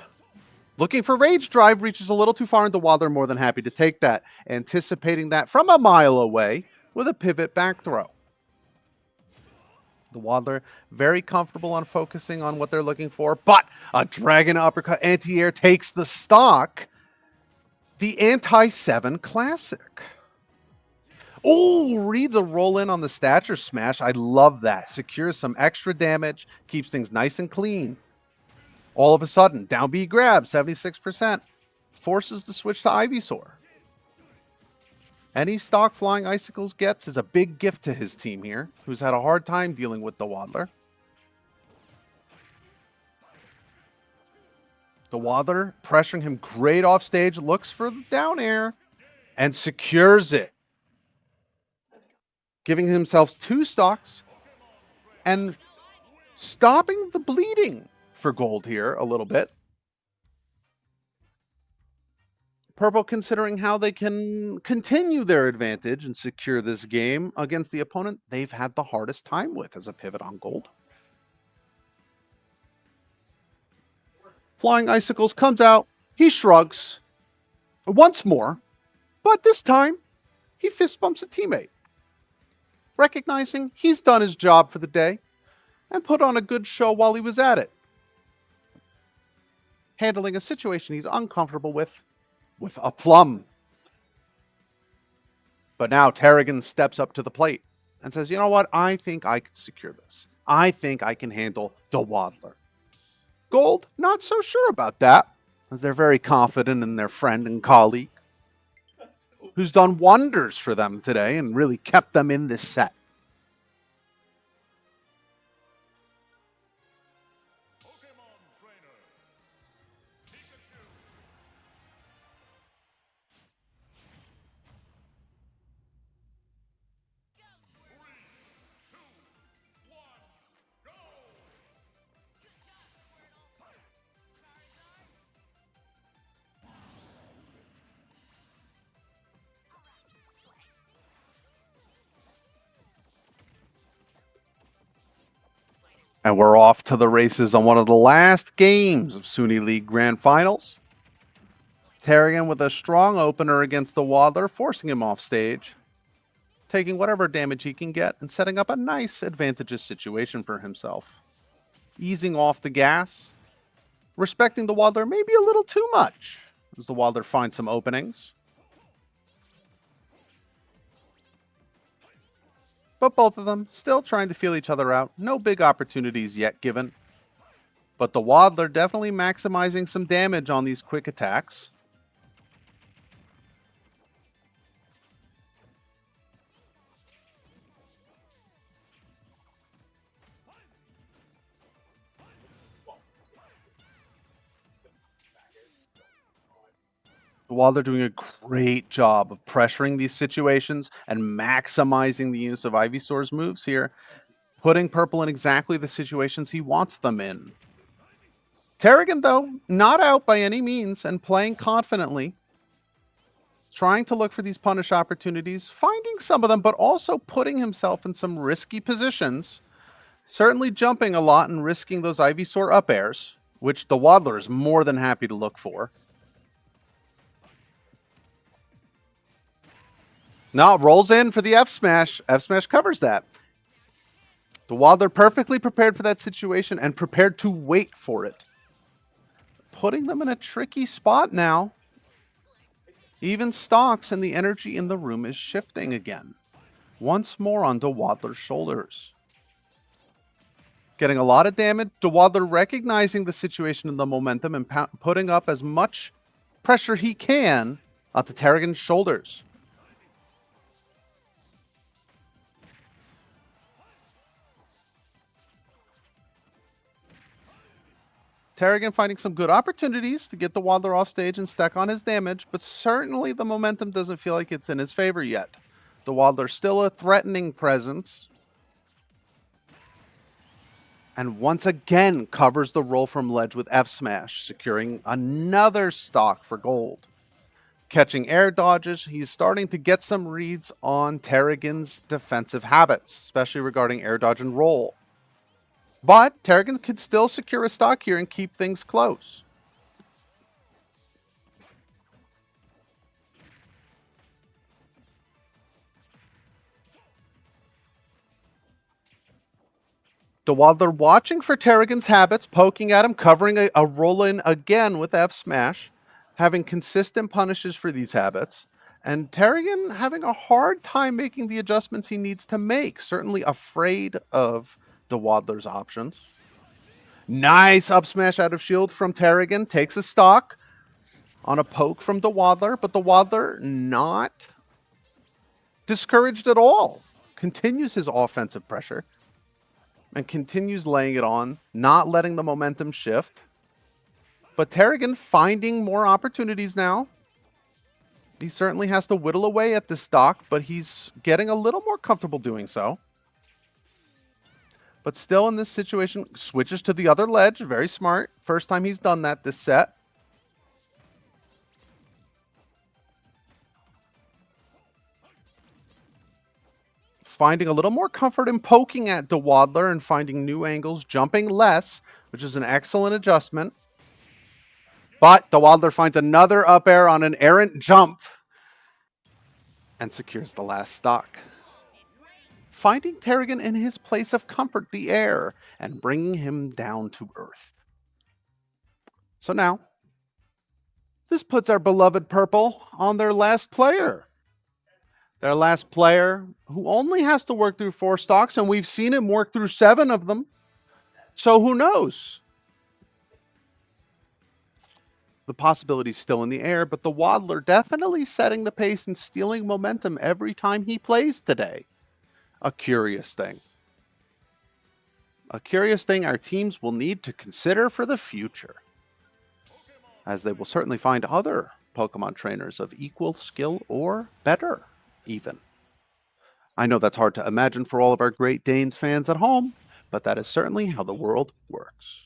Looking for Rage Drive, reaches a little too far, and the Waddler more than happy to take that, anticipating that from a mile away with a pivot back throw. The Waddler very comfortable on focusing on what they're looking for, but a Dragon Uppercut anti-air takes the stock. The Anti-7 Classic. Oh, reads a roll-in on the Stature Smash. I love that. Secures some extra damage, keeps things nice and clean. All of a sudden, down B grab, 76%. Forces the switch to Ivysaur. Any stock Flying Icicles gets is a big gift to his team here, who's had a hard time dealing with the Waddler. The Waddler pressuring him great off stage, looks for the down air, and secures it. Giving himself 2 stocks and stopping the bleeding for Gold here a little bit. Purple considering how they can continue their advantage and secure this game against the opponent they've had the hardest time with as a pivot on Gold. Flying Icicles comes out, he shrugs once more, but this time he fist bumps a teammate, recognizing he's done his job for the day and put on a good show while he was at it, handling a situation he's uncomfortable with aplomb. But now Tarragon steps up to the plate and says, you know what? I think I can secure this. I think I can handle the Waddler. Gold, not so sure about that. as they're very confident in their friend and colleague, who's done wonders for them today and really kept them in this set. And we're off to the races on one of the last games of SUNY League Grand Finals. Terrigan with a strong opener against the Waddler, forcing him off stage, taking whatever damage he can get and setting up a nice advantageous situation for himself. Easing off the gas, respecting the Waddler maybe a little too much as the Waddler finds some openings. But both of them still trying to feel each other out. No big opportunities yet given. But the Waddler definitely maximizing some damage on these quick attacks. While they're doing a great job of pressuring these situations and maximizing the use of Ivysaur's moves here, putting Purple in exactly the situations he wants them in. Terrigan, though, not out by any means and playing confidently, trying to look for these punish opportunities, finding some of them, but also putting himself in some risky positions, certainly jumping a lot and risking those Ivysaur up airs, which the Waddler is more than happy to look for. Now rolls in for the F smash. F smash covers that. The Waddler perfectly prepared for that situation and prepared to wait for it. Putting them in a tricky spot now. Even stocks and the energy in the room is shifting again. Once more onto Waddler's shoulders. Getting a lot of damage. The Waddler recognizing the situation and the momentum and putting up as much pressure he can onto Terrigan's shoulders. Terrigan finding some good opportunities to get the Waddler off stage and stack on his damage, but certainly the momentum doesn't feel like it's in his favor yet. The Waddler still a threatening presence. And once again covers the roll from ledge with F smash, securing another stock for gold. Catching air dodges, he's starting to get some reads on Terrigan's defensive habits, especially regarding air dodge and roll. But Terrigan could still secure a stock here and keep things close. The Waddler watching for Terrigan's habits, poking at him, covering a roll-in again with F smash, having consistent punishes for these habits, and Terrigan having a hard time making the adjustments he needs to make, certainly afraid of the Waddler's options. Nice up smash out of shield from Terrigan. Takes a stock on a poke from the Waddler, but the Waddler not discouraged at all. Continues his offensive pressure and continues laying it on, not letting the momentum shift. But Terrigan finding more opportunities now. He certainly has to whittle away at this stock, but he's getting a little more comfortable doing so. But still in this situation, switches to the other ledge. Very smart. First time he's done that this set. Finding a little more comfort in poking at the Waddler and finding new angles, jumping less, which is an excellent adjustment. But the Waddler finds another up air on an errant jump and secures the last stock. Finding Terrigan in his place of comfort, the air, and bringing him down to earth. So now, this puts our beloved Purple on their last player. Their last player who only has to work through 4 stocks, and we've seen him work through 7 of them. So who knows? The possibility's still in the air, but the Waddler definitely setting the pace and stealing momentum every time he plays today. A curious thing. A curious thing our teams will need to consider for the future, as they will certainly find other Pokemon trainers of equal skill or better, even. I know that's hard to imagine for all of our Great Danes fans at home, but that is certainly how the world works.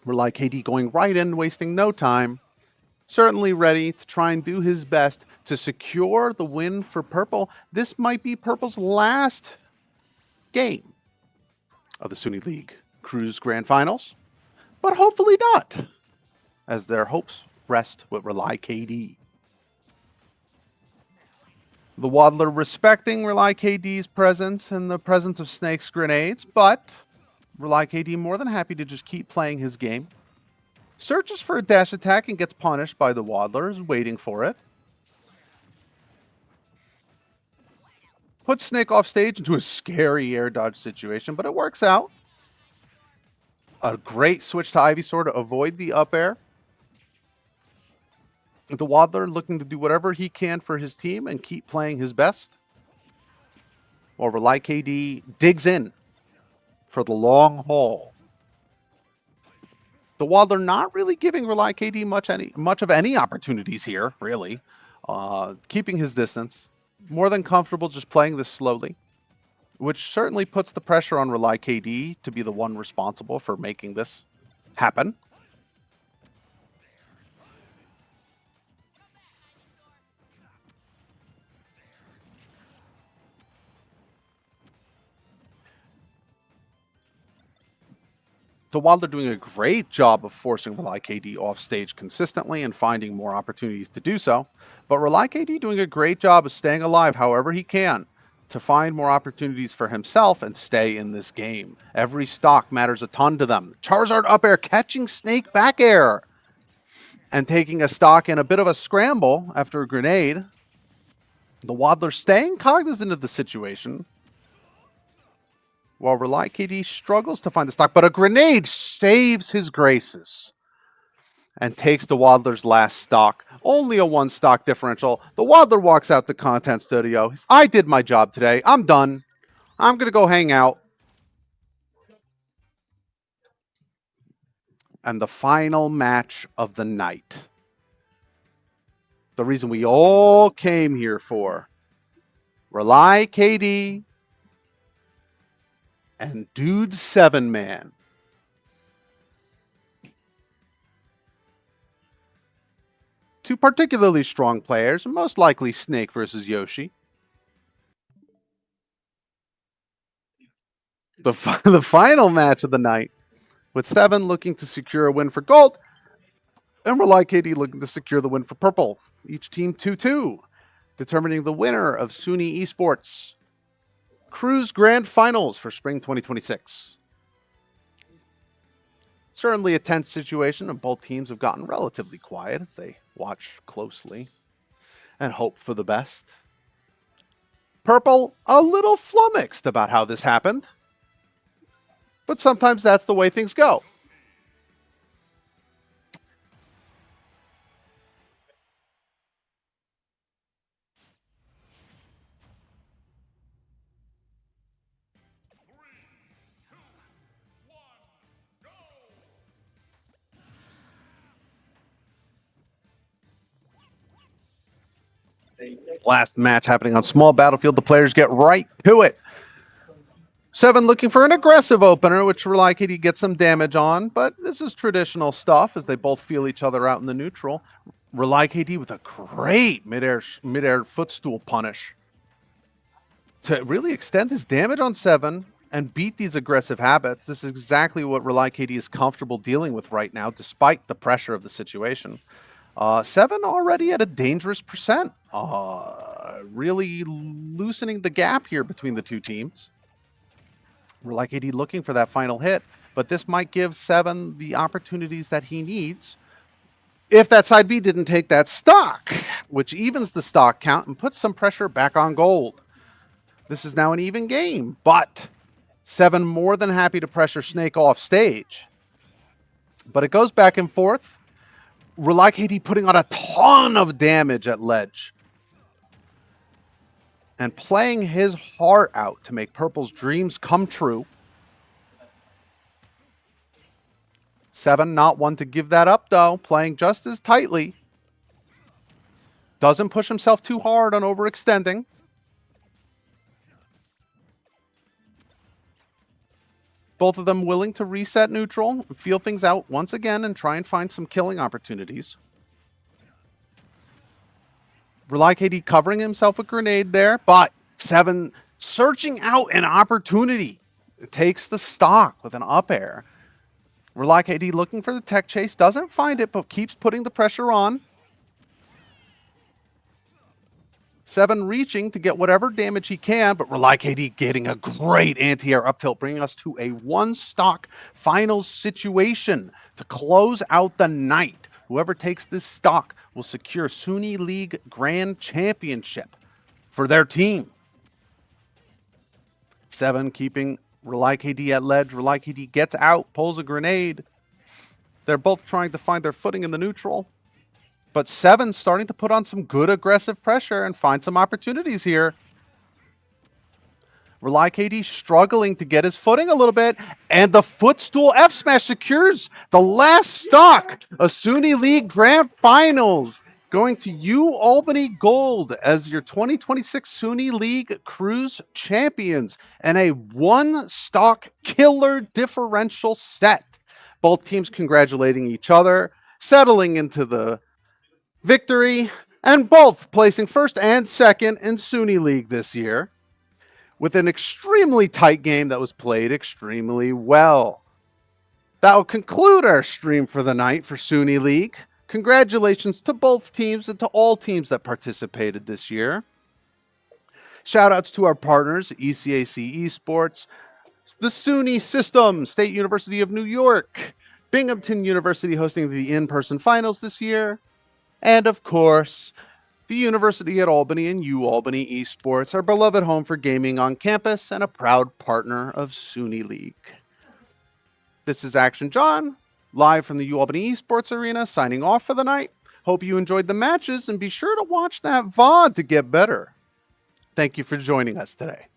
Rely KD going right in, wasting no time. Certainly ready to try and do his best to secure the win for Purple. This might be Purple's last game of the SUNY League Cruise Grand Finals, but hopefully not, as their hopes rest with Rely KD. The Waddler respecting Rely KD's presence and the presence of Snake's grenades, but Rely KD more than happy to just keep playing his game. Searches for a dash attack and gets punished by the Waddlers, waiting for it. Puts Snake off stage into a scary air dodge situation, but it works out. A great switch to Ivysaur to avoid the up air. The Waddler looking to do whatever he can for his team and keep playing his best, while Rely KD digs in for the long haul. The Waddler not really giving Rely KD much of any opportunities here, really. Keeping his distance. More than comfortable just playing this slowly, which certainly puts the pressure on Rely KD to be the one responsible for making this happen. The Waddler doing a great job of forcing Rely KD off stage consistently and finding more opportunities to do so. But Rely KD doing a great job of staying alive however he can to find more opportunities for himself and stay in this game. Every stock matters a ton to them. Charizard up air catching Snake back air and taking a stock in a bit of a scramble after a grenade. The Waddler staying cognizant of the situation, while Rely KD struggles to find the stock, but a grenade saves his graces and takes the Waddler's last stock. Only a one stock differential. The Waddler walks out the content studio. I did my job today. I'm done. I'm going to go hang out. And the final match of the night. The reason we all came here for. Rely KD and Dude 7 Man. Two particularly strong players, most likely Snake versus Yoshi. The final match of the night, with 7 looking to secure a win for gold, and Rely KD looking to secure the win for purple. Each team 2-2, determining the winner of SUNY Esports Cruise Grand Finals for spring 2026. Certainly a tense situation, and both teams have gotten relatively quiet as they watch closely and hope for the best. Purple, a little flummoxed about how this happened, but sometimes that's the way things go. Last match happening on small battlefield. The players get right to it. 7 looking for an aggressive opener, which Rely KD gets some damage on, but this is traditional stuff as they both feel each other out in the neutral. Rely KD with a great midair footstool punish to really extend his damage on 7 and beat these aggressive habits. This is exactly what Rely KD is comfortable dealing with right now, despite the pressure of the situation. 7 already at a dangerous percent. Really loosening the gap here between the two teams. Rely KD looking for that final hit, but this might give 7 the opportunities that he needs if that side B didn't take that stock, which evens the stock count and puts some pressure back on gold. This is now an even game, but 7 more than happy to pressure Snake off stage But it goes back and forth. Rely KD putting on a ton of damage at ledge. And playing his heart out to make Purple's dreams come true. 7 not one to give that up, though. Playing just as tightly. Doesn't push himself too hard on overextending. Both of them willing to reset neutral, feel things out once again, and try and find some killing opportunities. Rely KD covering himself a grenade there, but 7 searching out an opportunity. Takes the stock with an up air. Rely KD looking for the tech chase, doesn't find it, but keeps putting the pressure on. 7 reaching to get whatever damage he can, but Rely KD getting a great anti-air up tilt, bringing us to a 1-stock finals situation to close out the night. Whoever takes this stock will secure SUNY League Grand Championship for their team. 7 keeping Rely KD at ledge. Rely KD gets out, pulls a grenade. They're both trying to find their footing in the neutral. But 7 starting to put on some good aggressive pressure and find some opportunities here. Rely KD struggling to get his footing a little bit. And the footstool F smash secures the last stock of SUNY League Grand Finals. Going to UAlbany Gold as your 2026 SUNY League Cruise Champions. And a 1-stock killer differential set. Both teams congratulating each other. Settling into the victory, and both placing first and second in SUNY League this year with an extremely tight game that was played extremely well. That will conclude our stream for the night for SUNY League. Congratulations to both teams and to all teams that participated this year. Shout outs to our partners, ECAC Esports, the SUNY System, State University of New York, Binghamton University hosting the in-person finals this year, and of course, the University at Albany and UAlbany Esports, our beloved home for gaming on campus and a proud partner of SUNY League. This is Action John, live from the UAlbany Esports Arena, signing off for the night. Hope you enjoyed the matches and be sure to watch that VOD to get better. Thank you for joining us today.